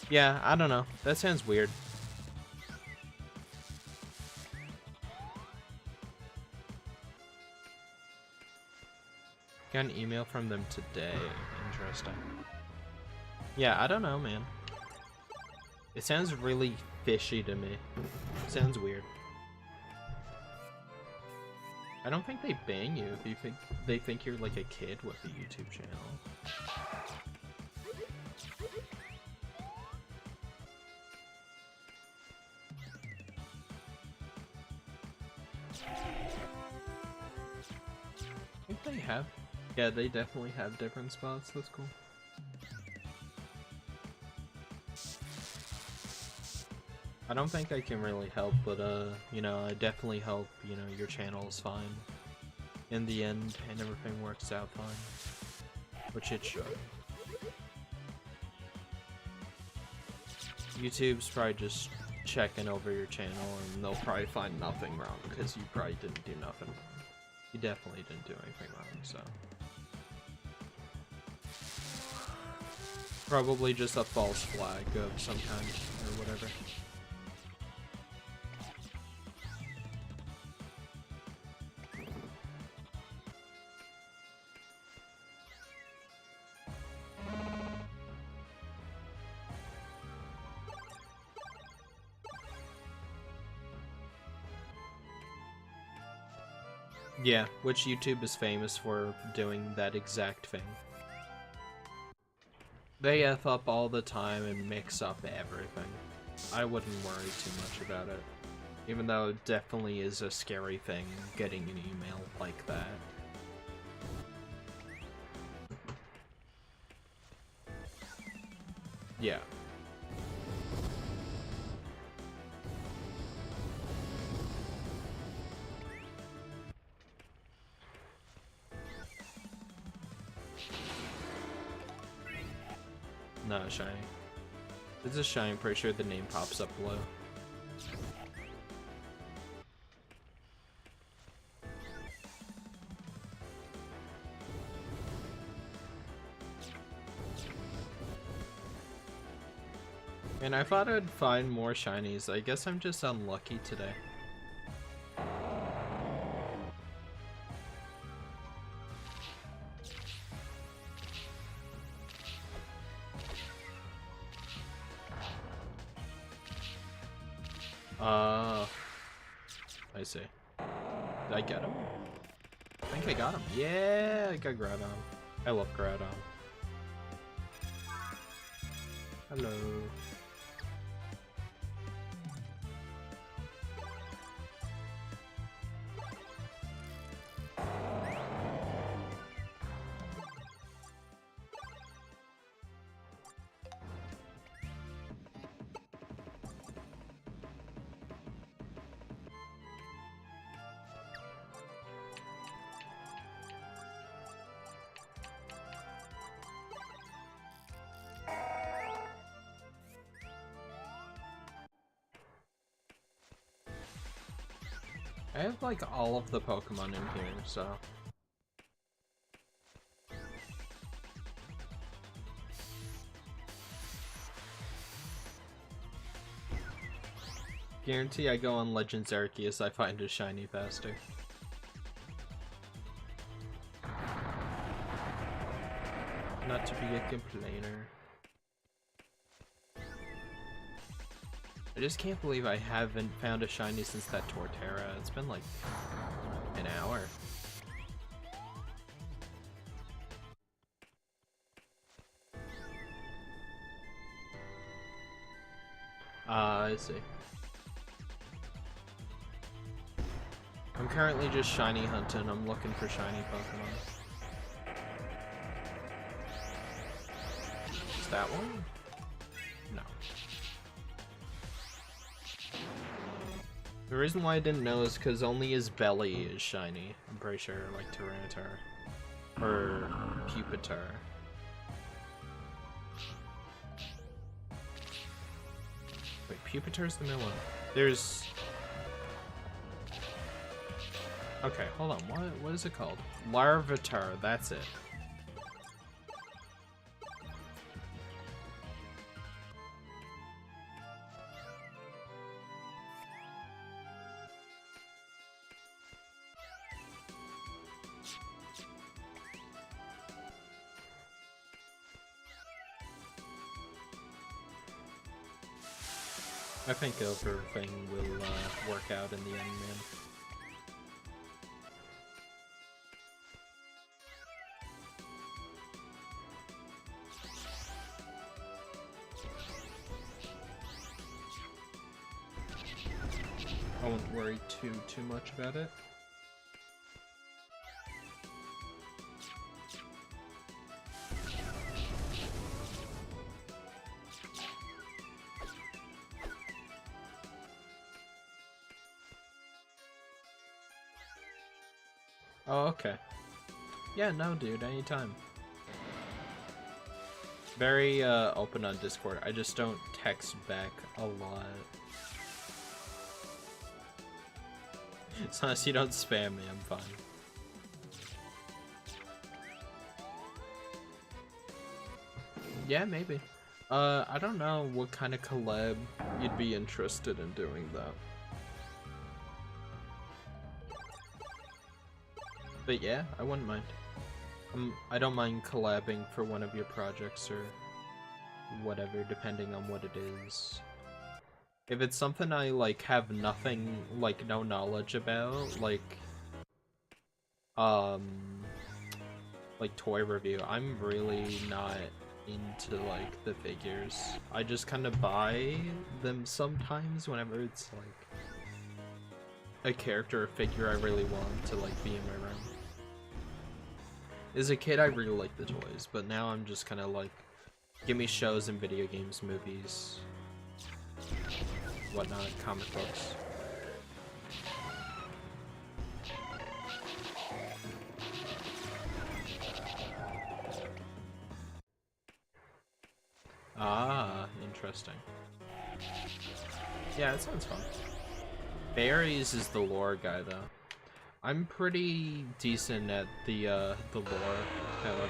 Speaker 1: Yeah, I don't know. That sounds weird. Got an email from them today. Interesting. Yeah, I don't know, man. It sounds really fishy to me. Sounds weird. I don't think they ban you if you think they think you're like a kid with a YouTube channel. I think they have. Yeah, they definitely have different spots. That's cool. I don't think I can really help, but you know, I definitdefinitely you know, your channel is fine. In the end, and everything works out fine. Which it should. YouTube's probably just checking over your channel, and they'll probably find nothing wrong, because you probably didn't do nothing wrong. You definitely didn't do anything wrong, so. Probably just a false flag of some kind, or whatever. Yeah, which YouTube is famous for doing that exact thing. They F up all the time and mix up everything. I wouldn't worry too much about it. Even though it definitely is a scary thing getting an email like that. Yeah. Not shiny. It's a shiny, I'm pretty sure the name pops up below. And I thought I'd find more shinies. I guess I'm just unlucky today. I see. Did I get him? I think I got him. Yeah, I got Groudon. I love Groudon. Hello. I have like all of the Pokemon in here, so. Guarantee I go on Legends Arceus, I find a shiny faster. Not to be a complainer. I just can't believe I haven't found a shiny since that Torterra. It's been like an hour. I see. I'm currently just shiny hunting. I'm looking for shiny Pokemon. Is that one? No. The reason why I didn't know is because only his belly is shiny. I'm pretty sure, like Tyranitar. Or Pupitar. Wait, Pupitar's the middle one. There's... Okay, hold on. What is it called? Larvitar, that's it. I think everything will work out in the end, man. I won't worry too much about it. Oh, okay. Yeah, no, dude, anytime. Very open on Discord. I just don't text back a lot. As long as you don't spam me, I'm fine. Yeah, maybe. I don't know what kind of collab you'd be interested in doing, though. But yeah, I wouldn't mind. I don't mind collabing for one of your projects or whatever, depending on what it is. If it's something I, like, have nothing, like, no knowledge about, like toy review, I'm really not into, like, the figures. I just kind of buy them sometimes whenever it's, like, a character or figure I really want to, like, be in my room. As a kid, I really liked the toys, but now I'm just kind of like, give me shows and video games, movies, whatnot, comic books. Ah, interesting. Yeah, it sounds fun. Barry's is the lore guy, though. I'm pretty decent at the lore, however.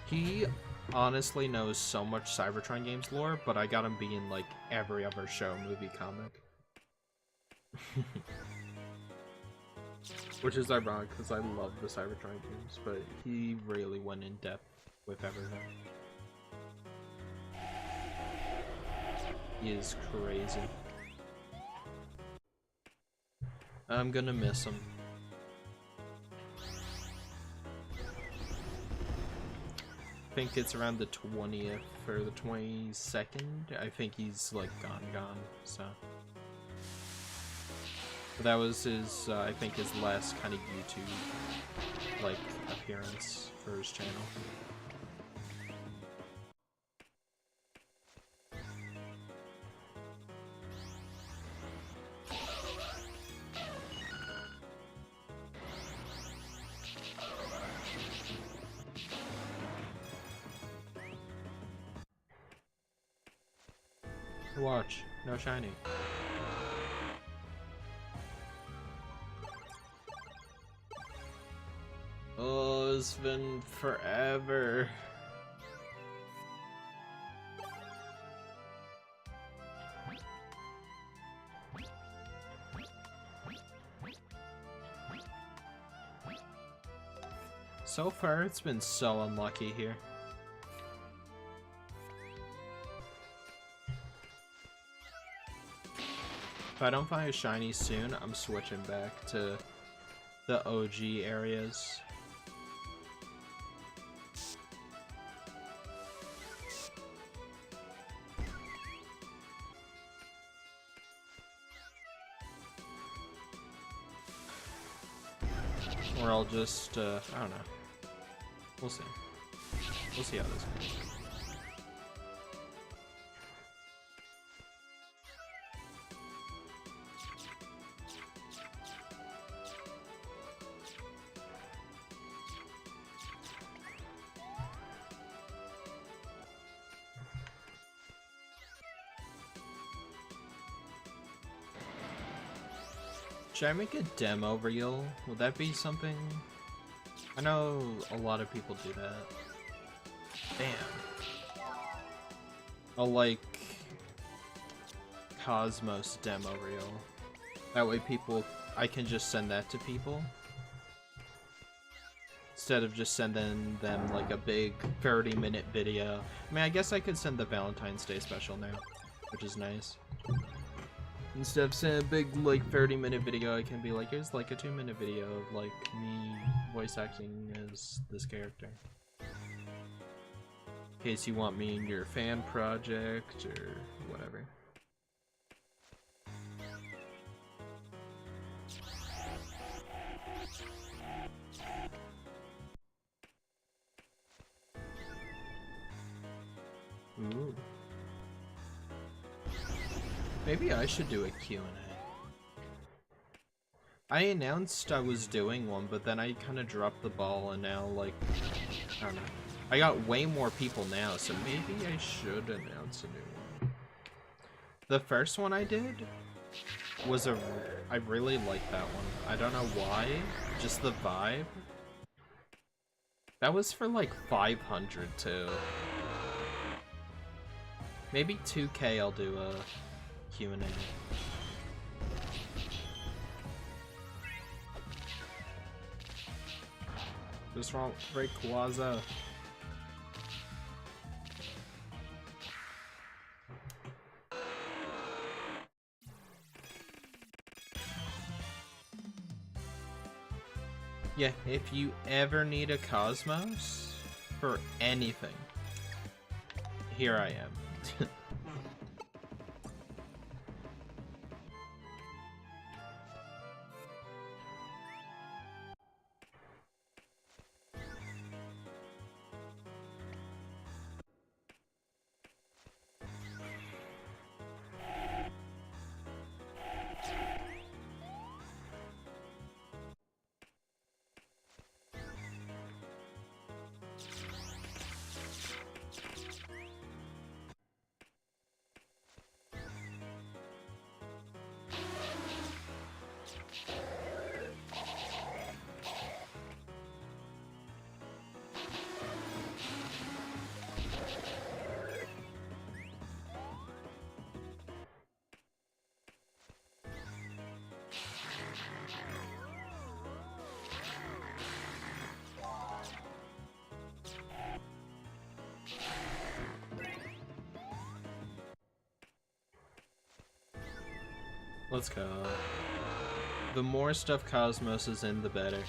Speaker 1: He honestly knows so much Cybertron games lore, but I got him being like every other show, movie, comic. Which is ironic because I love the Cybertron games, but he really went in depth with everything. He is crazy. I'm gonna miss him. I think it's around the 20th or the 22nd. I think he's like gone, so. But that was his, I think his last kind of YouTube, like, appearance for his channel. Watch, no shiny. Oh, it's been forever. So far, it's been so unlucky here. If I don't find a shiny soon, I'm switching back to the OG areas. Or I'll just, I don't know. We'll see. We'll see how this goes. Should I make a demo reel? Would that be something? I know a lot of people do that. Damn. I'll like Cosmos demo reel. That way I can just send that to people. Instead of just sending them like a big 30-minute video. I mean, I guess I could send the Valentine's Day special now, which is nice. Instead of sending a big like 30-minute video, I can be like, here's like a 2-minute video of like me voice acting as this character. In case you want me in your fan project or whatever. Ooh. Maybe I should do a Q&A. I announced I was doing one, but then I kind of dropped the ball, and now, like, I don't know. I got way more people now, so maybe I should announce a new one. The first one I did was I really liked that one. I don't know why, just the vibe. That was for like 500 too. Maybe 2K I'll do a Q&A. What's wrong? Rayquaza. Yeah, if you ever need a Cosmos for anything, here I am. Let's go. The more stuff Cosmos is in, the better.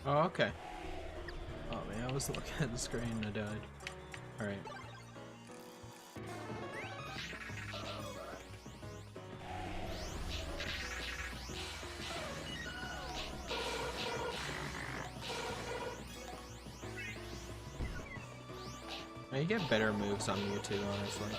Speaker 1: Oh, okay. Oh man, I was looking at the screen and I died. Alright. Now you get better moves on Mewtwo, honestly.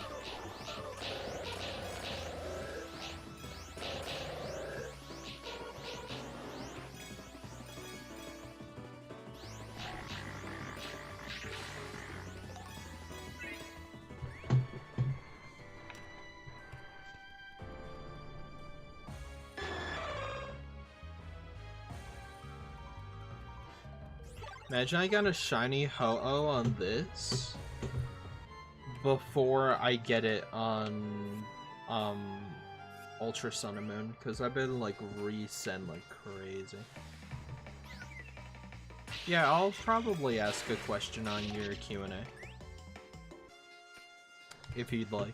Speaker 1: Imagine I got a shiny Ho-Oh on this before I get it on Ultra Sun and Moon, because I've been like resend like crazy. Yeah, I'll probably ask a question on your Q&A if you'd like.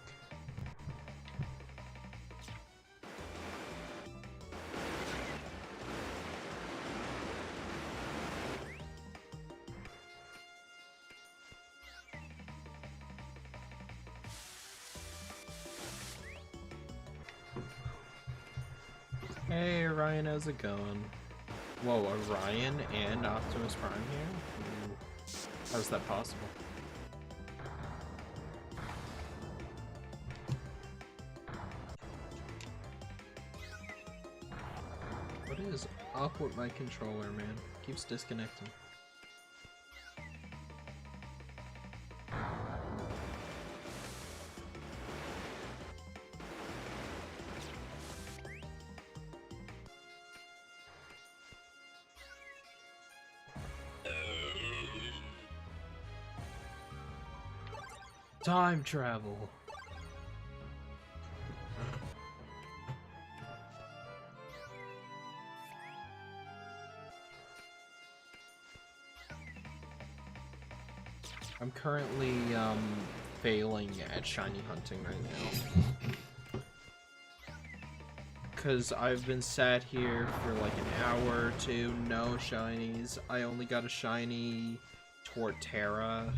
Speaker 1: Hey Ryan, how's it going? Whoa, Orion and Optimus Prime here? Ooh, how's that possible? What is up with my controller, man? Keeps disconnecting. Time travel. I'm currently failing at shiny hunting right now. Cause I've been sat here for like an hour or two, no shinies. I only got a shiny Torterra.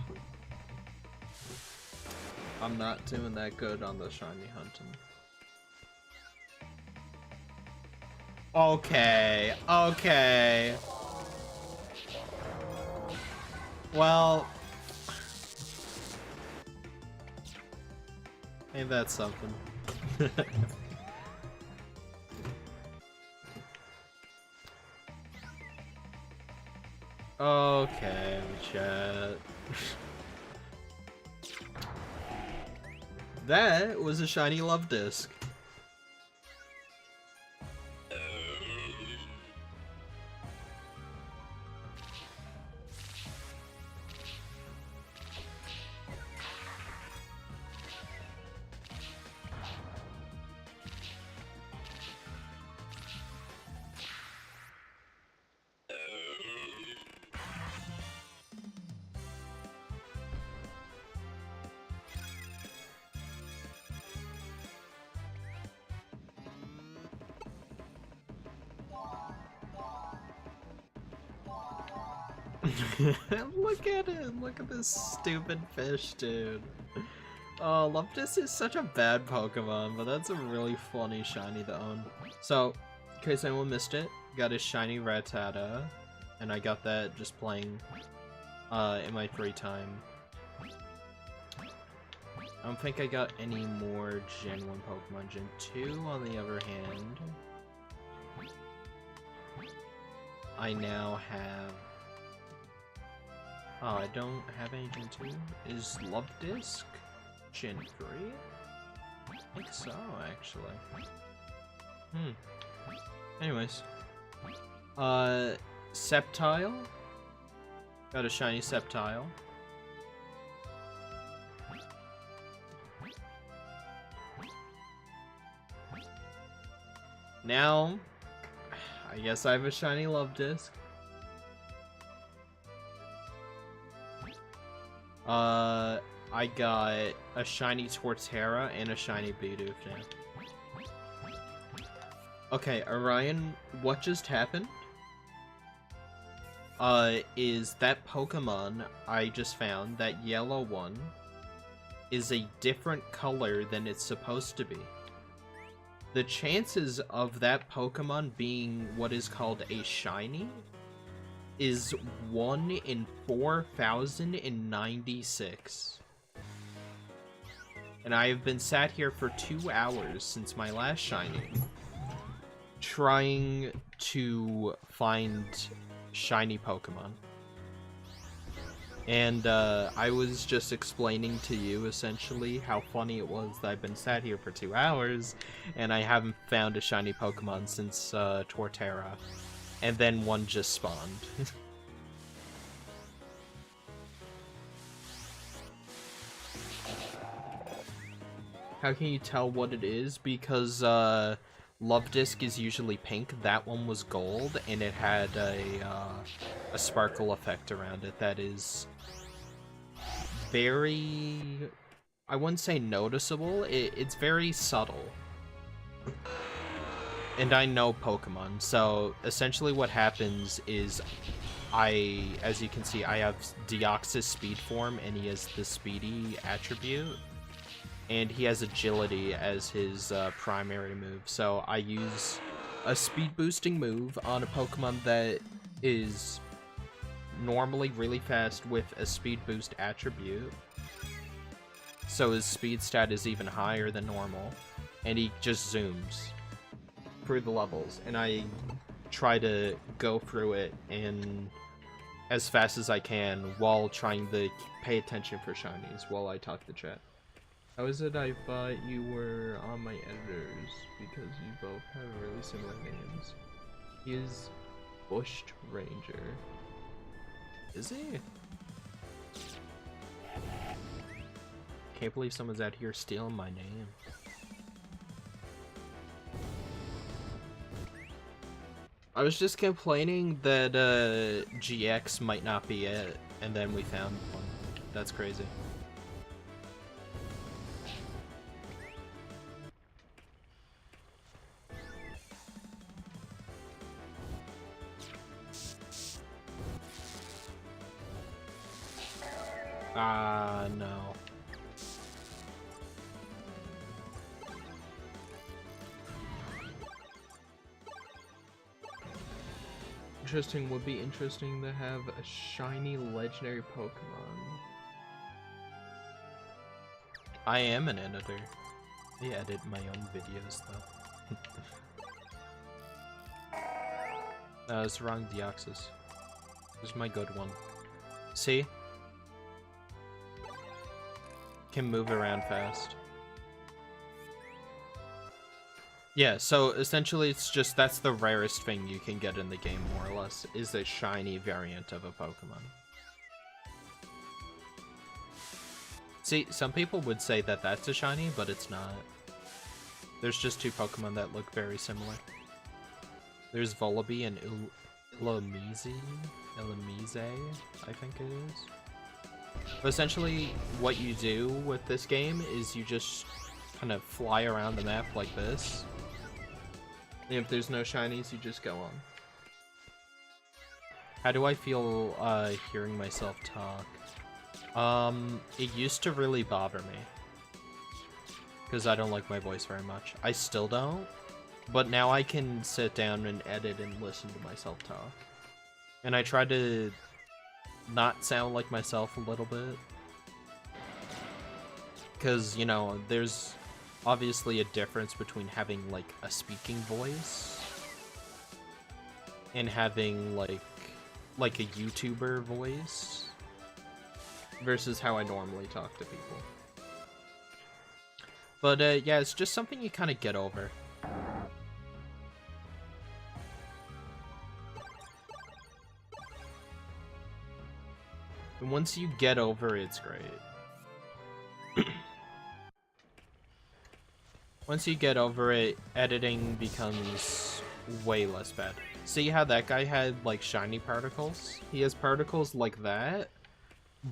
Speaker 1: I'm not doing that good on the shiny hunting. Okay, okay. Well, ain't that something? Okay, chat. That was a shiny love disc. Look at it! Look at this stupid fish, dude. Oh, Luptis is such a bad Pokemon, but that's a really funny shiny to own. So, in case anyone missed it, got a shiny Rattata, and I got that just playing in my free time. I don't think I got any more Gen 1 Pokemon. Gen 2, on the other hand, I now have... Oh, I don't have any Gen 2? Is Love Disc Gen 3? I think so, actually. Anyways. Sceptile. Got a shiny Sceptile. Now, I guess I have a shiny Love Disc. I got a shiny Torterra and a shiny Bidoof now. Okay, Orion, what just happened? Is that Pokemon I just found, that yellow one, is a different color than it's supposed to be. The chances of that Pokemon being what is called a shiny is 1 in 4,096. And I have been sat here for 2 hours since my last shiny, trying to find shiny Pokemon. And I was just explaining to you essentially how funny it was that I've been sat here for 2 hours and I haven't found a shiny Pokemon since Torterra. And then one just spawned. How can you tell what it is? Because Love Disc is usually pink. That one was gold, and it had a sparkle effect around it that is very, I wouldn't say noticeable. It's very subtle. And I know Pokemon, so essentially what happens is as you can see, I have Deoxys speed form, and he has the speedy attribute. And he has agility as his primary move. So I use a speed boosting move on a Pokemon that is normally really fast with a speed boost attribute. So his speed stat is even higher than normal. And he just zooms through the levels. And I try to go through it and as fast as I can while trying to pay attention for shinies while I talk to chat. How is it I thought you were on my editors because you both have really similar names? He is Bushed Ranger. Is he? Can't believe someone's out here stealing my name. I was just complaining that GX might not be it, and then we found one. That's crazy. No. Interesting, would be interesting to have a shiny legendary Pokemon. I am an editor. I edit my own videos though. It's the wrong Deoxys. This is my good one. See? Can move around fast. Yeah, so essentially it's just that's the rarest thing you can get in the game, more or less, is a shiny variant of a Pokemon. See, some people would say that that's a shiny, but it's not. There's just two Pokemon that look very similar. There's Vullaby and Illumise, I think it is. But essentially, what you do with this game is you just kind of fly around the map like this. And if there's no shinies, you just go on. How do I feel hearing myself talk? It used to really bother me. Because I don't like my voice very much. I still don't. But now I can sit down and edit and listen to myself talk. And I try to not sound like myself a little bit. Because, you know, there's obviously a difference between having, like, a speaking voice and having, like a YouTuber voice versus how I normally talk to people. But, yeah, it's just something you kind of get over. And once you get over it, it's great. Once you get over it, editing becomes way less bad. See how that guy had, like, shiny particles? He has particles like that,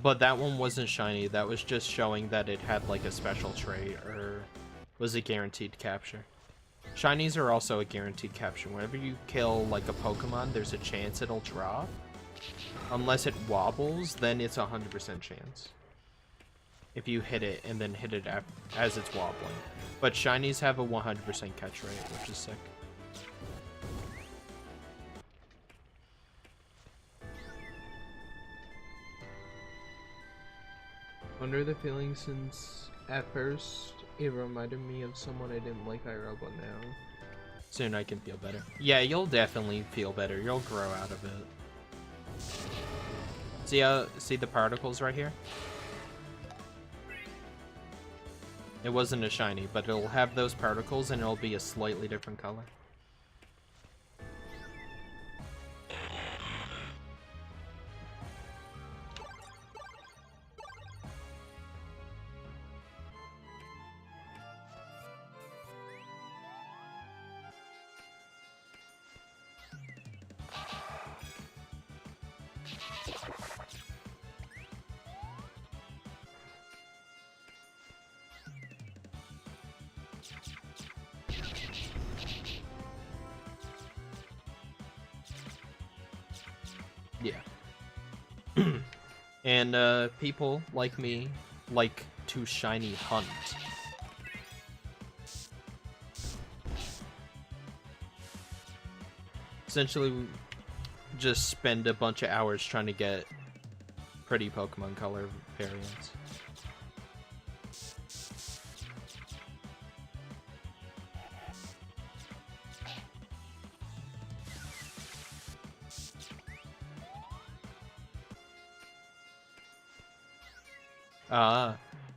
Speaker 1: but that one wasn't shiny. That was just showing that it had, like, a special trait or was a guaranteed capture. Shinies are also a guaranteed capture. Whenever you kill, like, a Pokemon, there's a chance it'll drop. Unless it wobbles, then it's a 100% chance. If you hit it and then hit it as it's wobbling. But shinies have a 100% catch rate, which is sick. Wonder the feeling since at first it reminded me of someone I didn't like IRL, but now soon I can feel better. Yeah, you'll definitely feel better. You'll grow out of it. See the particles right here? It wasn't a shiny, but it'll have those particles and it'll be a slightly different color. And people like me like to shiny hunt. Essentially, just spend a bunch of hours trying to get pretty Pokemon color variants.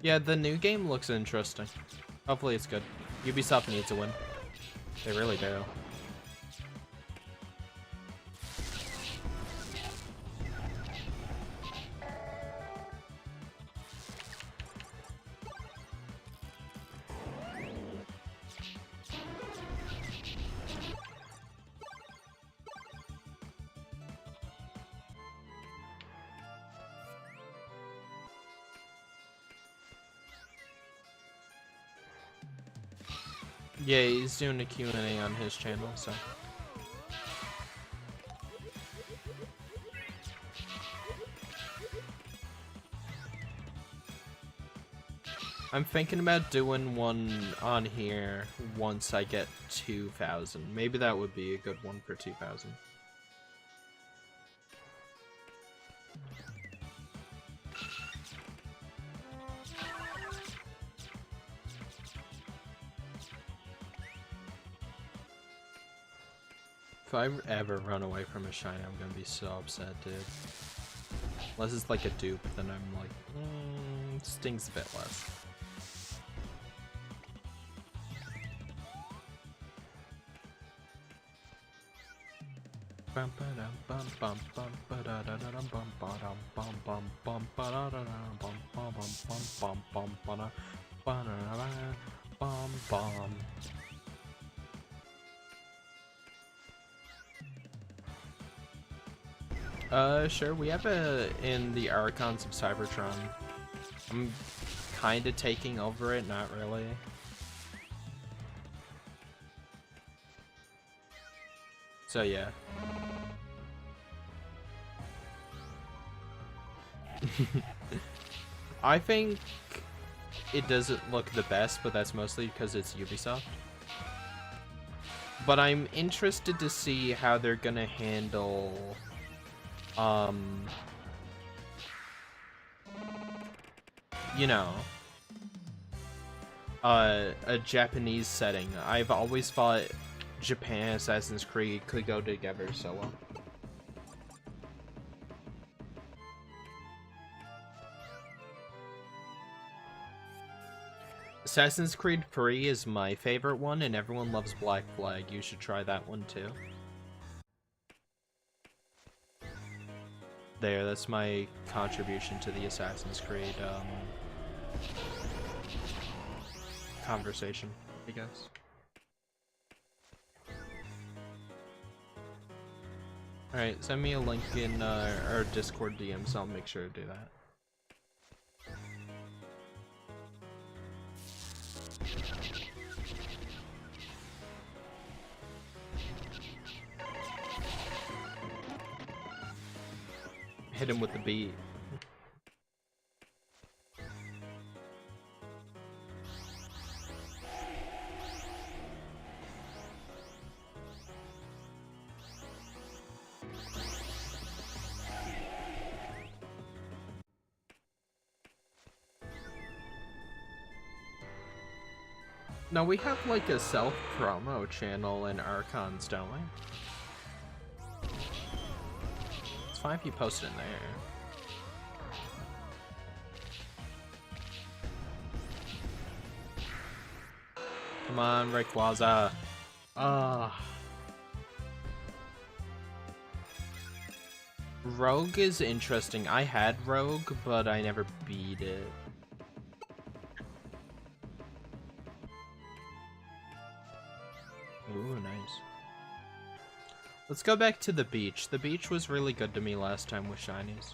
Speaker 1: Yeah, the new game looks interesting. Hopefully it's good. Ubisoft needs a win. They really do. Yeah, he's doing a Q&A on his channel, so. I'm thinking about doing one on here once I get 2,000. Maybe that would be a good one for 2,000. If I ever run away from a shiny, I'm gonna be so upset, dude. Unless it's like a dupe, then I'm like, stings a bit less. Sure, we have in the Archons of Cybertron. I'm kinda taking over it, not really. So yeah. I think it doesn't look the best, but that's mostly because it's Ubisoft. But I'm interested to see how they're gonna handle you know, a Japanese setting. I've always thought Japan and Assassin's Creed could go together so well. Assassin's Creed 3 is my favorite one, and everyone loves Black Flag. You should try that one too. There, that's my contribution to the Assassin's Creed conversation, I guess. Alright, send me a link in our Discord DMs, I'll make sure to do that. Hit him with the beat. No, we have like a self-promo channel in Archons, don't we? It's fine if you post it in there. Come on, Rayquaza. Rogue is interesting. I had Rogue, but I never beat it. Ooh, nice. Let's go back to the beach. The beach was really good to me last time with shinies.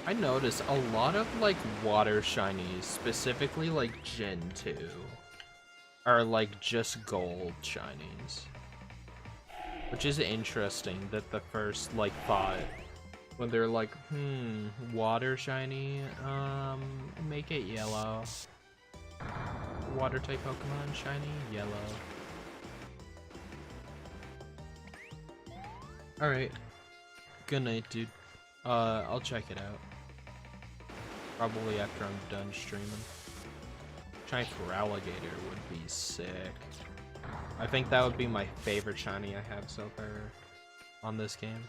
Speaker 1: I noticed a lot of like water shinies, specifically like Gen 2, are like just gold shinies. Which is interesting that the first like thought when they're like, water shiny, make it yellow. Water type Pokemon shiny, yellow. Alright. Good night, dude. I'll check it out. Probably after I'm done streaming. Trying for Alligator would be sick. I think that would be my favorite shiny I have so far on this game.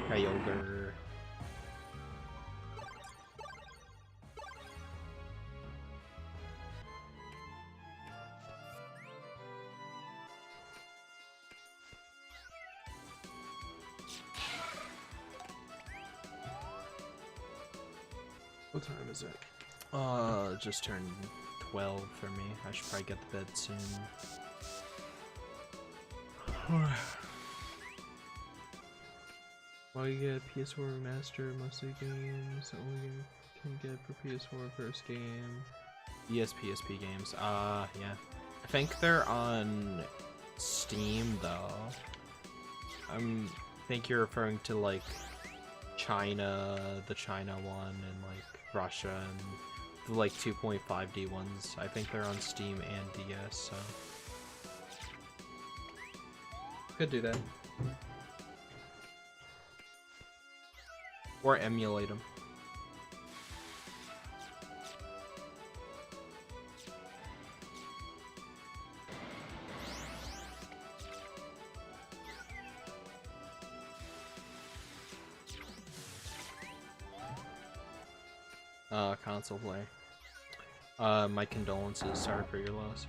Speaker 1: Kyogre. What time is it? Just turned 12 for me. I should probably get to bed soon. While you get PS4 Remaster, most of the games only can get for PS4 first game. Yes, PSP games. Yeah. I think they're on Steam though. I think you're referring to like China, the China one, and like Russia, and the like 2.5D ones. I think they're on Steam and DS, so could do that. Or emulate them. Console play. My condolences. Sorry for your loss.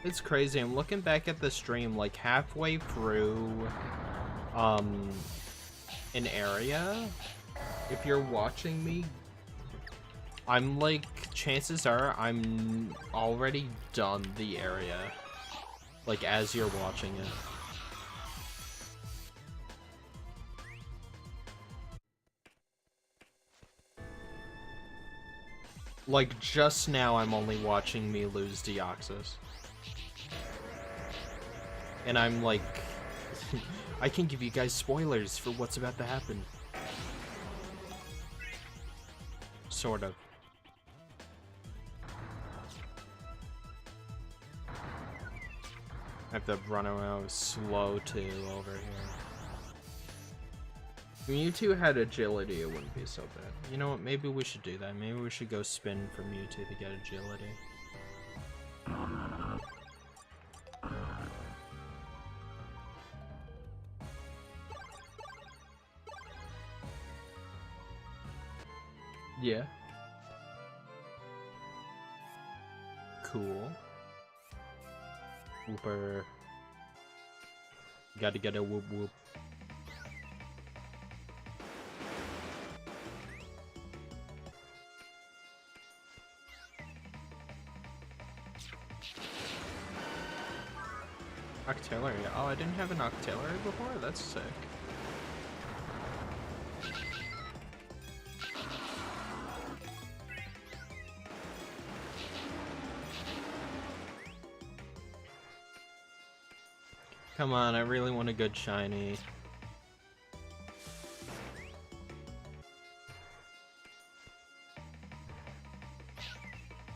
Speaker 1: It's crazy. I'm looking back at the stream, like halfway through an area. If you're watching me, I'm like, chances are I'm already done the area, like as you're watching it. Like just now I'm only watching me lose Deoxys. And I'm like, I can give you guys spoilers for what's about to happen. Sort of. I have to run around slow too over here. If Mewtwo had agility, it wouldn't be so bad. You know what, maybe we should do that. Maybe we should go spin for Mewtwo to get agility. Yeah. Cool. Whooper. Gotta get a whoop whoop. Octillery. Oh, I didn't have an Octillery before? That's sick. Come on, I really want a good shiny.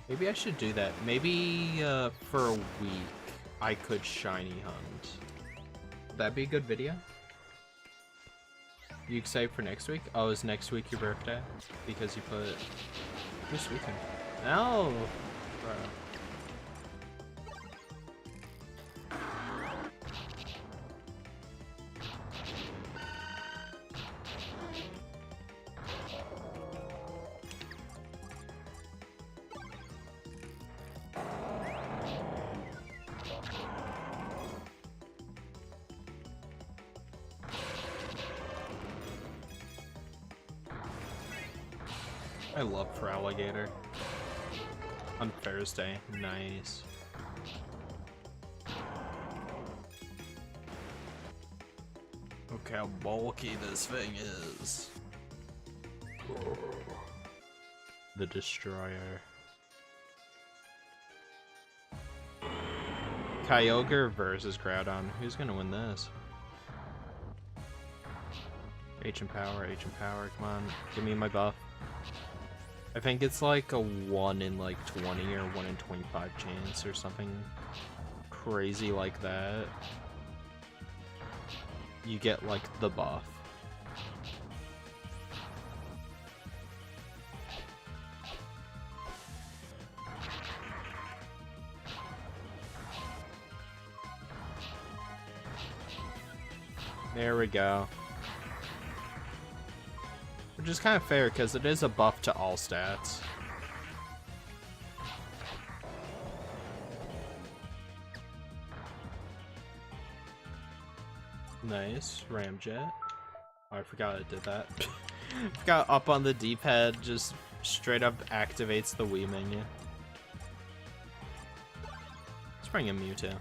Speaker 1: Maybe I should do that. Maybe for a week I could shiny hunt. Would that be a good video? You excited for next week? Oh, is next week your birthday? Because you put... Who's weekend? No! Bro. I love for alligator. On Thursday, nice. Look how bulky this thing is. The Destroyer. Kyogre versus Groudon. Who's gonna win this? Ancient Power, come on. Give me my buff. I think it's like a 1 in like 20 or 1 in 25 chance or something crazy like that. You get like the buff. There we go. Which is kind of fair because it is a buff to all stats. Nice, Ramjet. Oh, I forgot it did that. Forgot up on the D-pad just straight up activates the Wii menu. Let's bring in Mewtwo.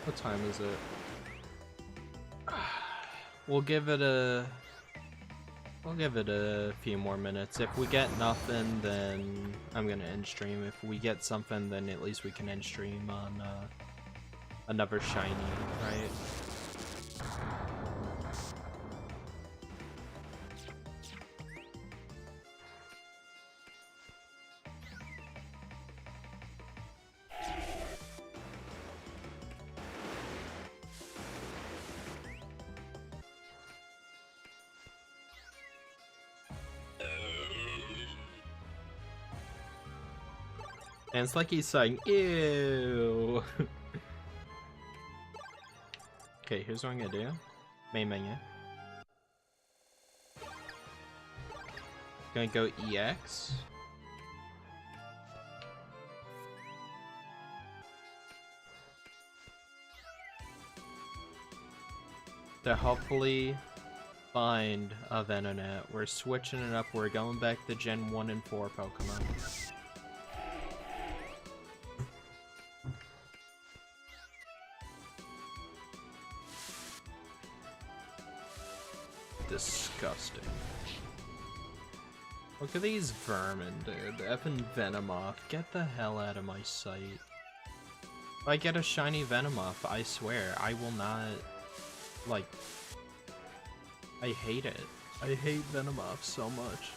Speaker 1: What time is it? We'll give it a few more minutes. If we get nothing, then I'm gonna end stream. If we get something, then at least we can end stream on another shiny, right? And it's like he's saying, ew. Okay, here's what I'm gonna do. Main menu. Gonna go EX. To hopefully find a Venonat. We're switching it up. We're going back to Gen 1 and 4 Pokemon. Disgusting. Look at these vermin, dude. Effing Venomoth. Get the hell out of my sight. If I get a shiny Venomoth, I swear, I will not, like, I hate it. I hate Venomoth so much.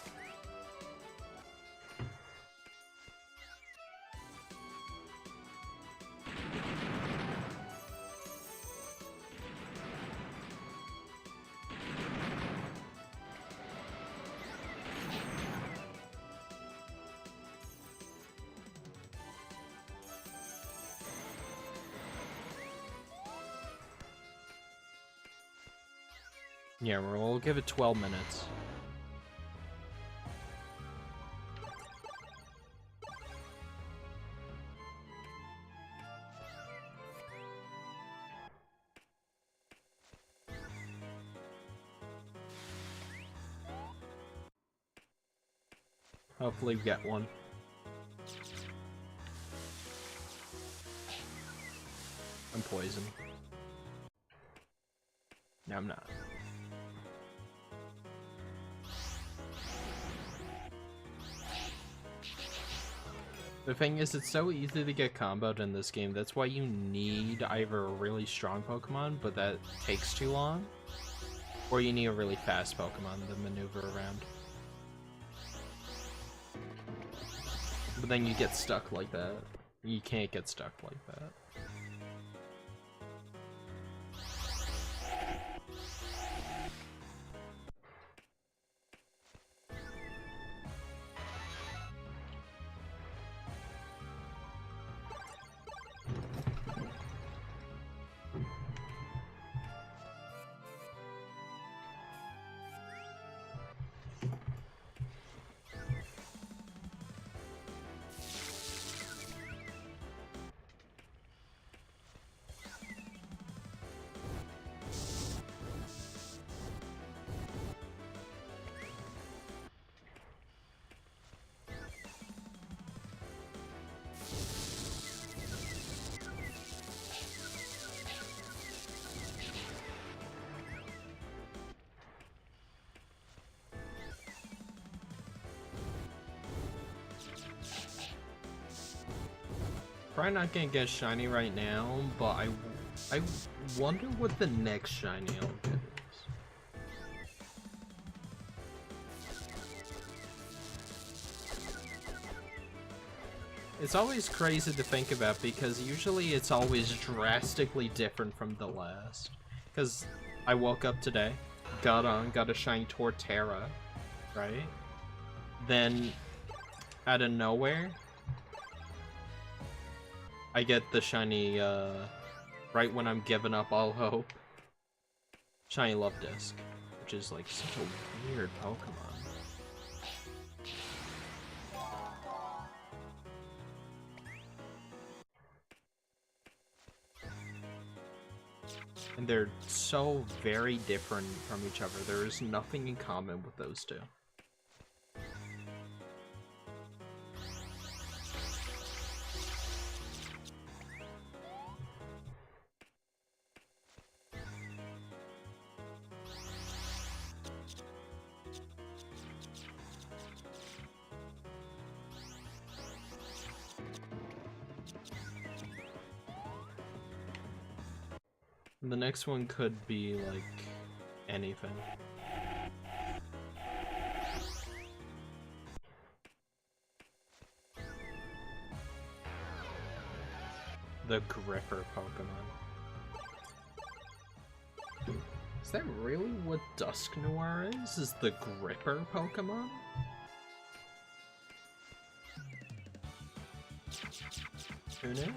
Speaker 1: Yeah, we'll give it 12 minutes. Hopefully we get one. I'm poisoned. No, I'm not. The thing is, it's so easy to get comboed in this game. That's why you need either a really strong Pokemon, but that takes too long, or you need a really fast Pokemon to maneuver around. But then you get stuck like that. You can't get stuck like that. Probably not gonna get shiny right now, but I wonder what the next shiny I'll get is. It's always crazy to think about because usually it's always drastically different from the last. Because I woke up today, got a shiny Torterra, right? Then, out of nowhere, I get the shiny, right when I'm giving up all hope, shiny Luvdisc, which is like such a weird Pokemon. And they're so very different from each other. There is nothing in common with those two. The next one could be, like, anything. The Gripper Pokemon. Is that really what Dusknoir is? Is the Gripper Pokemon? Who knew?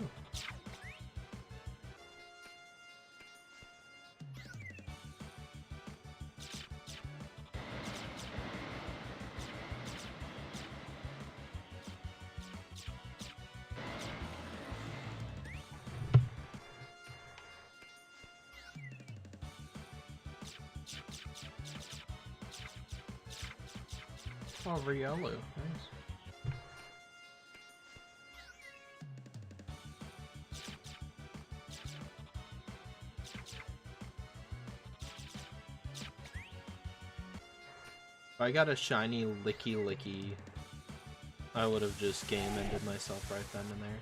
Speaker 1: Oh, Riolu. Nice. If I got a shiny Licky, I would have just game ended myself right then and there.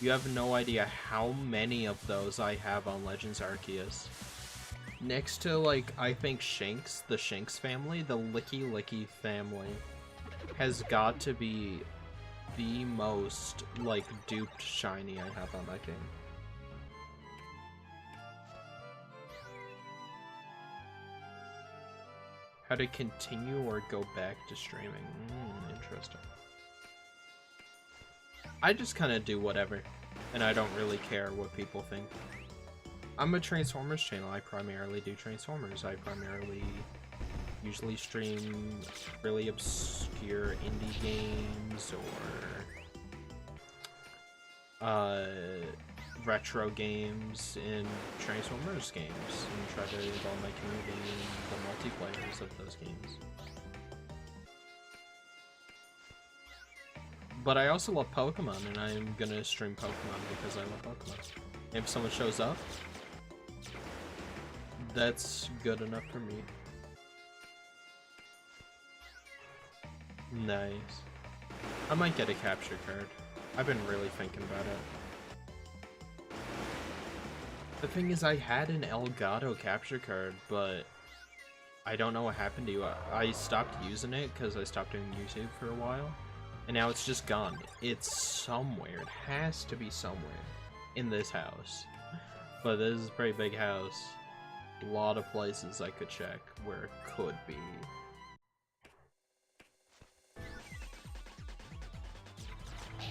Speaker 1: You have no idea how many of those I have on Legends Arceus. Next to, like, I think Shinx, the Shinx family, the Licky family has got to be the most, like, duped shiny I have on that game. How to continue or go back to streaming? Interesting. I just kind of do whatever, and I don't really care what people think. I'm a Transformers channel. I primarily do Transformers. I primarily usually stream really obscure indie games or retro games and Transformers games and try to involve my community in the multiplayers of those games. But I also love Pokemon, and I'm gonna stream Pokemon because I love Pokemon. And if someone shows up, that's good enough for me. Nice. I might get a capture card. I've been really thinking about it. The thing is, I had an Elgato capture card, but I don't know what happened to you. I stopped using it because I stopped doing YouTube for a while, and now it's just gone. It's somewhere. It has to be somewhere in this house. But this is a pretty big house. A lot of places I could check where it could be.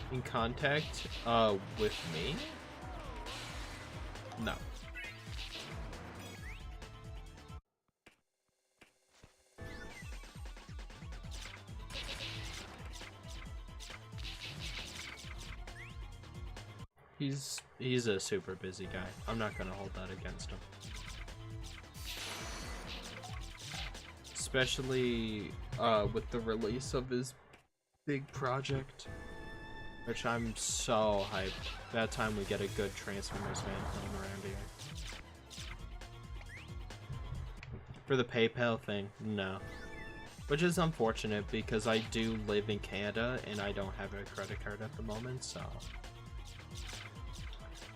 Speaker 1: In contact, with me? No. He's a super busy guy. I'm not gonna hold that against him. Especially, with the release of his big project. Which I'm so hyped. That time we get a good Transformers fan film around here. For the PayPal thing, no. Which is unfortunate because I do live in Canada and I don't have a credit card at the moment, so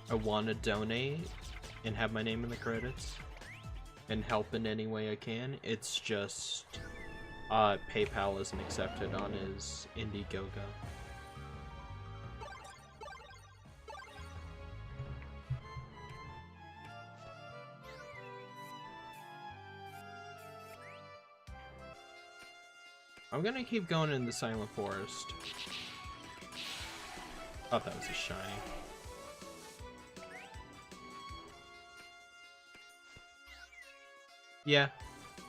Speaker 1: I want to donate and have my name in the credits and help in any way I can. It's just PayPal isn't accepted on his Indiegogo. I'm gonna keep going in the Silent Forest. Thought that was a shiny. Yeah.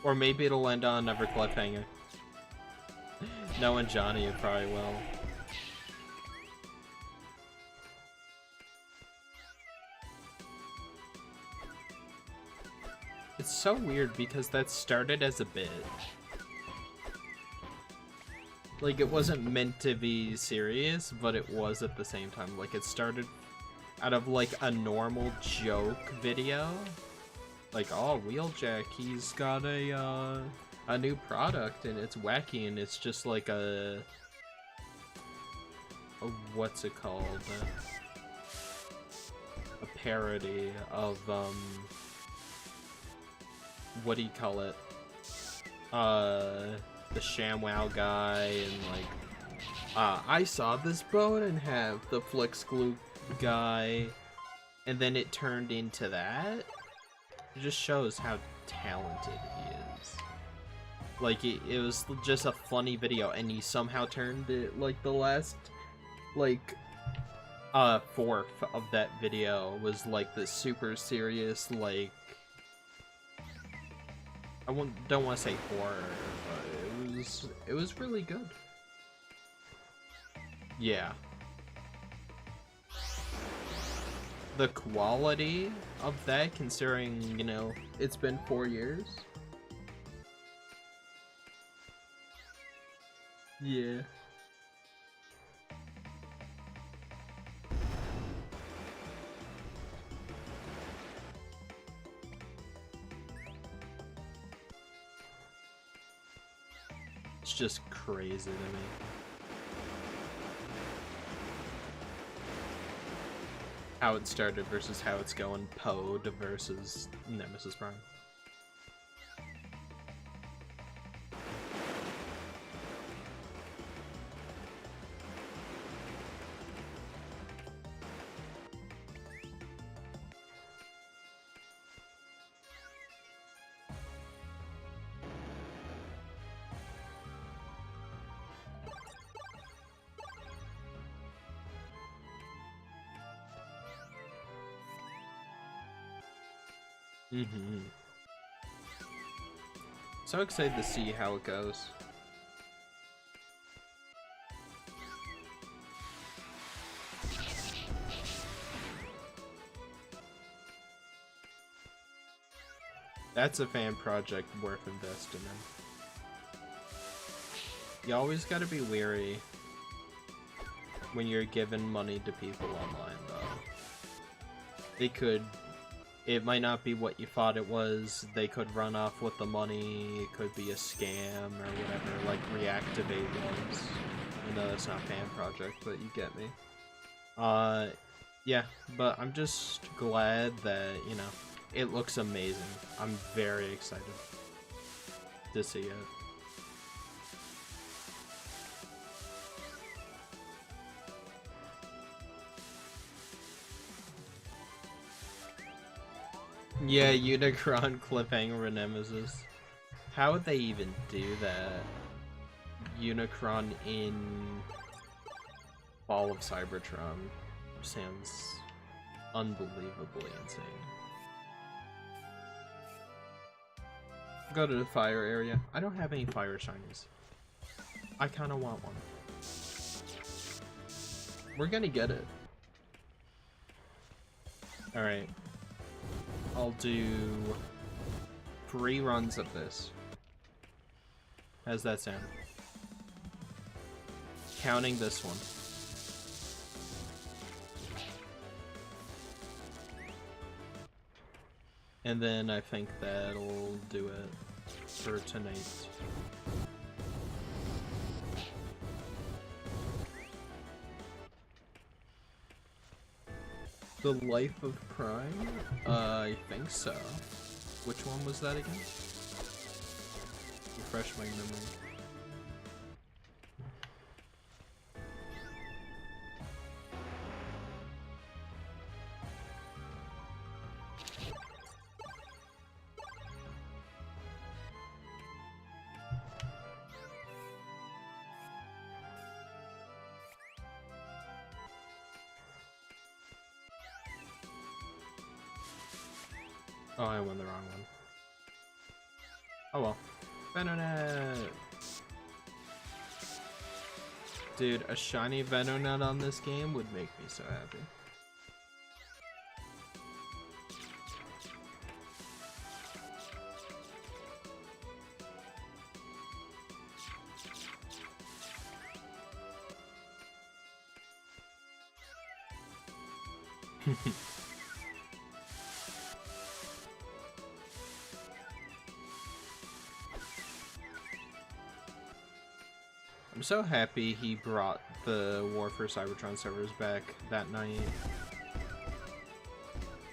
Speaker 1: Or maybe it'll end on another cliffhanger. Knowing Johnny, it probably will. It's so weird because that started as a bit. Like, it wasn't meant to be serious, but it was at the same time. Like, it started out of, like, a normal joke video. Like, oh, Wheeljack, he's got a new product, and it's wacky, and it's just like what's it called? A parody of, what do you call it? The ShamWow guy, and like, I saw this bone and have the Flix Glue guy, and then it turned into that. It just shows how talented he is. Like, it was just a funny video, and he somehow turned it, like, the last, like, fourth of that video was, like, the super serious, like, don't want to say horror, but it was really good. Yeah. The quality of that, considering, you know, it's been 4 years. Yeah. It's just crazy to me. How it started versus how it's going, Pod versus Nemesis Prime. So excited to see how it goes. That's a fan project worth investing in. You always gotta be wary when you're giving money to people online, though. It might not be what you thought it was. They could run off with the money. It could be a scam or whatever, like Reactivate was. I know that's not fan project, but you get me. Yeah, but I'm just glad that, you know, it looks amazing. I'm very excited to see it. Yeah, Unicron cliffhanger Nemesis. How would they even do that? Unicron in Fall of Cybertron sounds unbelievably insane. Go to the fire area. I don't have any fire shinies. I kind of want one. We're gonna get it. Alright. I'll do 3 runs of this. How's that sound? Counting this one. And then I think that'll do it for tonight. The Life of Prime? I think so. Which one was that again? Refresh my memory. Oh, I won the wrong one. Oh well. Venonat! Dude, a shiny Venonat on this game would make me so happy. I'm so happy he brought the War for Cybertron servers back that night.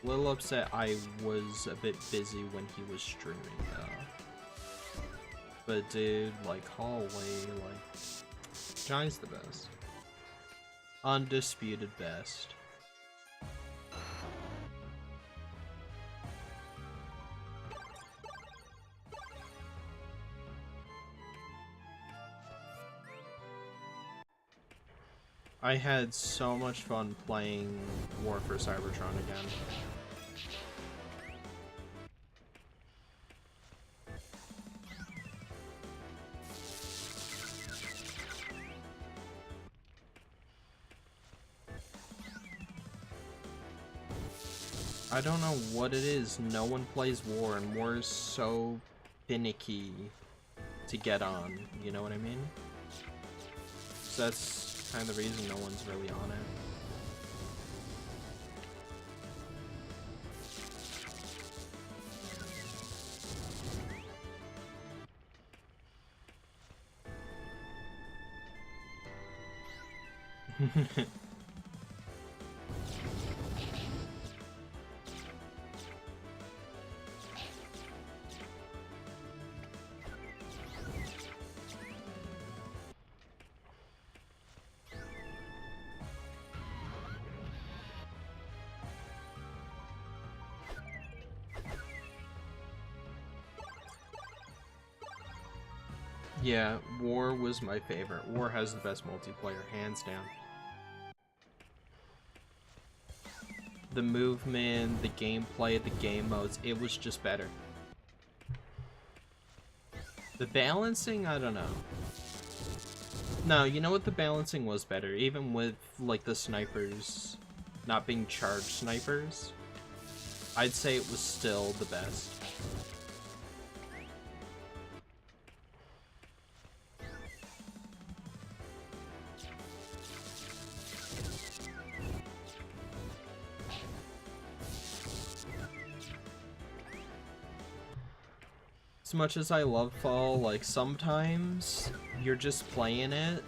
Speaker 1: A little upset I was a bit busy when he was streaming though. But dude, like, holy, like, Johnny's the best. Undisputed best. I had so much fun playing War for Cybertron again. I don't know what it is. No one plays War, and War is so finicky to get on. You know what I mean? So that's kind of the reason no one's really on it. Yeah, War was my favorite. War has the best multiplayer, hands down. The movement, the gameplay, the game modes, it was just better. The balancing, I don't know. No, you know what, the balancing was better, even with, like, the snipers not being charged snipers. I'd say it was still the best. As much as I love Fall, like, sometimes you're just playing it,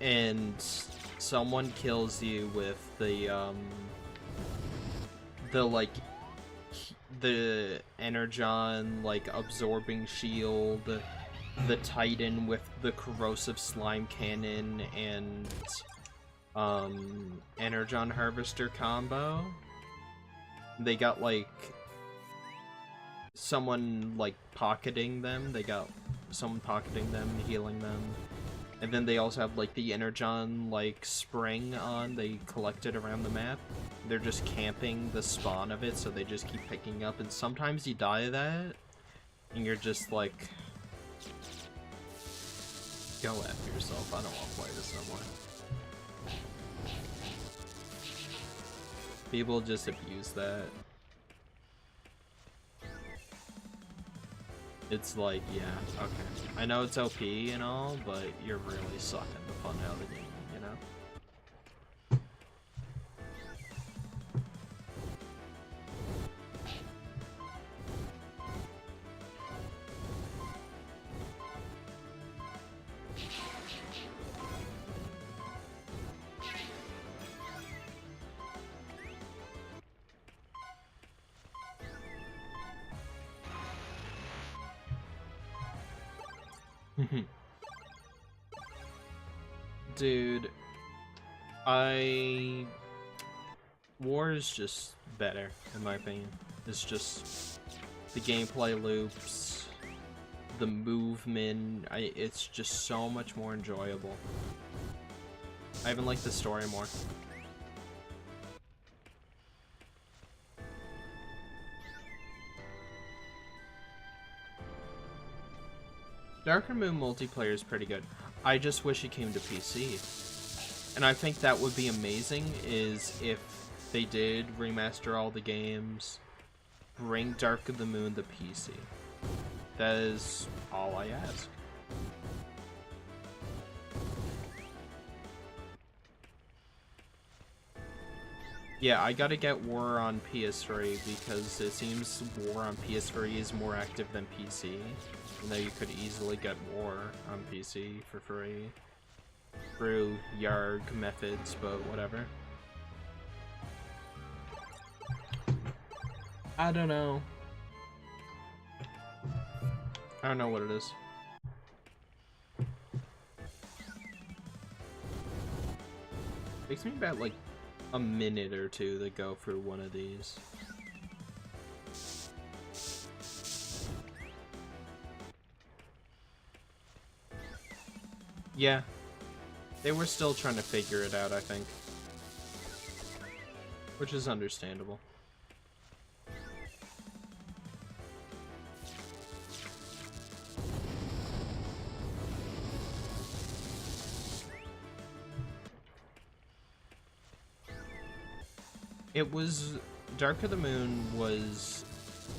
Speaker 1: and someone kills you with like the Energon like absorbing shield, the Titan with the corrosive slime cannon, and Energon harvester combo, they got like someone like pocketing them. They got someone pocketing them, healing them. And then they also have like the Energon like spring on, they collect it around the map. They're just camping the spawn of it, so they just keep picking up, and sometimes you die of that, and you're just like, go after yourself, I don't want to play this no more. People just abuse that. It's like, yeah, okay. I know it's OP and all, but you're really sucking the fun out of the game, you know? Dude, War is just better, in my opinion. It's just the gameplay loops, the movement, it's just so much more enjoyable. I even like the story more. Darker Moon multiplayer is pretty good. I just wish it came to PC. And I think that would be amazing, is if they did remaster all the games, bring Dark of the Moon to PC. That is all I ask. Yeah, I gotta get War on PS3 because it seems War on PS3 is more active than PC. Even though you could easily get War on PC for free through Yarg methods, but whatever. I don't know. I don't know what it is. Takes me about like a minute or two to go through one of these. Yeah. They were still trying to figure it out, I think. Which is understandable. It was... Dark of the Moon was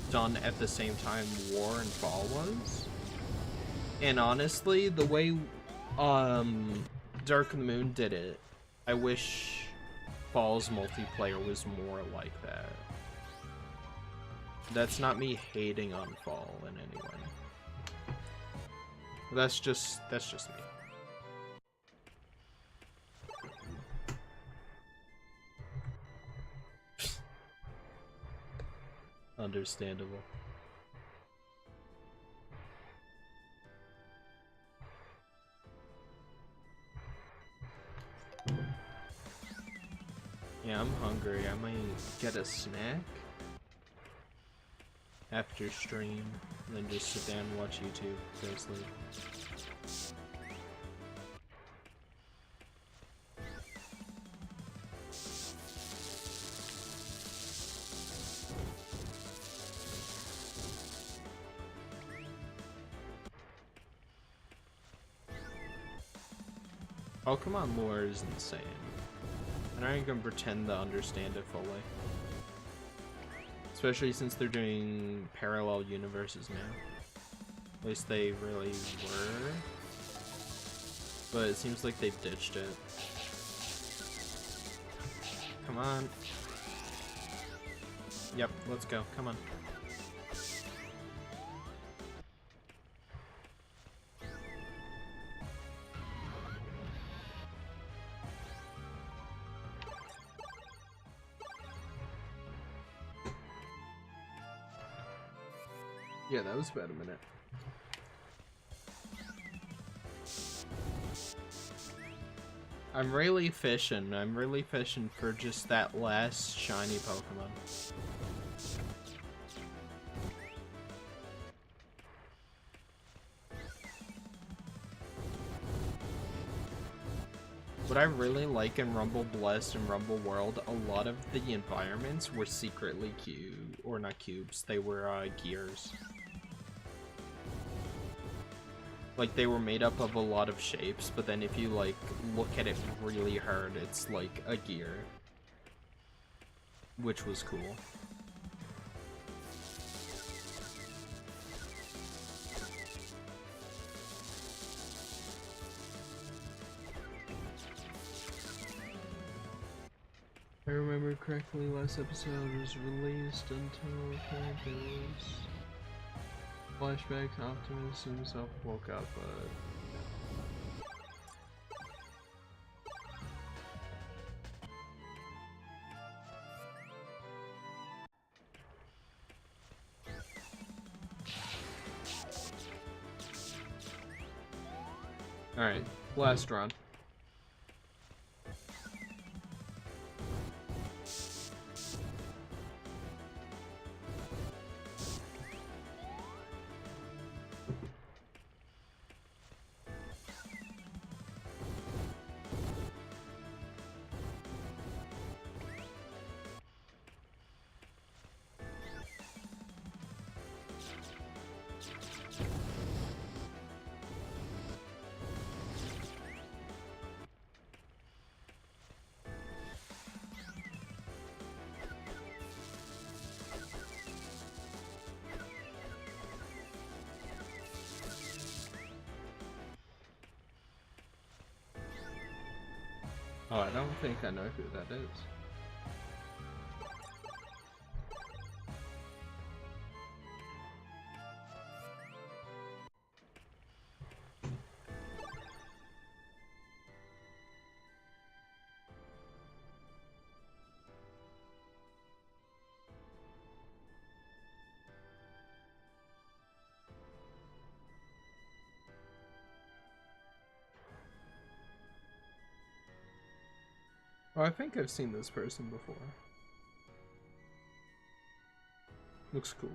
Speaker 1: done at the same time War and Fall was. And honestly, the way Dark of the Moon did it, I wish Fall's multiplayer was more like that. That's not me hating on Fall in any way. That's just me. Understandable. Yeah, I'm hungry. I might get a snack after stream, and then just sit down and watch YouTube, go to sleep. Pokemon lore is insane. And I ain't gonna pretend to understand it fully. Especially since they're doing parallel universes now. At least they really were. But it seems like they've ditched it. Come on. Yep, let's go. Come on. Yeah, that was about a minute. I'm really fishing for just that last shiny Pokemon. What I really like in Rumble Blast and Rumble World, a lot of the environments were secretly or not cubes, they were gears. Like, they were made up of a lot of shapes, but then if you, like, look at it really hard, it's like a gear. Which was cool. I remember correctly, last episode was released until characters. Flashbacks, Optimus himself woke up, but... Alright, last run. Oh, I don't think I know who that is. Oh, I think I've seen this person before. Looks cool.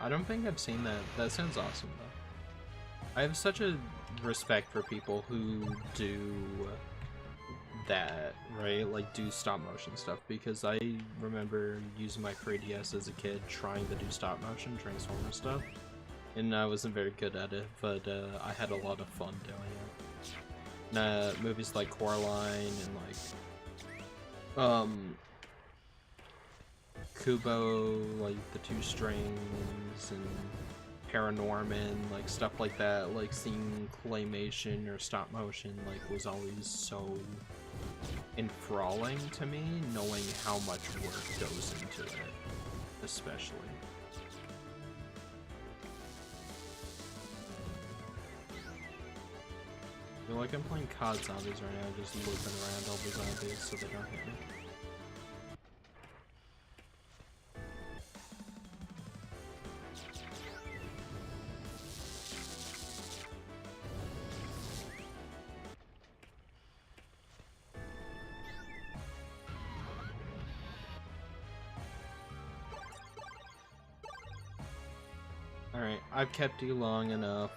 Speaker 1: I don't think I've seen that. That sounds awesome, though. I have such a respect for people who do that, right? Like, do stop motion stuff, because I remember using my 3DS as a kid trying to do stop motion Transformer stuff, and I wasn't very good at it, but I had a lot of fun doing it. Movies like Coraline and, like, Kubo, like the Two Strings, and Paranorman, like stuff like that, like seeing claymation or stop motion, like, was always so enthralling to me, knowing how much work goes into it, especially. I feel like I'm playing COD Zombies right now, just looping around all the zombies so they don't hit me. Alright. Alright, I've kept you long enough.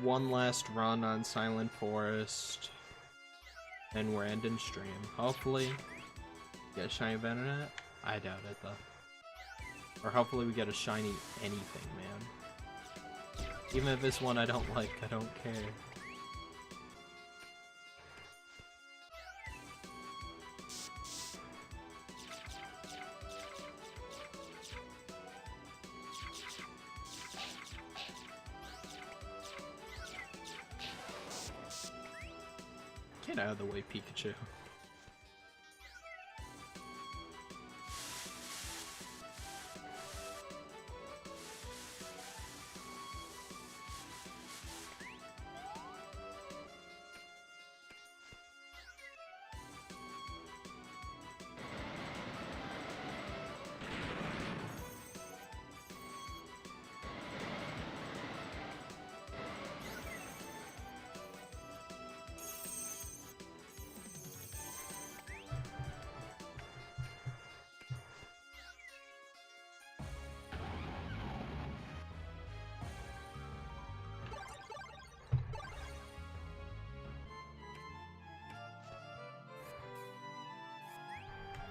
Speaker 1: One last run on Silent Forest. And we're ending stream. Hopefully, get a shiny Venonat? I doubt it though. Or hopefully we get a shiny anything, man. Even if it's one I don't like, I don't care. Get out of the way, Pikachu.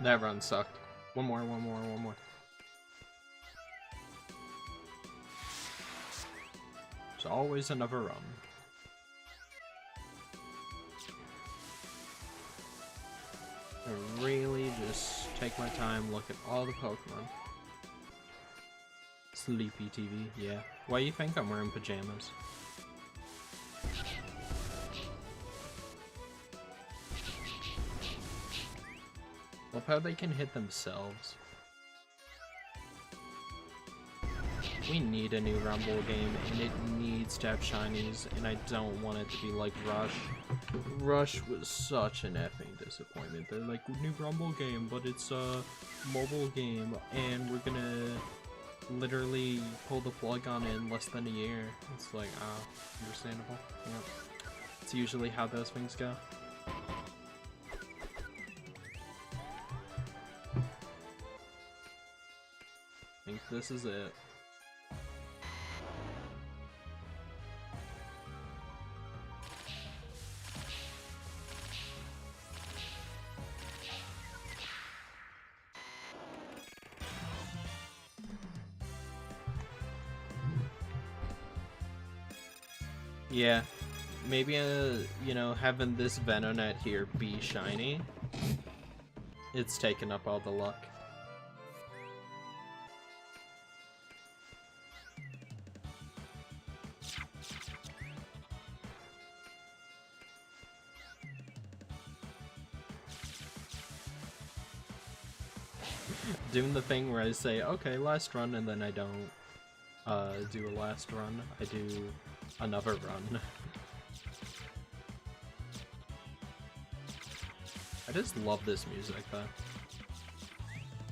Speaker 1: That run sucked. One more. There's always another run. I really just take my time, look at all the Pokemon. Sleepy TV, yeah. Why do you think I'm wearing pajamas? Love how they can hit themselves. We need a new Rumble game, and it needs to have shinies, and I don't want it to be like Rush. Rush was such an effing disappointment. They're like, new Rumble game, but it's a mobile game, and we're gonna literally pull the plug on it in less than a year. It's like, understandable. Yep. It's usually how those things go. I think this is it. Yeah, maybe you know, having this Venonat here be shiny, it's taken up all the luck. Doing the thing where I say, okay, last run, and then I don't do a last run. I do another run. I just love this music, though.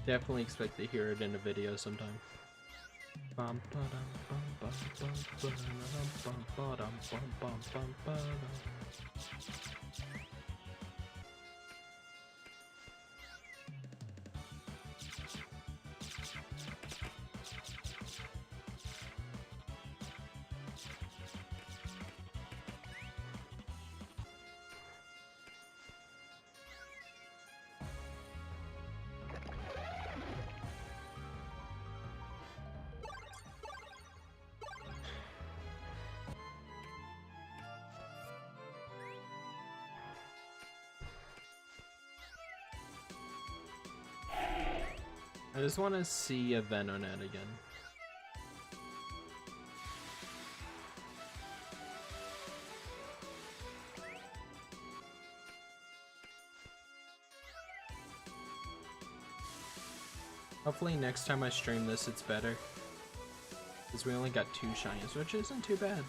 Speaker 1: Definitely expect to hear it in a video sometime. I just want to see a Venonat again. Hopefully next time I stream this it's better. Because we only got 2 shinies, which isn't too bad.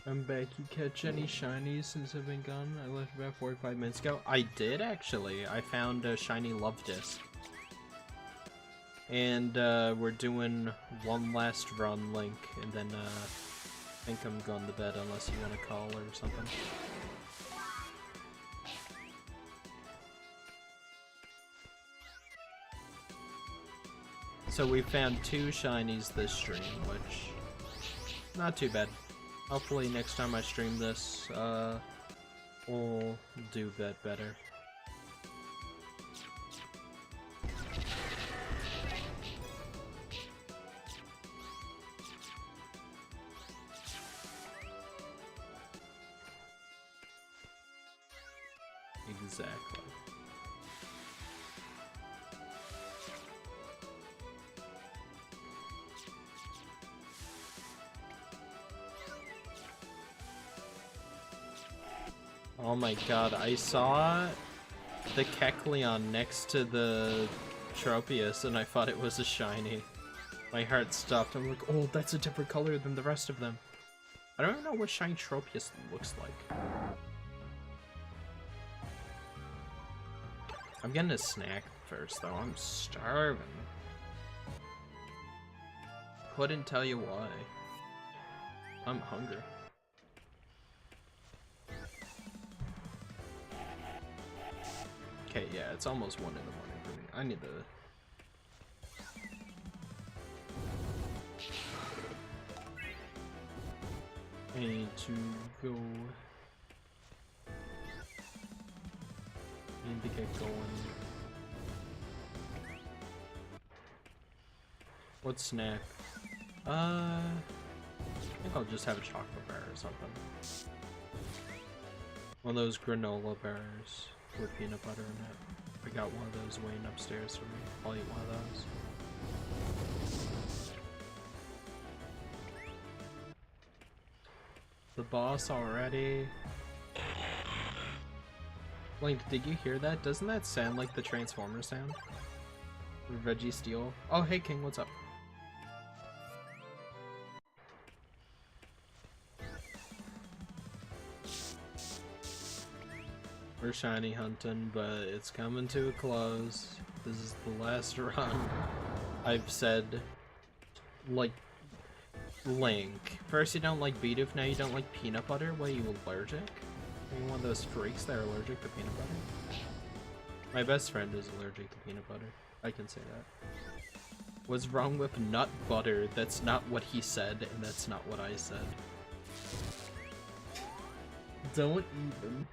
Speaker 1: I'm back. You catch any shinies since I've been gone? I left about 45 minutes ago. I did actually. I found a shiny Love Disc. And we're doing one last run, Link, and then I think I'm going to bed unless you want to call or something. So we found 2 shinies this stream, which not too bad. Hopefully next time I stream this, we'll do a bit better. Exactly. Oh my god, I saw the Kecleon next to the Tropius and I thought it was a shiny. My heart stopped. I'm like, oh, that's a different color than the rest of them. I don't even know what shiny Tropius looks like. I'm getting a snack first though, I'm starving. Couldn't tell you why. I'm hungry. Okay, yeah, it's almost 1 in the morning for me. I need to go. I need to get going. What snack? I think I'll just have a chocolate bar or something. One of those granola bars with peanut butter in it. I got one of those waiting upstairs for me. I'll eat one of those. The boss already. Link, did you hear that? Doesn't that sound like the Transformer sound? Registeel. Oh, hey King, what's up? We're shiny hunting, but it's coming to a close. This is the last run. I've said, like, Link. First you don't like Bidoof, now you don't like peanut butter? What, are you allergic? Are you one of those freaks that are allergic to peanut butter? My best friend is allergic to peanut butter. I can say that. What's wrong with nut butter? That's not what he said, and that's not what I said. Don't even.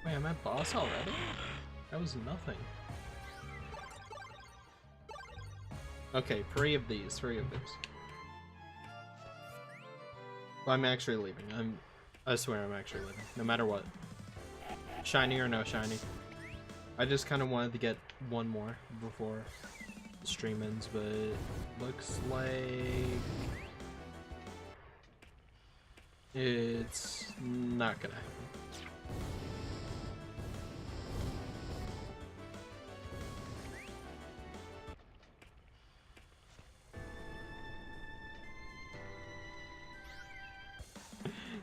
Speaker 1: Wait, I'm at boss already? That was nothing. Okay, 3 of these. Well, I'm actually leaving. I swear I'm actually leaving. No matter what. Shiny or no shiny. I just kind of wanted to get one more before the stream ends, but it looks like it's not gonna happen.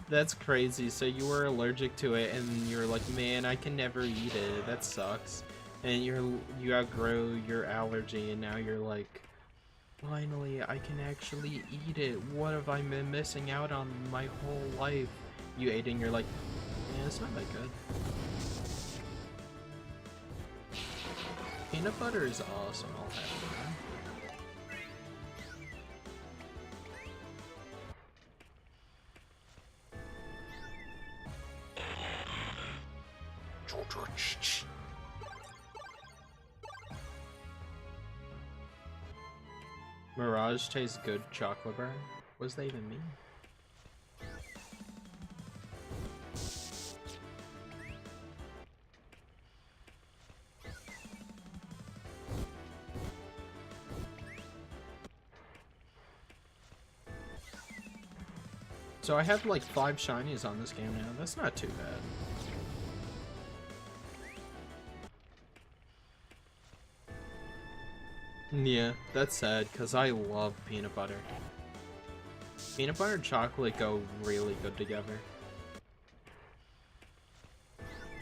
Speaker 1: That's crazy. So you were allergic to it and you're like, man, I can never eat it. That sucks. And you outgrow your allergy and now you're like, finally, I can actually eat it. What have I been missing out on my whole life? You ate it and you're like, yeah, it's not that good. Peanut butter is awesome. I'll have it. Mirage tastes good, chocolate bar? What does that even mean? So I have like 5 shinies on this game now. That's not too bad. Yeah, that's sad because I love peanut butter. Peanut butter and chocolate go really good together.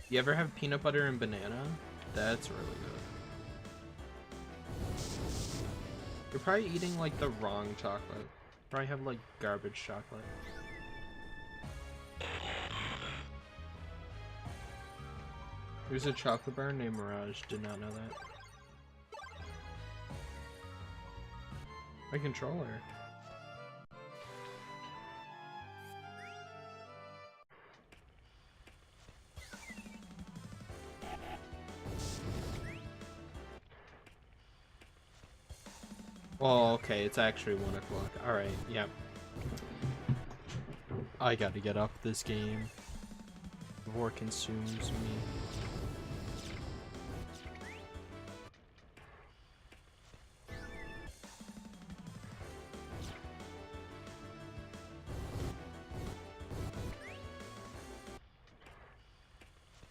Speaker 1: You ever have peanut butter and banana? That's really good. You're probably eating like the wrong chocolate. Probably have like garbage chocolate. There's a chocolate bar named Mirage. Did not know that. My controller. Oh, okay, it's actually 1 o'clock. Alright, yeah. I gotta get off this game before it consumes me.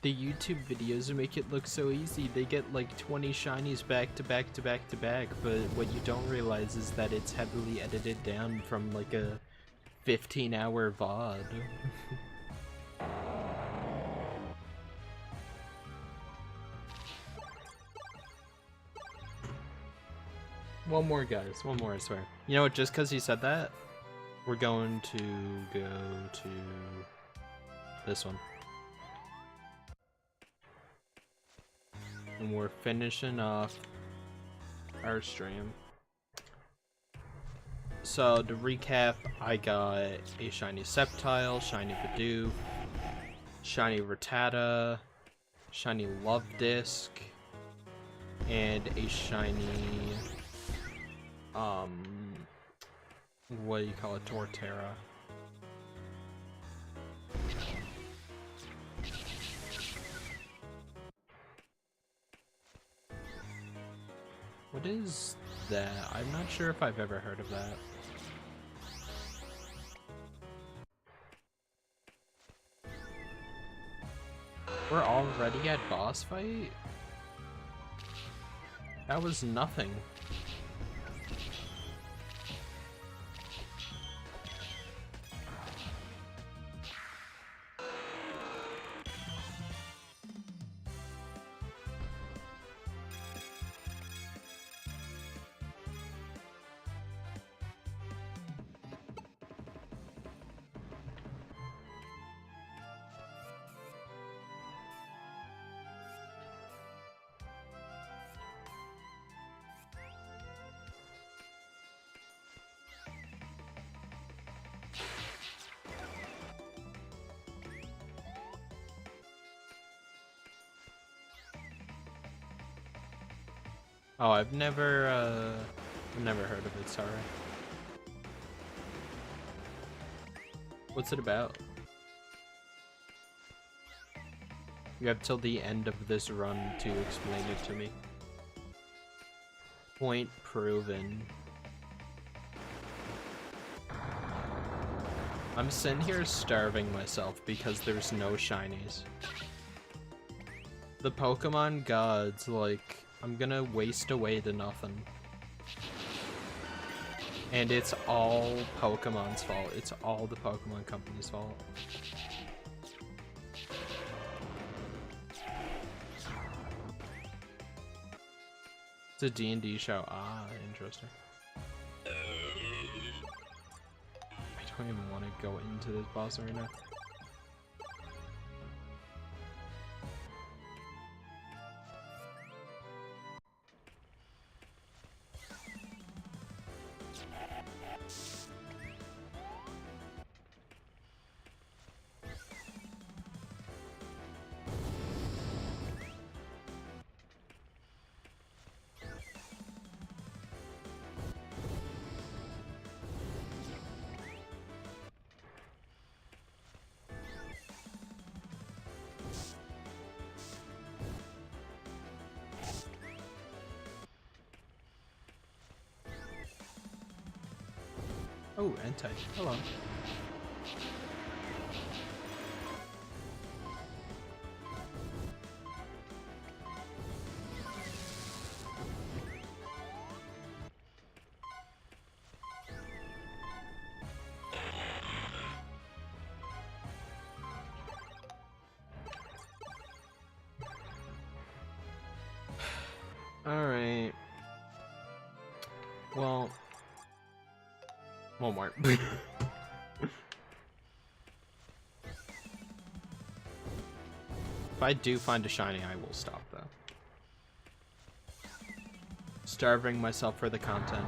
Speaker 1: The YouTube videos make it look so easy. They get like 20 shinies back to back to back to back, but what you don't realize is that it's heavily edited down from like a 15-hour VOD. One more, guys. One more, I swear. You know what? Just because he said that, we're going to go to this one. And we're finishing off our stream. So to recap, I got a shiny Sceptile, shiny Bidoof, shiny Rattata, shiny Love Disc, and a shiny what do you call it, Torterra. What is that? I'm not sure if I've ever heard of that. We're already at boss fight? That was nothing. Oh, I've never heard of it, sorry. What's it about? You have till the end of this run to explain it to me. Point proven. I'm sitting here starving myself because there's no shinies. The Pokemon gods, like, I'm gonna waste away to nothing. And it's all Pokemon's fault. It's all the Pokemon Company's fault. It's a D&D show. Ah, interesting. I don't even want to go into this boss right now. Oh, Entei. Hello. Alright. Well, one more. If I do find a shiny, I will stop though. Starving myself for the content.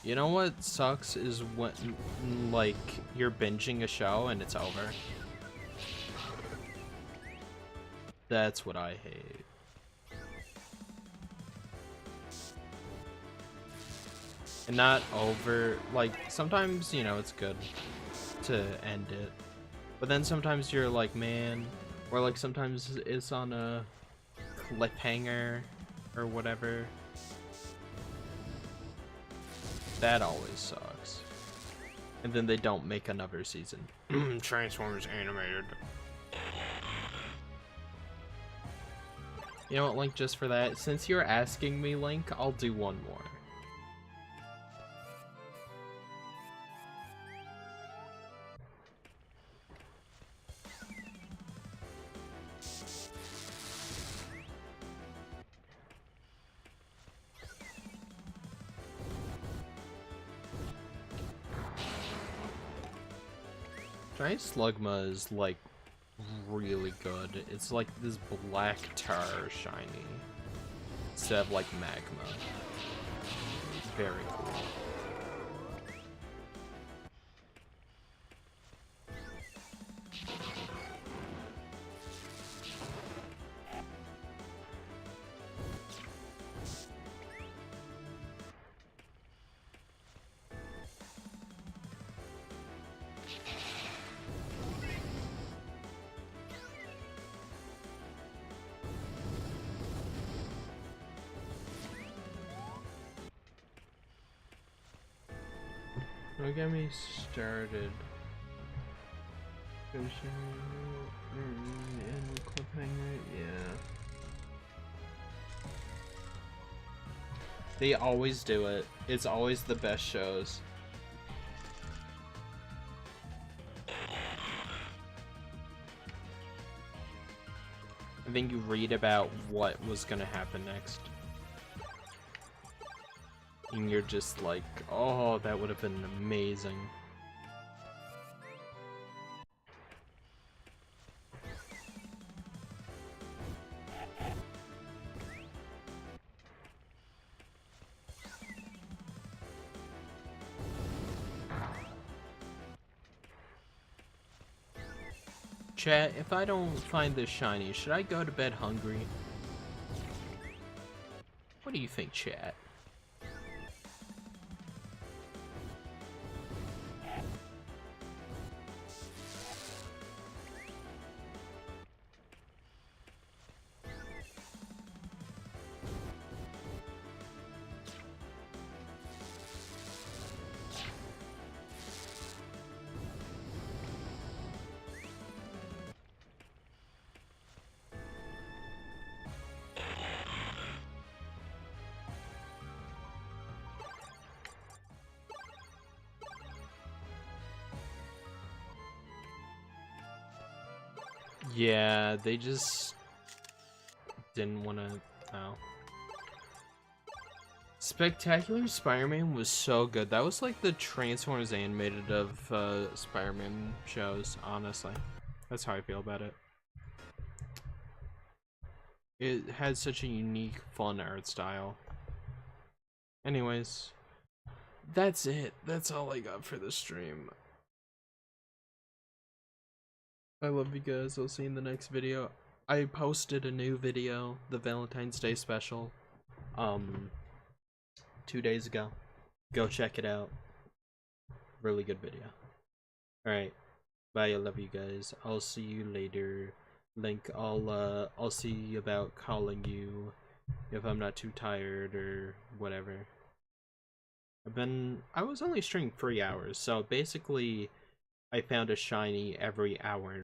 Speaker 1: You know what sucks is when, like, you're binging a show and it's over. That's what I hate. And not over, like, sometimes, you know, it's good to end it. But then sometimes you're like, man, or like sometimes it's on a cliffhanger or whatever. That always sucks. And then they don't make another season. Transformers animated. You know what, Link, just for that, since you're asking me, Link, I'll do one more. Giant Slugma is, like, really good. It's like this black tar shiny instead of, like, magma. Very cool. Don't get me started. And cliffhanger, yeah. They always do it. It's always the best shows. And then you read about what was gonna happen next. And you're just like, oh, that would have been amazing. Chat, if I don't find this shiny, should I go to bed hungry? What do you think, chat? Yeah, they just didn't want to. No. Spectacular Spider-Man was so good. That was like the Transformers animated of Spider-Man shows, honestly. That's how I feel about it. It had such a unique, fun art style. Anyways, that's it. That's all I got for the stream. I love you guys. I'll see you in the next video. I posted a new video, the Valentine's Day special, 2 days ago. Go check it out. Really good video. Alright. Bye, I love you guys. I'll see you later. Link, I'll see about calling you if I'm not too tired or whatever. I was only streaming 3 hours, so basically I found a shiny every hour